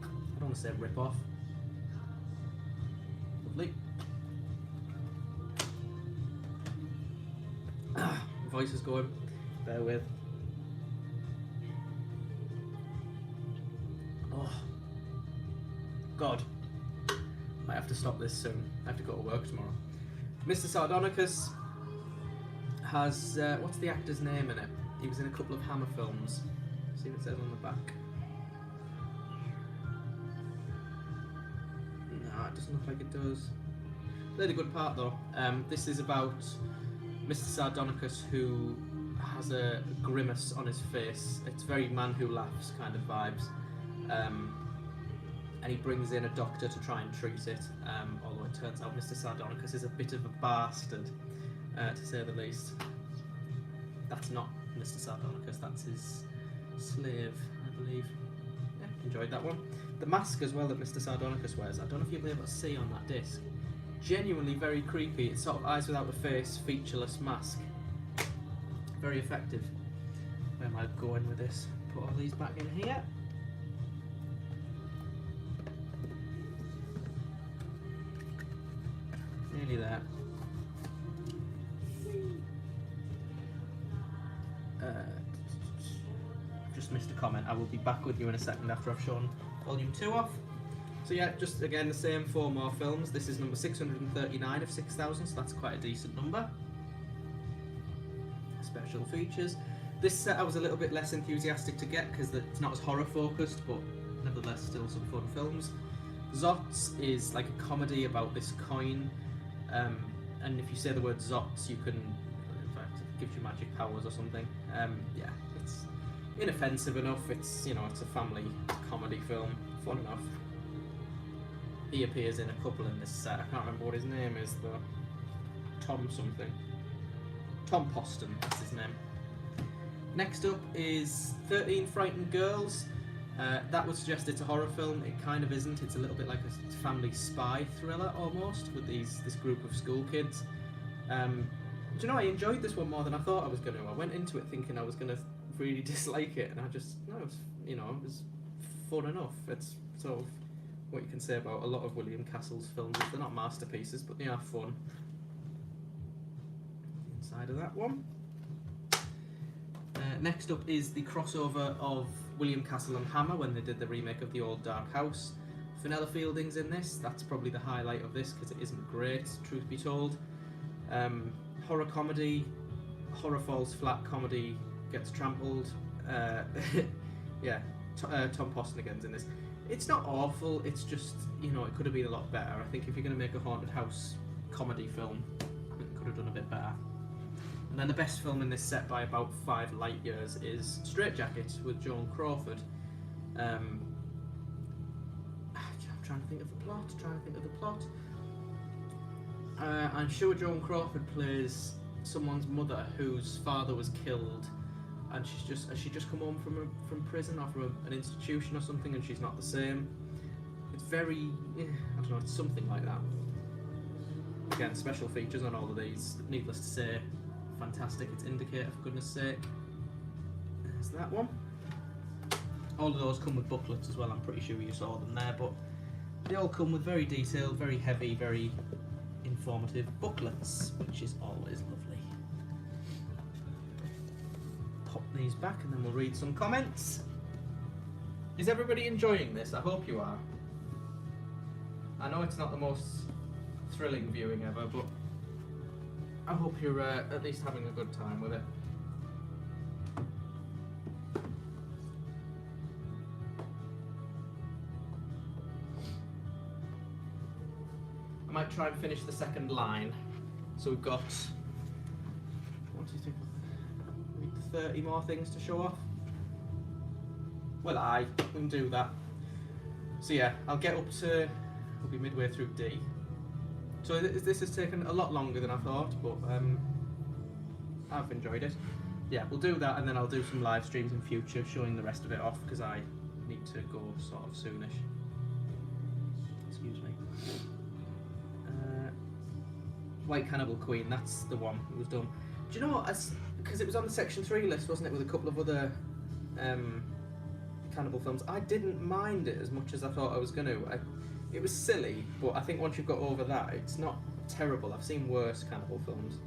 I don't want to say rip off. Lovely. Voice is going, bear with. Oh, God. Might have to stop this soon. I have to go to work tomorrow. Mr. Sardonicus has, what's the actor's name in it? He was in a couple of Hammer films. See what it says on the back. No, it doesn't look like it does. Played a good part though. This is about Mr. Sardonicus, who has a grimace on his face. It's very Man Who Laughs kind of vibes. And he brings in a doctor to try and treat it, although it turns out Mr. Sardonicus is a bit of a bastard, to say the least. That's not Mr. Sardonicus, that's his slave, I believe. Yeah, enjoyed that one. The mask as well that Mr. Sardonicus wears, I don't know if you'll be able to see on that disc. Genuinely very creepy. It's sort of eyes without a face, featureless mask. Very effective. Where am I going with this? Put all these back in here. Nearly there. I've just missed a comment. I will be back with you in a second after I've shown volume 2 off. So yeah, just again the same 4 more films. This is number 639 of 6,000, so that's quite a decent number. Special features. This set I was a little bit less enthusiastic to get because it's not as horror focused, but nevertheless still some fun films. Zots is like a comedy about this coin, and if you say the word Zots, you can, in fact, it gives you magic powers or something. Yeah, it's inoffensive enough. It's, you know, it's a family comedy film, fun enough. He appears in a couple in this set. I can't remember what his name is though. Tom something. Tom Poston, that's his name. Next up is 13 Frightened Girls. That would suggest it's a horror film. It kind of isn't. It's a little bit like a family spy thriller almost, with this group of school kids. Do you know, I enjoyed this one more than I thought I was going to. I went into it thinking I was going to really dislike it, and I just, no, it was, you know, it was fun enough. It's sort of what you can say about a lot of William Castle's films. They're not masterpieces, but they are fun. Inside of that one. Next up is the crossover of William Castle and Hammer when they did the remake of The Old Dark House. Fenella Fielding's in this. That's probably the highlight of this because it isn't great, truth be told. Horror comedy, horror falls flat, comedy gets trampled. Yeah, Tom Poston again's in this. It's not awful, it's just, you know, it could have been a lot better. I think if you're going to make a haunted house comedy film, I think it could have done a bit better. And then the best film in this set by about 5 light years is Straight Jacket with Joan Crawford. I'm trying to think of the plot. I'm sure Joan Crawford plays someone's mother whose father was killed, and has she just come home from prison or from an institution or something, and she's not the same. It's very, I don't know, it's something like that. Again, special features on all of these. Needless to say, fantastic. It's Indicator, for goodness sake. There's that one. All of those come with booklets as well. I'm pretty sure you saw them there, but they all come with very detailed, very heavy, very informative booklets, which is always lovely. Pop these back and then we'll read some comments. Is everybody enjoying this? I hope you are. I know it's not the most thrilling viewing ever, but I hope you're at least having a good time with it. I might try and finish the second line. So we've got 1, 2, 3, 30 more things to show off. Well, we can do that. So yeah, I'll get up to, we'll be midway through D. So this has taken a lot longer than I thought, but I've enjoyed it. Yeah, we'll do that, and then I'll do some live streams in future showing the rest of it off, because I need to go sort of soonish. Excuse me. White Cannibal Queen, that's the one that was done. Do you know what, because it was on the Section 3 list, wasn't it, with a couple of other cannibal films, I didn't mind it as much as I thought I was going to. It was silly, but I think once you've got over that, it's not terrible. I've seen worse cannibal films.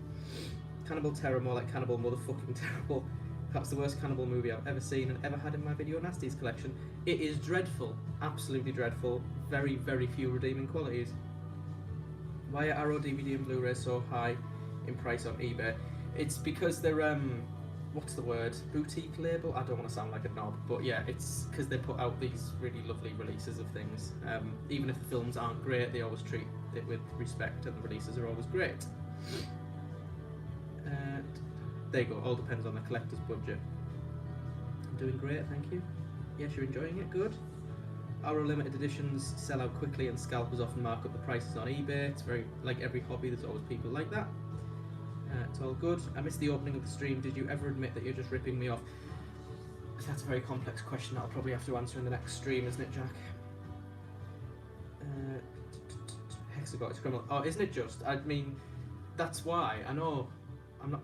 Cannibal Terror, more like Cannibal Motherfucking Terrible. Perhaps the worst cannibal movie I've ever seen and ever had in my Video Nasties collection. It is dreadful, absolutely dreadful. Very, very few redeeming qualities. Why are Arrow DVD and Blu-ray so high in price on eBay? It's because they're what's the word? Boutique label? I don't want to sound like a knob, but yeah, it's because they put out these really lovely releases of things. Even if the films aren't great, they always treat it with respect, and the releases are always great. There you go, all depends on the collector's budget. I'm doing great, thank you. Yes, you're enjoying it, good. Our limited editions sell out quickly and scalpers often mark up the prices on eBay. It's very, like every hobby, there's always people like that. It's all good. I missed the opening of the stream. Did you ever admit that you're just ripping me off? That's a very complex question that I'll probably have to answer in the next stream, isn't it, Jack? Hexagot, criminal. Oh, isn't it just? I mean, that's why. I know. I'm not.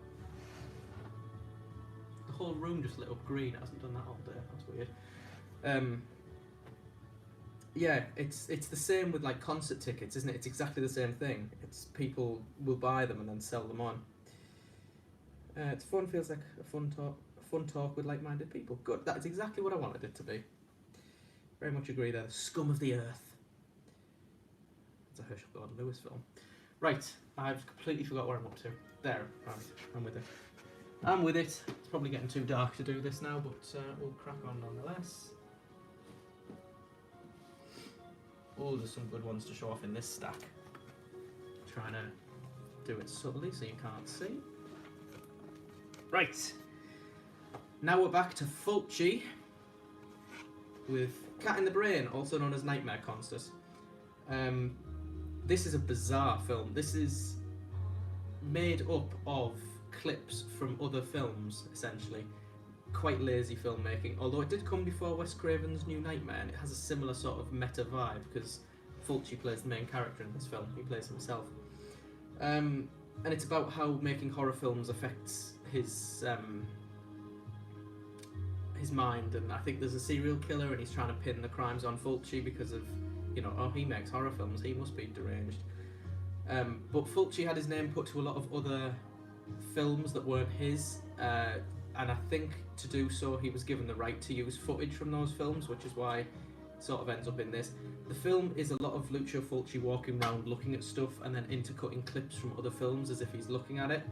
The whole room just lit up green. It hasn't done that all day. That's weird. Yeah, it's the same with like concert tickets, isn't it? It's exactly the same thing. It's people will buy them and then sell them on. It's fun. Feels like a fun talk with like-minded people. Good. That's exactly what I wanted it to be. Very much agree there. The scum of the earth. It's a Herschel Gordon Lewis film. Right, I've completely forgot where I'm up to. There, right, I'm with it. I'm with it. It's probably getting too dark to do this now, but we'll crack on nonetheless. Oh, there's some good ones to show off in this stack. Trying to do it subtly so you can't see. Right. Now we're back to Fulci with Cat in the Brain, also known as Nightmare Constant. This is a bizarre film. This is made up of clips from other films, essentially. Quite lazy filmmaking, although it did come before Wes Craven's New Nightmare, and it has a similar sort of meta vibe, because Fulci plays the main character in this film. He plays himself. And it's about how making horror films affects his mind, and I think there's a serial killer and he's trying to pin the crimes on Fulci because of, you know, oh, he makes horror films, he must be deranged. But Fulci had his name put to a lot of other films that weren't his, and I think to do so he was given the right to use footage from those films, which is why it sort of ends up in this. The film is a lot of Lucio Fulci walking around looking at stuff and then intercutting clips from other films as if he's looking at it,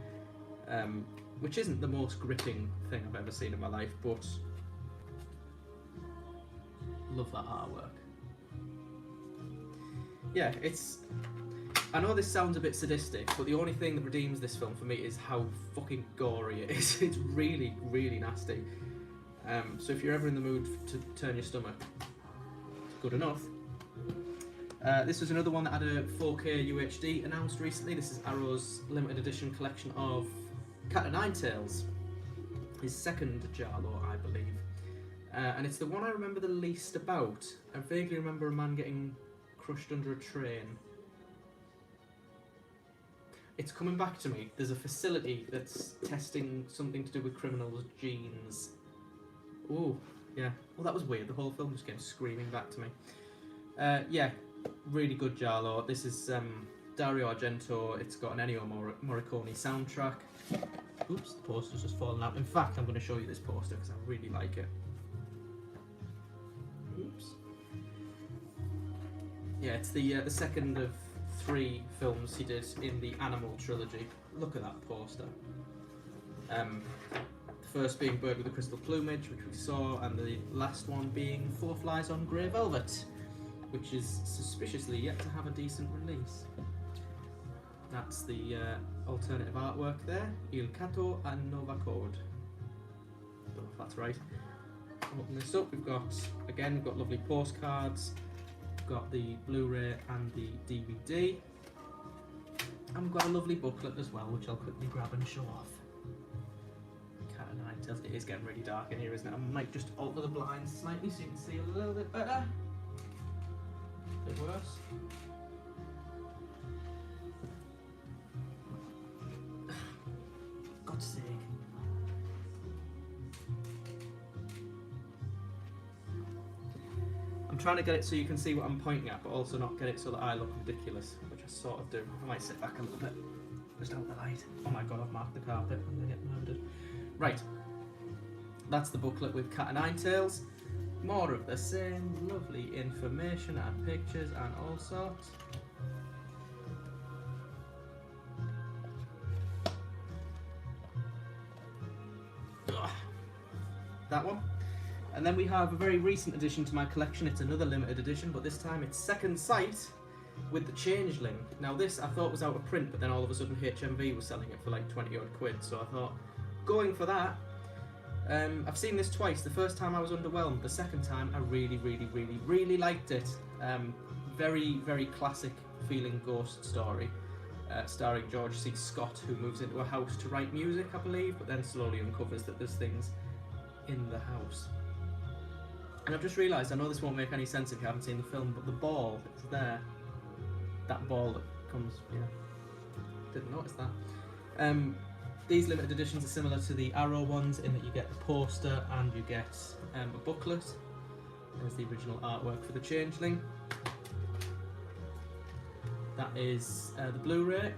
which isn't the most gripping thing I've ever seen in my life, but love that artwork. Yeah, it's... I know this sounds a bit sadistic, but the only thing that redeems this film for me is how fucking gory it is. It's really, really nasty. So if you're ever in the mood to turn your stomach, it's good enough. This was another one that had a 4K UHD announced recently. This is Arrow's limited edition collection of Cat o' Nine Tails, his second Giallo, I believe. And it's the one I remember the least about. I vaguely remember a man getting crushed under a train. It's coming back to me. There's a facility that's testing something to do with criminals' genes. Ooh, yeah. Well, that was weird. The whole film just came screaming back to me. Yeah, really good Giallo. This is Dario Argento. It's got an Ennio Morricone soundtrack. Oops, the poster's just fallen out. In fact, I'm going to show you this poster because I really like it. Oops. Yeah, it's the second of 3 films he did in the Animal trilogy. Look at that poster. The first being Bird with a Crystal Plumage, which we saw, and the last one being Four Flies on Grey Velvet, which is suspiciously yet to have a decent release. That's the alternative artwork there. Il Cato a Nova Code. Don't know if that's right. Open this up, we've got lovely postcards. We've got the Blu-ray and the DVD. And we've got a lovely booklet as well, which I'll quickly grab and show off. Cat o' Nine Tails. It is getting really dark in here, isn't it? I might just alter the blinds slightly so you can see a little bit better. A bit worse. God's sake. I'm trying to get it so you can see what I'm pointing at, but also not get it so that I look ridiculous, which I sort of do. I might sit back a little bit, just out the light. Oh my god, I've marked the carpet. I'm going to get murdered. Right, that's the booklet with Cat o' Nine Tails. More of the same, lovely information and pictures and all sorts. Ugh. That one. And then we have a very recent addition to my collection. It's another limited edition, but this time it's Second Sight with The Changeling. Now this I thought was out of print, but then all of a sudden HMV was selling it for like 20 odd quid, so I thought, going for that. I've seen this twice. The first time I was underwhelmed. The second time I really, really, really, really liked it. Very, very classic feeling ghost story, starring George C. Scott, who moves into a house to write music, I believe, but then slowly uncovers that there's things in the house. And I've just realised, I know this won't make any sense if you haven't seen the film, but the ball that's there, that ball that comes, yeah, didn't notice that. These limited editions are similar to the Arrow ones in that you get the poster and you get a booklet. There's the original artwork for The Changeling. That is the Blu-ray,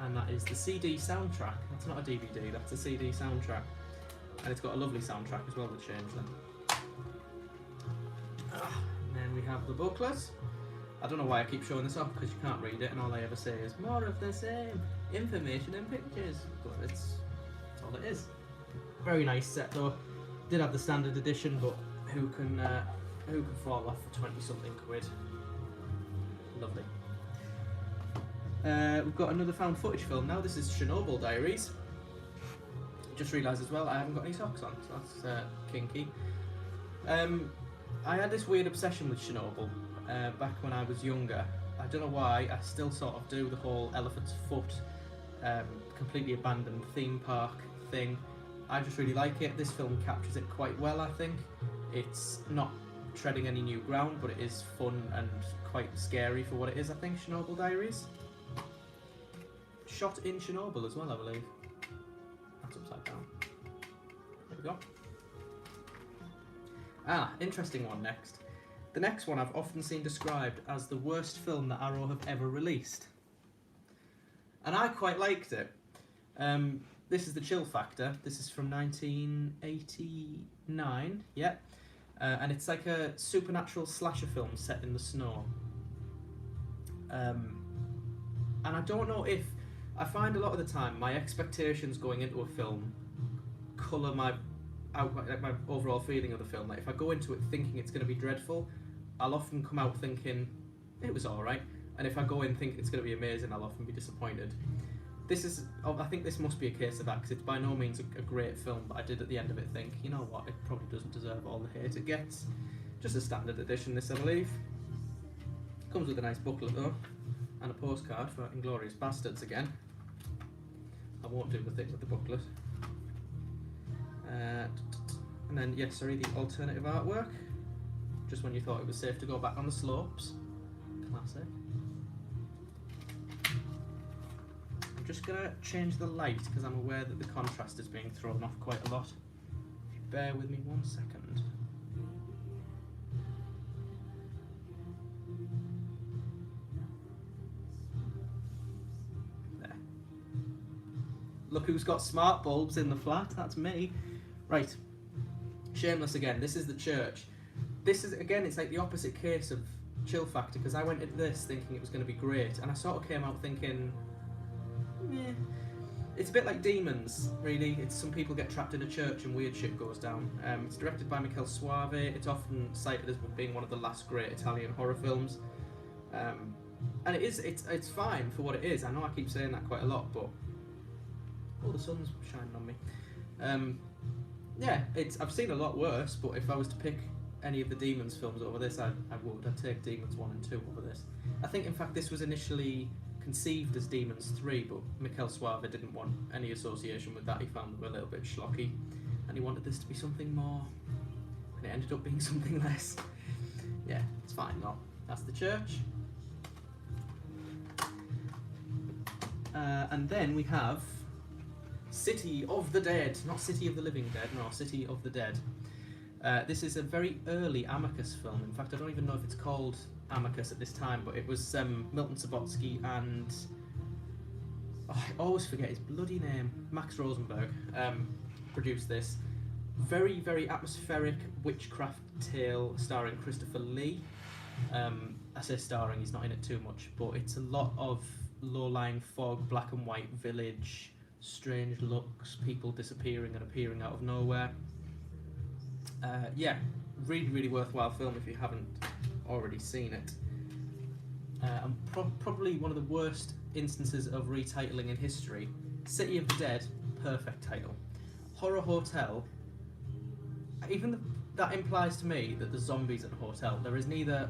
and that is the CD soundtrack. That's not a DVD, that's a CD soundtrack. And it's got a lovely soundtrack as well, The Changeling. And then we have the booklet. I don't know why I keep showing this off, because you can't read it and all I ever say is more of the same, information and pictures. But it's Booklet is. Very nice set though. Did have the standard edition, but who can fall off for 20 something quid? Lovely. We've got another found footage film now. This is Chernobyl Diaries. Just realised as well I haven't got any socks on, so that's kinky. I had this weird obsession with Chernobyl back when I was younger. I don't know why, I still sort of do the whole elephant's foot, completely abandoned theme park thing. I just really like it. This film captures it quite well, I think. It's not treading any new ground, but it is fun and quite scary for what it is, I think, Chernobyl Diaries. Shot in Chernobyl as well, I believe. That's upside down. There we go. Interesting one next. The next one I've often seen described as the worst film that Arrow have ever released. And I quite liked it. This is The Chill Factor. This is from 1989, yeah. And it's like a supernatural slasher film set in the snow. And I don't know if... I find a lot of the time my expectations going into a film colour my overall feeling of the film. Like if I go into it thinking it's going to be dreadful, I'll often come out thinking it was alright. And if I go in thinking it's going to be amazing, I'll often be disappointed. This is, I think this must be a case of that, because it's by no means a great film, but I did at the end of it think, you know what, it probably doesn't deserve all the hate it gets. Just a standard edition, this I believe. Comes with a nice booklet though, and a postcard for Inglourious Bastards again. I won't do the thing with the booklet. And then, yeah, sorry, the alternative artwork. Just when you thought it was safe to go back on the slopes. Classic. I'm just gonna change the light because I'm aware that the contrast is being thrown off quite a lot. If you bear with me 1 second. There. Look who's got smart bulbs in the flat, that's me. Right, Shameless again, this is the church. This is, again, it's like the opposite case of Chill Factor, because I went into this thinking it was going to be great, and I sort of came out thinking, meh. It's a bit like Demons, really. It's some people get trapped in a church and weird shit goes down. It's directed by Michele Soavi. It's often cited as being one of the last great Italian horror films. And it's fine for what it is. I know I keep saying that quite a lot, but oh, the sun's shining on me. Yeah, I've seen a lot worse, but if I was to pick any of the Demons films over this, I would. I'd take Demons 1 and 2 over this. I think, in fact, this was initially conceived as Demons 3, but Michele Soavi didn't want any association with that. He found them a little bit schlocky, and he wanted this to be something more, and it ended up being something less. Yeah, it's fine, though. That's the church. And then we have City of the Dead, not City of the Living Dead, no, City of the Dead. This is a very early Amicus film. In fact, I don't even know if it's called Amicus at this time, but it was Milton Subotsky and I always forget his bloody name, Max Rosenberg, produced this. Very, very atmospheric witchcraft tale starring Christopher Lee. I say starring, he's not in it too much, but it's a lot of low-lying fog, black and white village, strange looks, people disappearing and appearing out of nowhere. Yeah, really, really worthwhile film if you haven't already seen it. And probably one of the worst instances of retitling in history. City of the Dead, perfect title. Horror Hotel, that implies to me that there's zombies at a hotel. There is neither...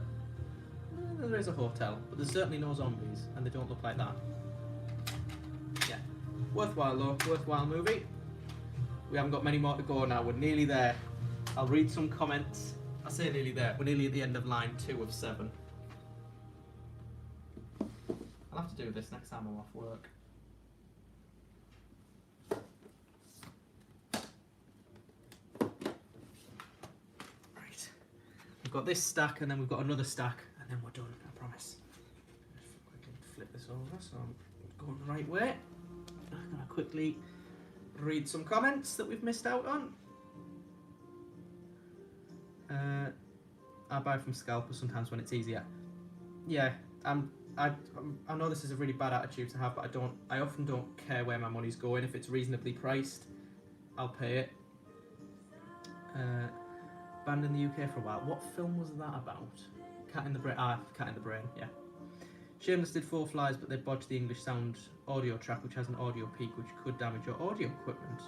there is a hotel, but there's certainly no zombies, and they don't look like that. Yeah, worthwhile though, worthwhile movie. We haven't got many more to go now, we're nearly there. I'll read some comments. I say nearly there, we're nearly at the end of line 2 of 7. I'll have to do this next time I'm off work. Right, we've got this stack and then we've got another stack and then we're done, I promise. Quickly flip this over so I'm going the right way. I'm going to quickly read some comments that we've missed out on. I buy from scalpers sometimes when it's easier. Yeah, I know this is a really bad attitude to have, but I often don't care where my money's going if it's reasonably priced. I'll pay it. Banned in the UK for a while. What film was that about? Cat in the Brain. Cat in the Brain, yeah. Shameless did 4 Flies, but they bodged the English sound audio track, which has an audio peak, which could damage your audio equipment.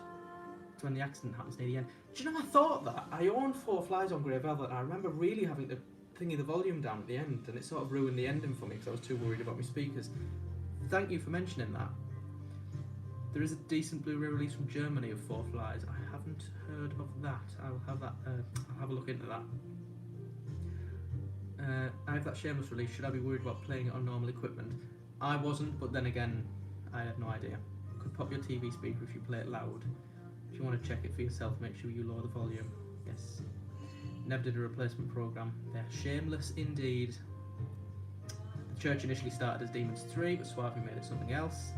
It's when the accident happens near the end. Do you know, I thought that. I owned 4 Flies on Grey Velvet, and I remember really having to thingy the volume down at the end, and it sort of ruined the ending for me because I was too worried about my speakers. Thank you for mentioning that. There is a decent Blu-ray release from Germany of 4 Flies. I haven't heard of that. I'll have that. I'll have a look into that. I have that Shameless release. Should I be worried about playing it on normal equipment? I wasn't, but then again, I had no idea. Could pop your TV speaker if you play it loud. If you want to check it for yourself, make sure you lower the volume. Yes. Never did a replacement program. They're shameless indeed. The Church initially started as Demons 3, but Suave made it something else.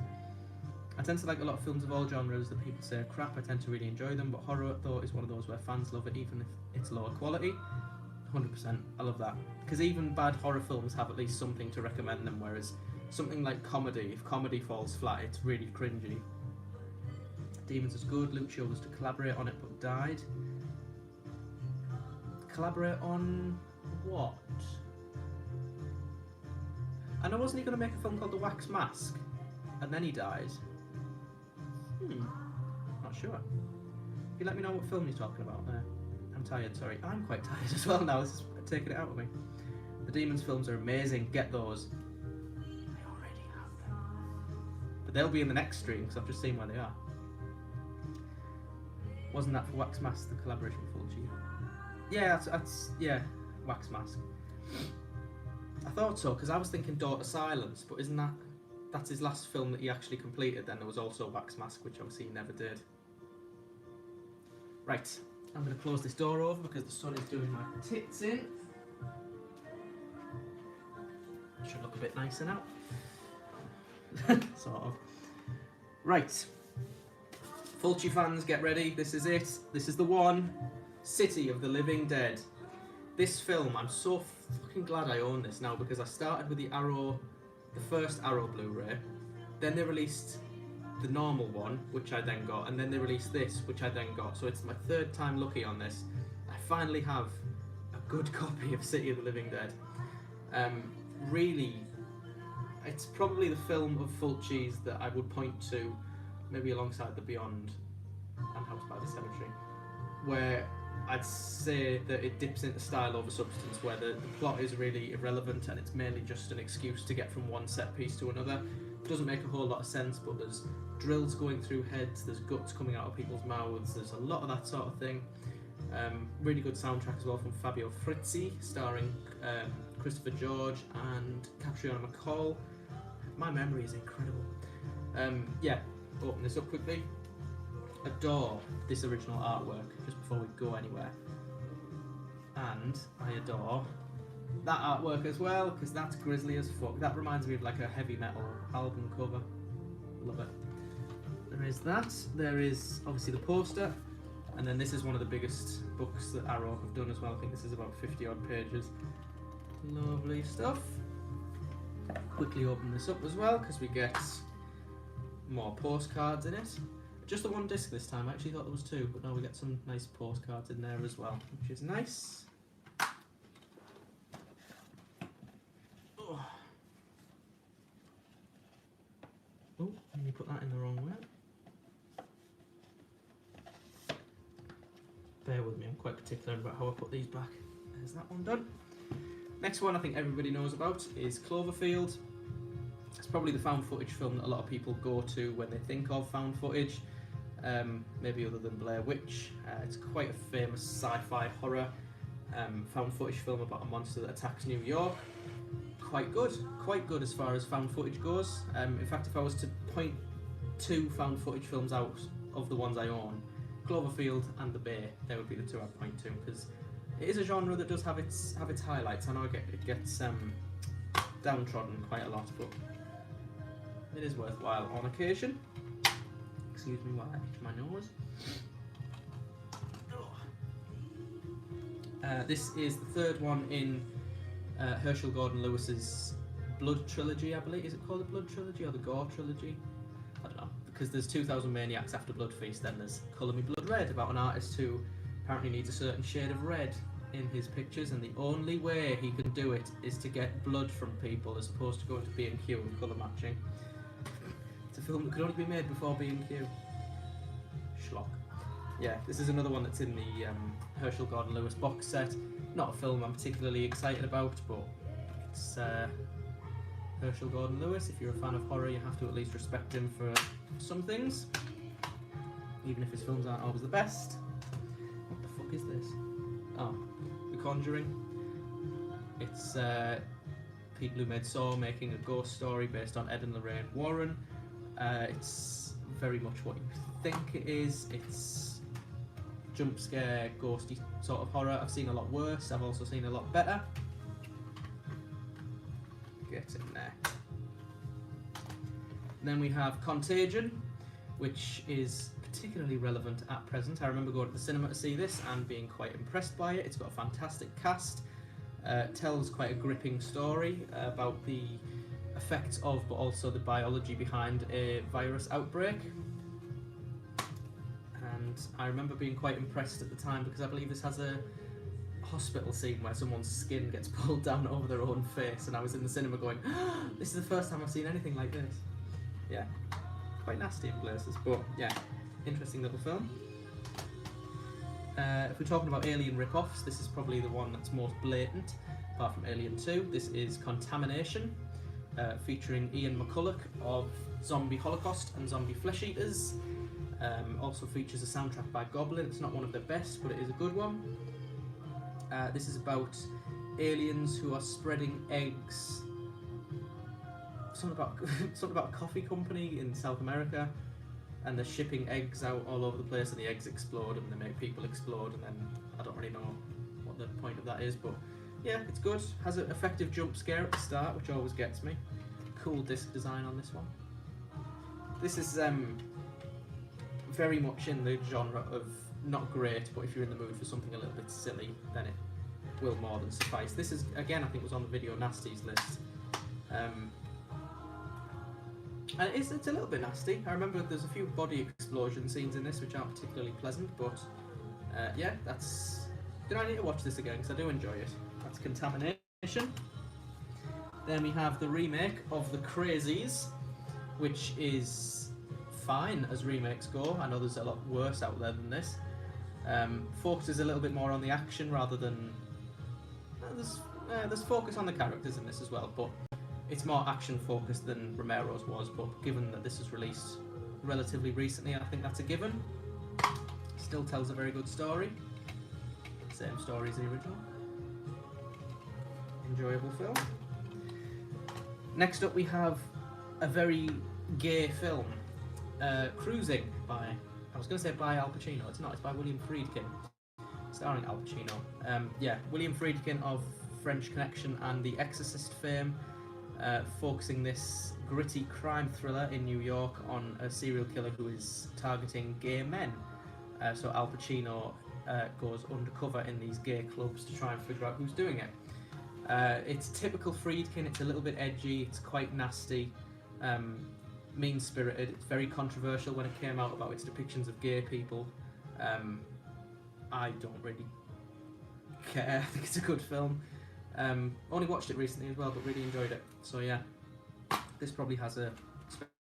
I tend to like a lot of films of all genres that people say are crap. I tend to really enjoy them, but horror, though, is one of those where fans love it even if it's lower quality. 100%, I love that. Because even bad horror films have at least something to recommend them, whereas something like comedy, if comedy falls flat, it's really cringy. Demons is good. Lucio was to collaborate on it but died. Collaborate on what? I know, wasn't he going to make a film called The Wax Mask? And then he died. Not sure. If you let me know what film you're talking about there. I'm tired, sorry. I'm quite tired as well now. This is taking it out of me. The Demons films are amazing. Get those. I already have them. But they'll be in the next stream because I've just seen where they are. Wasn't that for Wax Mask, the collaboration with Fulci? Yeah, yeah, Wax Mask. I thought so, because I was thinking Daughter Silence, but isn't that's his last film that he actually completed? Then there was also Wax Mask, which obviously he never did. Right, I'm going to close this door over because the sun is doing my tits in. Should look a bit nicer now. Sort of. Right. Fulci fans, get ready. This is it. This is the one. City of the Living Dead. This film, I'm so fucking glad I own this now because I started with the first Arrow Blu-ray. Then they released the normal one, which I then got, and then they released this, which I then got. So it's my third time lucky on this. I finally have a good copy of City of the Living Dead. Really, it's probably the film of Fulci's that I would point to, maybe alongside The Beyond and House by the Cemetery, where I'd say that it dips into style over substance, where the plot is really irrelevant and it's mainly just an excuse to get from one set piece to another. It doesn't make a whole lot of sense, but there's drills going through heads, there's guts coming out of people's mouths, there's a lot of that sort of thing. Really good soundtrack as well from Fabio Frizzi, starring Christopher George and Catriona McCall. My memory is incredible. Yeah, open this up quickly. Adore this original artwork just before we go anywhere, and I adore that artwork as well because that's grisly as fuck. That reminds me of like a heavy metal album cover. Love it. There is that. There is obviously the poster, and then this is one of the biggest books that Arrow have done as well. I think this is about 50 odd pages. Lovely stuff. Quickly open this up as well because we get more postcards in it. Just the one disc this time. I actually thought there was two, but now we get some nice postcards in there as well, which is nice. Oh, and you put that in the wrong way. Bear with me, I'm quite particular about how I put these back. There's that one done. Next one I think everybody knows about is Cloverfield. It's probably the found footage film that a lot of people go to when they think of found footage. Maybe other than Blair Witch. It's quite a famous sci-fi horror found footage film about a monster that attacks New York. Quite good as far as found footage goes. In fact, if I was to point two found footage films out of the ones I own, Cloverfield and The Bay, they would be the two I'd point to, because it is a genre that does have its highlights. I know it gets downtrodden quite a lot, but it is worthwhile on occasion. Excuse me while I itch my nose. This is the third one in Herschel Gordon Lewis's Blood trilogy, I believe. Is it called the Blood trilogy or the Gore trilogy? I don't know. because there's 2000 Maniacs after Blood Feast, then there's Colour Me Blood Red, about an artist who apparently needs a certain shade of red in his pictures, and the only way he can do it is to get blood from people as opposed to going to B&Q and colour matching. It's a film that could only be made before B&Q. Schlock. Yeah, this is another one that's in the Herschel Gordon Lewis box set. Not a film I'm particularly excited about, but it's Herschel Gordon Lewis. If you're a fan of horror, you have to at least respect him for some things, even if his films aren't always the best. What the fuck is this? Oh, The Conjuring. It's people who made Saw making a ghost story based on Ed and Lorraine Warren. It's very much what you think it is. It's jump scare, ghosty sort of horror. I've seen a lot worse. I've also seen a lot better. Get in there. And then we have Contagion, which is particularly relevant at present. I remember going to the cinema to see this and being quite impressed by it. It's got a fantastic cast. Tells quite a gripping story about the effects of, but also the biology behind a virus outbreak. And I remember being quite impressed at the time because I believe this has a hospital scene where someone's skin gets pulled down over their own face, and I was in the cinema going, oh, this is the first time I've seen anything like this. Yeah, quite nasty in places, but yeah, interesting little film. If we're talking about Alien rip-offs, this is probably the one that's most blatant, apart from Alien 2. This is Contamination, featuring Ian McCulloch of Zombie Holocaust and Zombie Flesh Eaters. Also features a soundtrack by Goblin. It's not one of the best, but it is a good one. This is about aliens who are spreading eggs. Something about a coffee company in South America, and they're shipping eggs out all over the place, and the eggs explode and they make people explode, and then I don't really know what the point of that is, but yeah, it's good. Has an effective jump scare at the start, which always gets me. Cool disc design on this one. This is very much in the genre of not great, but if you're in the mood for something a little bit silly, then it will more than suffice. This is, again, I think was on the Video Nasties list. And it's a little bit nasty. I remember there's a few body explosion scenes in this which aren't particularly pleasant, but yeah, that's... I need to watch this again because I do enjoy it. That's Contamination. Then we have the remake of The Crazies, which is fine as remakes go. I know there's a lot worse out there than this. Focuses a little bit more on the action rather than... there's focus on the characters in this as well, but it's more action focused than Romero's was, but given that this was released relatively recently, I think that's a given. Still tells a very good story. Same story as the original. Enjoyable film. Next up we have a very gay film. Cruising by, I was going to say by Al Pacino, it's not, it's by William Friedkin, starring Al Pacino. Yeah, William Friedkin of French Connection and The Exorcist fame. Focusing this gritty crime thriller in New York on a serial killer who is targeting gay men. So Al Pacino goes undercover in these gay clubs to try and figure out who's doing it. It's typical Friedkin. It's a little bit edgy, it's quite nasty, mean-spirited. It's very controversial when it came out about its depictions of gay people. I don't really care. I think it's a good film. Only watched it recently as well, but really enjoyed it. So yeah, this probably has a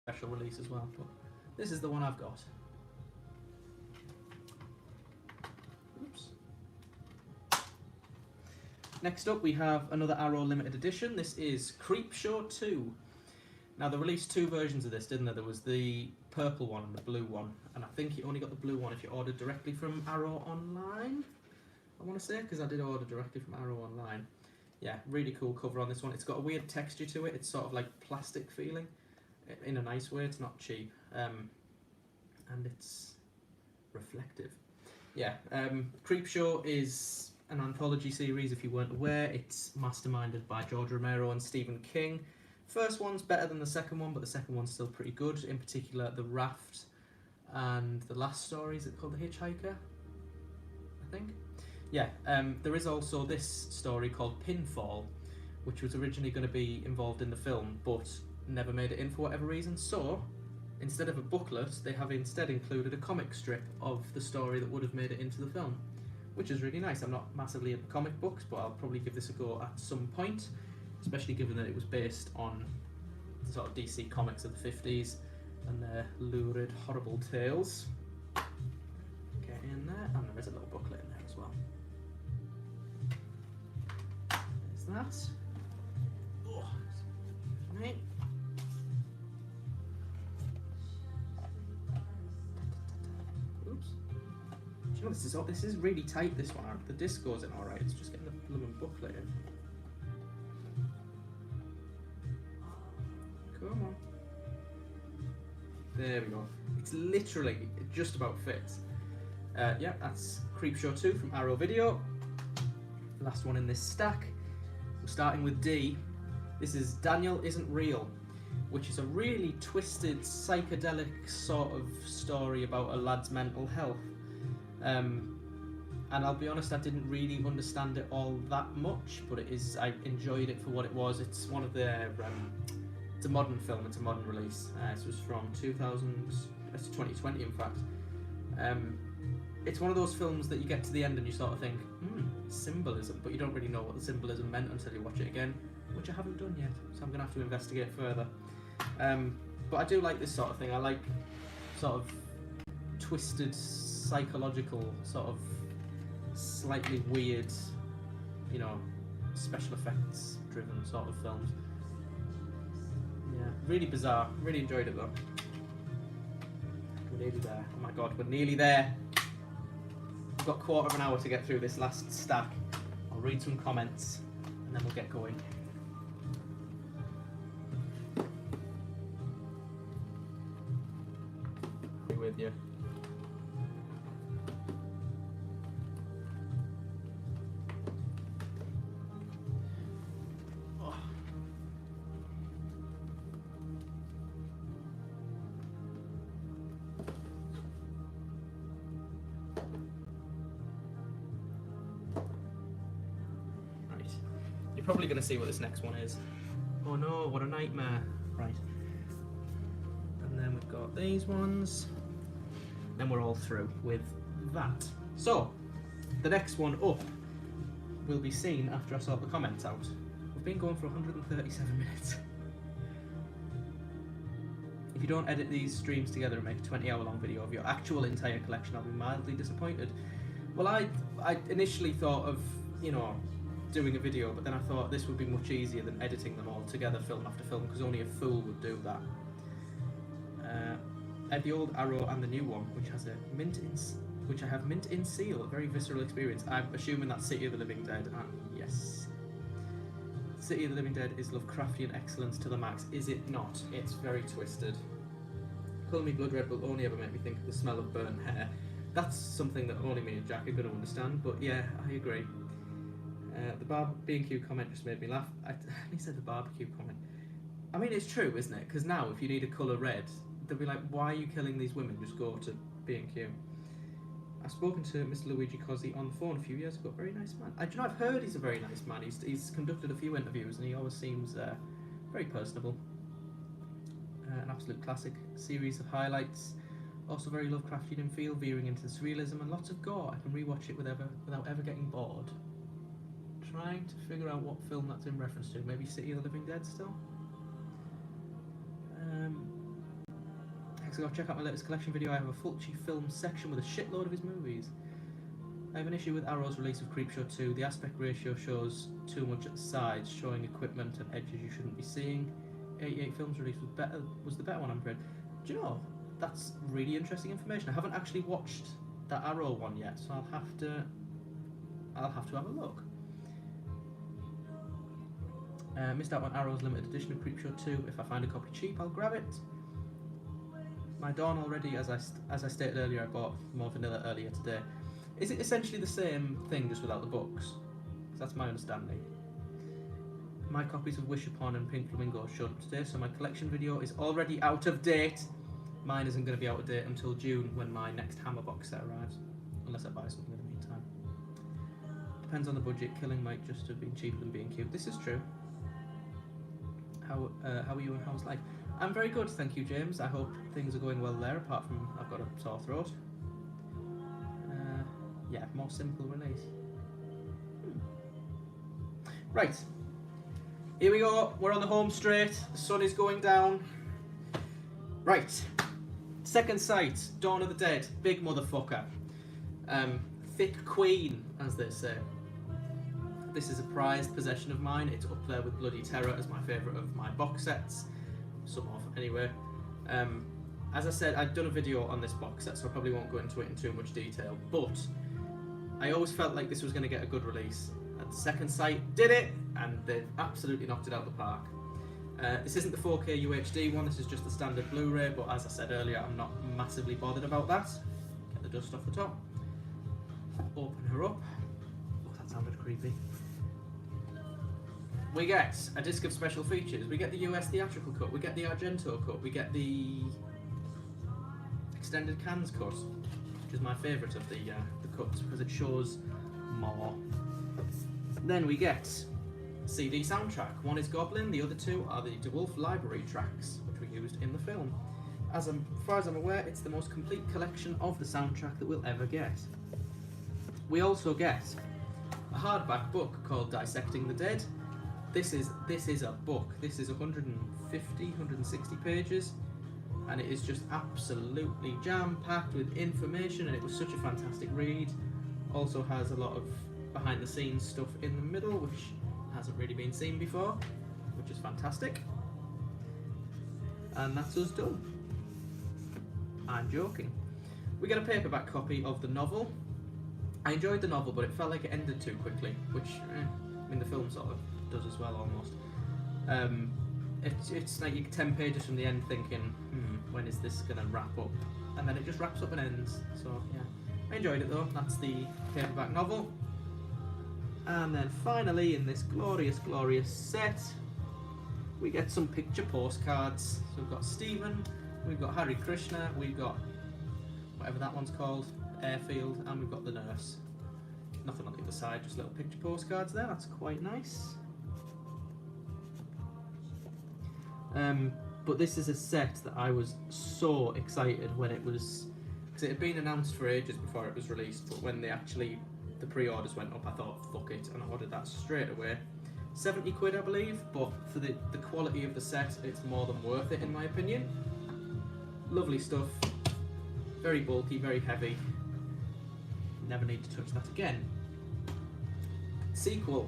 special release as well, but this is the one I've got. Oops. Next up we have another Arrow limited edition. This is Creepshow 2. Now they released two versions of this, didn't they? There was the purple one and the blue one, and I think you only got the blue one if you ordered directly from Arrow Online, I want to say, because I did order directly from Arrow Online. Yeah, really cool cover on this one. It's got a weird texture to it. It's sort of like plastic feeling, in a nice way. It's not cheap, and it's reflective. Yeah, Creepshow is an anthology series, if you weren't aware. It's masterminded by George Romero and Stephen King. First one's better than the second one, but the second one's still pretty good. In particular, The Raft and the last story, is it called The Hitchhiker? I think. Yeah, there is also this story called Pinfall, which was originally going to be involved in the film, but never made it in for whatever reason. So, instead of a booklet, they have instead included a comic strip of the story that would have made it into the film, which is really nice. I'm not massively into comic books, but I'll probably give this a go at some point, especially given that it was based on the sort of DC comics of the 50s and their lurid, horrible tales. Get in there, and there is a little booklet in there as well. There's that. Oh, right. Oops. Do you know, this is really tight, this one. The disc goes in alright, it's just getting the blooming booklet in. Come on. There we go. It's literally, it just about fits. Yeah, that's Creepshow 2 from Arrow Video. Last one in this stack. We're starting with D. This is Daniel Isn't Real, which is a really twisted, psychedelic sort of story about a lad's mental health. And I'll be honest, I didn't really understand it all that much, but I enjoyed it for what it was. It's one of their, it's a modern film, it's a modern release. This was from 2020 in fact. It's one of those films that you get to the end and you sort of think, symbolism, but you don't really know what the symbolism meant until you watch it again, which I haven't done yet, so I'm going to have to investigate further. But I do like this sort of thing. I like sort of twisted, psychological, sort of slightly weird, you know, special effects driven sort of films. Yeah, really bizarre. Really enjoyed it though. We're nearly there. Oh my god, we're nearly there. We've got a quarter of an hour to get through this last stack. I'll read some comments and then we'll get going. Be with you. Probably going to see what this next one is. Oh no, what a nightmare. Right. And then we've got these ones. Then we're all through with that. So, the next one up will be seen after I sort the comments out. We've been going for 137 minutes. If you don't edit these streams together and make a 20-hour long video of your actual entire collection, I'll be mildly disappointed. Well, I initially thought of, you know, doing a video, but then I thought this would be much easier than editing them all together film after film, because only a fool would do that. I have the old Arrow and the new one, which has a which I have mint in seal, a very visceral experience. I'm assuming that's City of the Living Dead, and yes, City of the Living Dead is Lovecraftian excellence to the max, is it not? It's very twisted. Call Me Blood Red will only ever make me think of the smell of burnt hair. That's something that only me and Jack are going to understand, but yeah, I agree. The B&Q comment just made me laugh. He said the barbecue comment. I mean, it's true, isn't it? Because now, if you need a colour red, they'll be like, why are you killing these women? Just go to B&Q. I've spoken to Mr. Luigi Cozzi on the phone a few years ago. Very nice man. Do you know, I've heard he's a very nice man. He's conducted a few interviews and he always seems very personable. An absolute classic series of highlights. Also very Lovecraftian in feel, veering into surrealism and lots of gore. I can rewatch it without ever getting bored. Trying to figure out what film that's in reference to. Maybe City of the Living Dead still? Next, go check out my latest collection video. I have a Fulci film section with a shitload of his movies. I have an issue with Arrow's release of Creepshow 2. The aspect ratio shows too much at the sides, showing equipment and edges you shouldn't be seeing. 88 Films release was the better one, I'm afraid. Do you know, that's really interesting information. I haven't actually watched that Arrow one yet, so I'll have to have a look. Missed out on Arrow's limited edition of Creepshow 2. If I find a copy cheap, I'll grab it. My Dawn already, as I stated earlier, I bought more vanilla earlier today. Is it essentially the same thing, just without the books? Because that's my understanding. My copies of Wish Upon and Pink Flamingo showed up today, so my collection video is already out of date. Mine isn't going to be out of date until June, when my next Hammer box set arrives. Unless I buy something in the meantime. Depends on the budget. Killing might just have been cheaper than being cute. This is true. How are you and how's life? I'm very good, thank you, James. I hope things are going well there, apart from I've got a sore throat. Yeah, more simple release. Right, here we go. We're on the home straight. The sun is going down. Right, second sight, Dawn of the Dead, big motherfucker. Thick queen, as they say. This is a prized possession of mine. It's up there with Bloody Terror as my favourite of my box sets. Some of, anyway. As I said, I'd done a video on this box set, so I probably won't go into it in too much detail, but I always felt like this was going to get a good release. And the second sight did it, and they've absolutely knocked it out of the park. This isn't the 4K UHD one, this is just the standard Blu-ray, but as I said earlier, I'm not massively bothered about that. Get the dust off the top. Open her up. Oh, that sounded creepy. We get a disc of special features. We get the US theatrical cut. We get the Argento cut. We get the extended cans cut, which is my favourite of the cuts because it shows more. Then we get CD soundtrack. One is Goblin. The other two are the DeWolf library tracks, which were used in the film. As far as I'm aware, it's the most complete collection of the soundtrack that we'll ever get. We also get a hardback book called Dissecting the Dead. This is a book. This is 160 pages, and it is just absolutely jam-packed with information, and it was such a fantastic read. Also has a lot of behind-the-scenes stuff in the middle, which hasn't really been seen before, which is fantastic. And that's us done. I'm joking. We get a paperback copy of the novel. I enjoyed the novel, but it felt like it ended too quickly, which, I mean, the film sort of does as well, almost. It's like you're 10 pages from the end thinking, when is this going to wrap up? And then it just wraps up and ends, so yeah. I enjoyed it though. That's the paperback novel. And then finally, in this glorious, glorious set, we get some picture postcards. So we've got Stephen, we've got Hare Krishna, we've got whatever that one's called, Airfield, and we've got the nurse. Nothing on the other side, just little picture postcards there. That's quite nice. But this is a set that I was so excited when it was, because it had been announced for ages before it was released, but when the pre-orders went up, I thought, fuck it, and I ordered that straight away. 70 quid, I believe, but for the quality of the set, it's more than worth it in my opinion. Lovely stuff, very bulky, very heavy. Never need to touch that again. Sequel,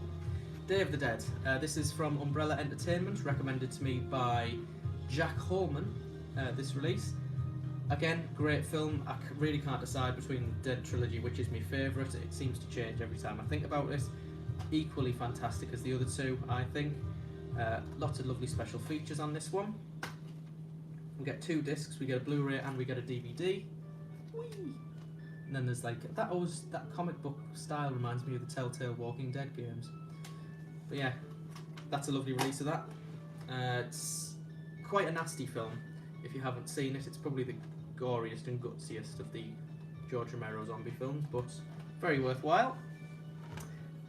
Day of the Dead. This is from Umbrella Entertainment, recommended to me by Jack Holman, this release. Again, great film. I really can't decide between the Dead trilogy which is my favourite. It seems to change every time I think about it. Equally fantastic as the other two, I think. Lots of lovely special features on this one. We get 2 discs, we get a Blu-ray and we get a DVD. Whee! And then there's like, that comic book style reminds me of the Telltale Walking Dead games. But yeah, that's a lovely release of that. It's quite a nasty film. If you haven't seen it, it's probably the goriest and gutsiest of the George Romero zombie films, but very worthwhile.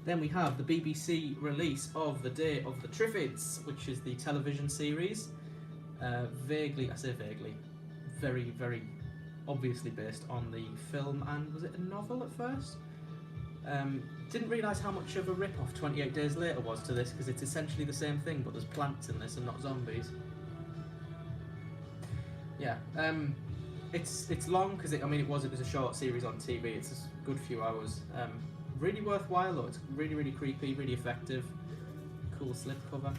Then we have the BBC release of The Day of the Triffids, which is the television series. Vaguely, I say vaguely, very, very obviously based on the film, and was it a novel at first? Didn't realise how much of a rip-off 28 Days Later was to this, because it's essentially the same thing, but there's plants in this and not zombies. Yeah, it's long because it was a short series on TV. It's a good few hours. Really worthwhile though. It's really, really creepy, really effective. Cool slipcover.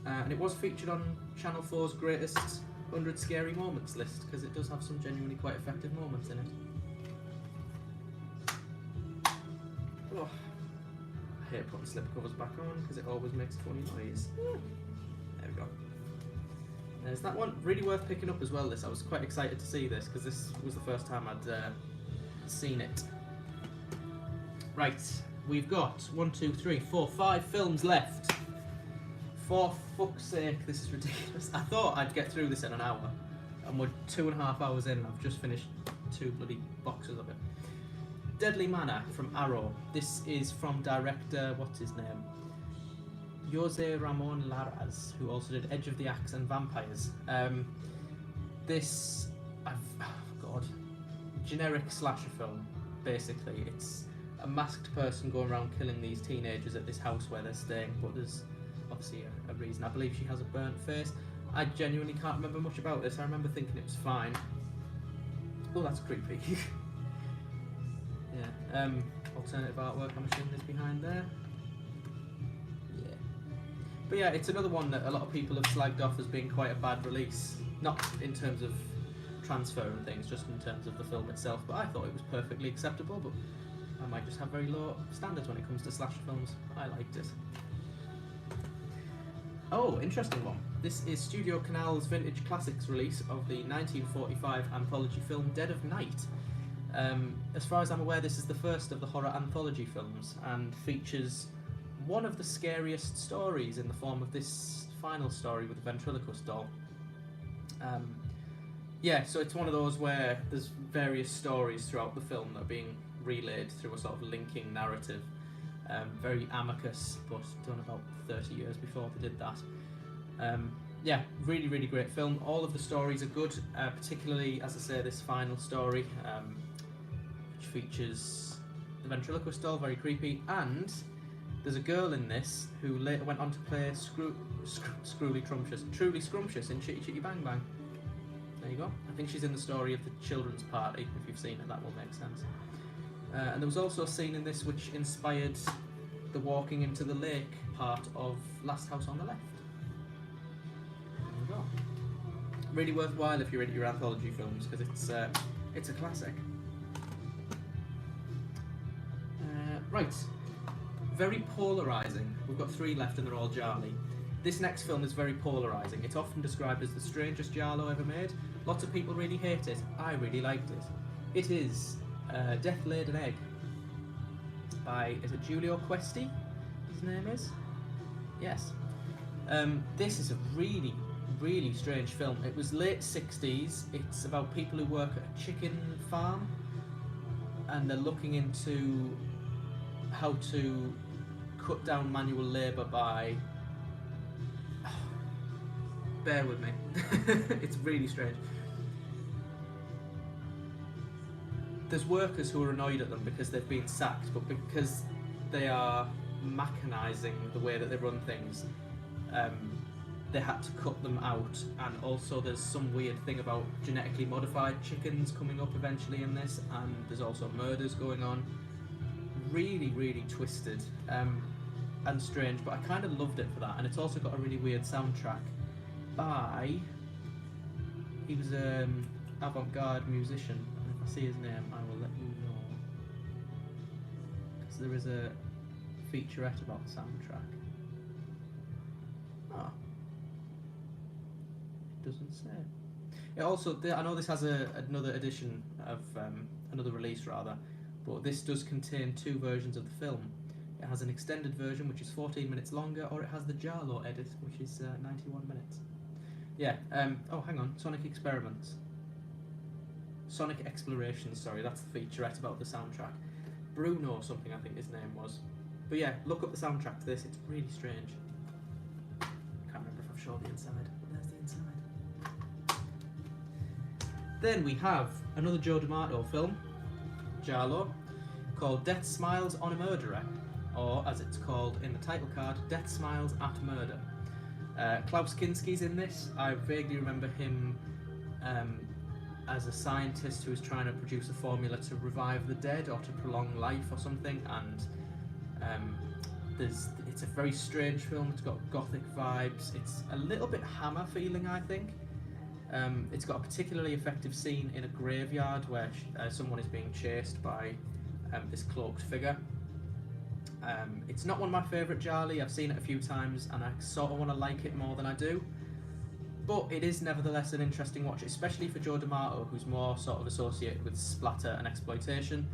And it was featured on Channel 4's Greatest 100 Scary Moments list, because it does have some genuinely quite effective moments in it. Oh, I hate putting slipcovers back on because it always makes a funny noise. There we go. There's that one. Really worth picking up as well, this. I was quite excited to see this because this was the first time I'd seen it. Right, we've got 1, 2, 3, 4, 5 films left. For fuck's sake, this is ridiculous. I thought I'd get through this in an hour, and we're 2.5 hours in and I've just finished 2 bloody boxes of it. Deadly Manor from Arrow. This is from director, what's his name? Jose Ramon Larraz, who also did Edge of the Axe and Vampires. This, God, generic slasher film, basically. It's a masked person going around killing these teenagers at this house where they're staying, but there's obviously a reason. I believe she has a burnt face. I genuinely can't remember much about this. I remember thinking it was fine. Oh, that's creepy. Yeah, alternative artwork, I'm assuming, is behind there. Yeah. But yeah, it's another one that a lot of people have slagged off as being quite a bad release. Not in terms of transfer and things, just in terms of the film itself. But I thought it was perfectly acceptable, but I might just have very low standards when it comes to slasher films. I liked it. Oh, interesting one. This is Studio Canal's Vintage Classics release of the 1945 anthology film Dead of Night. As far as I'm aware, this is the first of the horror anthology films and features one of the scariest stories in the form of this final story with the ventriloquist doll. Yeah, so it's one of those where there's various stories throughout the film that are being relayed through a sort of linking narrative. Very Amicus, but done about 30 years before they did that. Yeah, really, really great film. All of the stories are good, particularly, as I say, this final story, which features the ventriloquist doll, very creepy, and there's a girl in this who later went on to play Truly Scrumptious in Chitty Chitty Bang Bang. There you go. I think she's in the story of the children's party. If you've seen it, that will make sense. And there was also a scene in this which inspired the walking into the lake part of Last House on the Left. There you go. Really worthwhile if you're into your anthology films, because it's a classic. Right, very polarising. We've got 3 left and they're all Jarly. This next film is very polarising. It's often described as the strangest Giallo ever made. Lots of people really hate it. I really liked it. It is Death Laid an Egg by, is it Giulio Questi? His name is? Yes. This is a really, really strange film. It was late 60s. It's about people who work at a chicken farm and they're looking into how to cut down manual labour by... Bear with me. It's really strange. There's workers who are annoyed at them because they've been sacked, but because they are mechanising the way that they run things, they had to cut them out. And also there's some weird thing about genetically modified chickens coming up eventually in this, and there's also murders going on. Really, really twisted and strange, but I kind of loved it for that. And it's also got a really weird soundtrack by... he was an avant-garde musician. I see his name, I will let you know. Because there is a featurette about the soundtrack. Ah. It doesn't say. It also, I know this has another edition of, another release rather, but this does contain 2 versions of the film. It has an extended version which is 14 minutes longer, or it has the Giallo edit which is 91 minutes. Yeah, oh hang on, Sonic Explorations, sorry, that's the featurette about the soundtrack. Bruno something I think his name was. But yeah, look up the soundtrack to this, it's really strange. I can't remember if I've shown the inside, but there's the inside. Then we have another Joe D'Amato film, Giallo, called Death Smiles on a Murderer, or as it's called in the title card, Death Smiles at Murder. Klaus Kinski's in this. I vaguely remember him as a scientist who was trying to produce a formula to revive the dead or to prolong life or something, and it's a very strange film. It's got gothic vibes. It's a little bit Hammer feeling, I think. It's got a particularly effective scene in a graveyard where someone is being chased by this cloaked figure. It's not one of my favourite Jarly. I've seen it a few times and I sort of want to like it more than I do, but it is nevertheless an interesting watch, especially for Joe D'Amato, who's more sort of associated with splatter and exploitation.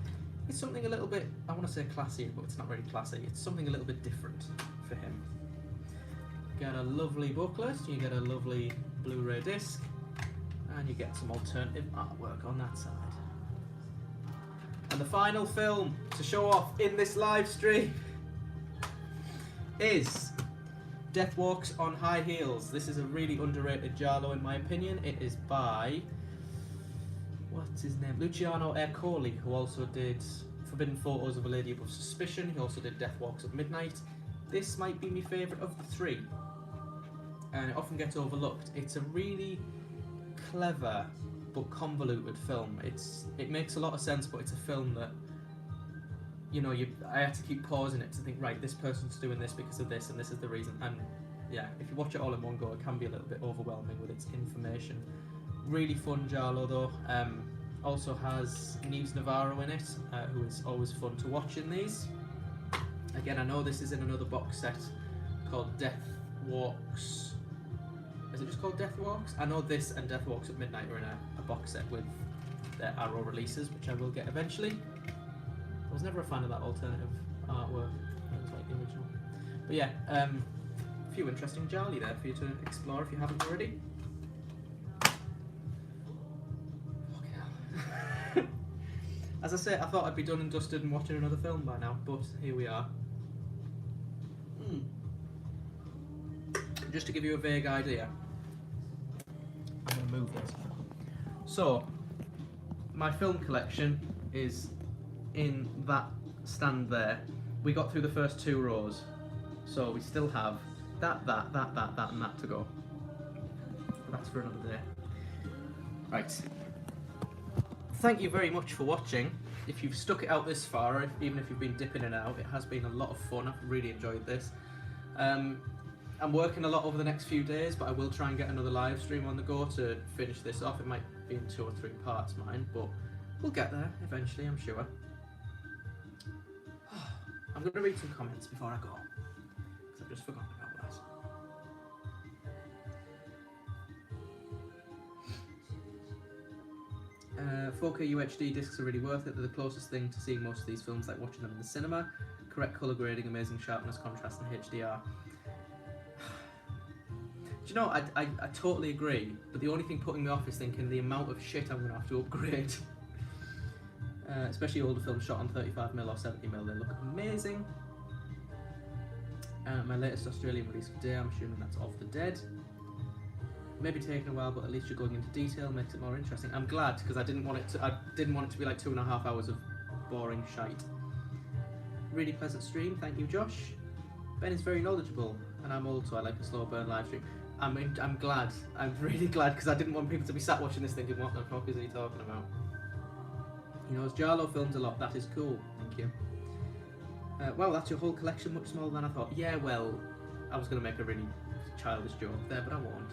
It's something a little bit, I want to say classier, but it's not really classy. It's something a little bit different for him. You get a lovely booklet, you get a lovely Blu-ray disc, and you get some alternative artwork on that side. And the final film to show off in this live stream is Death Walks on High Heels. This is a really underrated giallo in my opinion. It is by, what's his name? Luciano Ercoli, who also did Forbidden Photos of a Lady Above Suspicion. He also did Death Walks at Midnight. This might be my favourite of the three, and it often gets overlooked. It's a really clever but convoluted film. It makes a lot of sense, but it's a film that, you know, I had to keep pausing it to think, right, this person's doing this because of this, and this is the reason. And yeah, if you watch it all in one go, it can be a little bit overwhelming with its information. Really fun giallo though. Also has Neves Navarro in it, who is always fun to watch in these. Again, I know this is in another box set called Death Walks. Is it just called Death Walks? I know this and Death Walks at Midnight are in a box set with their Arrow releases, which I will get eventually. I was never a fan of that alternative artwork. That was like the original. But yeah, a few interesting gialli there for you to explore if you haven't already. Fucking hell. As I say, I thought I'd be done and dusted and watching another film by now, but here we are. Just to give you a vague idea, I'm going to move this. So, my film collection is in that stand there. We got through the first 2 rows, so we still have that, and that to go. That's for another day. Right. Thank you very much for watching. If you've stuck it out this far, even if you've been dipping in and out, it has been a lot of fun. I've really enjoyed this. I'm working a lot over the next few days, but I will try and get another live stream on the go to finish this off. It might be in 2 or 3 parts, mine, but we'll get there eventually, I'm sure. I'm going to read some comments before I go, because I've just forgotten about that. 4K UHD discs are really worth it. They're the closest thing to seeing most of these films, like watching them in the cinema. Correct colour grading, amazing sharpness, contrast and HDR. Do you know, I totally agree, but the only thing putting me off is thinking the amount of shit I'm going to have to upgrade. Especially older films shot on 35mm or 70mm, they look amazing. My latest Australian release of Day, I'm assuming that's Of the Dead. Maybe taking a while, but at least you're going into detail, makes it more interesting. I'm glad, because I didn't want it to be like 2.5 hours of boring shite. Really pleasant stream, thank you Josh. Ben is very knowledgeable, and I'm old, so I like a slow burn live stream. I'm glad, I'm really glad, because I didn't want people to be sat watching this thinking, what the fuck is he talking about? He knows giallo films a lot, that is cool, thank you. Well, that's your whole collection, much smaller than I thought. Yeah, well, I was going to make a really childish joke there, but I won't.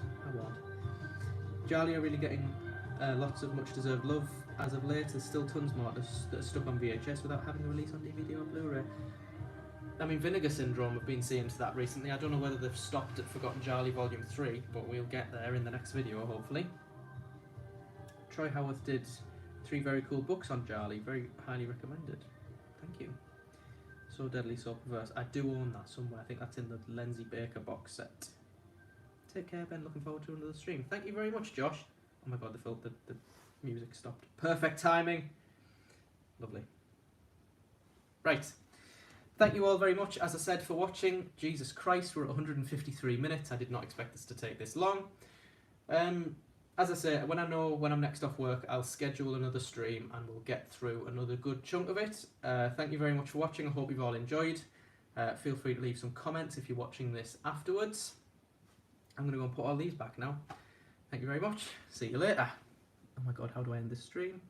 Gialli are really getting lots of much deserved love as of late. There's still tons more that are stuck on VHS without having a release on DVD or Blu-ray. I mean, Vinegar Syndrome have been seeing to that recently. I don't know whether they've stopped at Forgotten Gialli Volume 3, but we'll get there in the next video, hopefully. Troy Howarth did 3 very cool books on Gialli, very highly recommended. Thank you. So Deadly, So Perverse. I do own that somewhere. I think that's in the Lindsay Baker box set. Take care, Ben. Looking forward to another stream. Thank you very much, Josh. Oh my god, the music stopped. Perfect timing. Lovely. Right. Thank you all very much, as I said, for watching. Jesus Christ, we're at 153 minutes. I did not expect this to take this long. As I say, when I know when I'm next off work, I'll schedule another stream and we'll get through another good chunk of it. Thank you very much for watching. I hope you've all enjoyed. Feel free to leave some comments if you're watching this afterwards. I'm going to go and put all these back now. Thank you very much. See you later. Oh my god, how do I end this stream?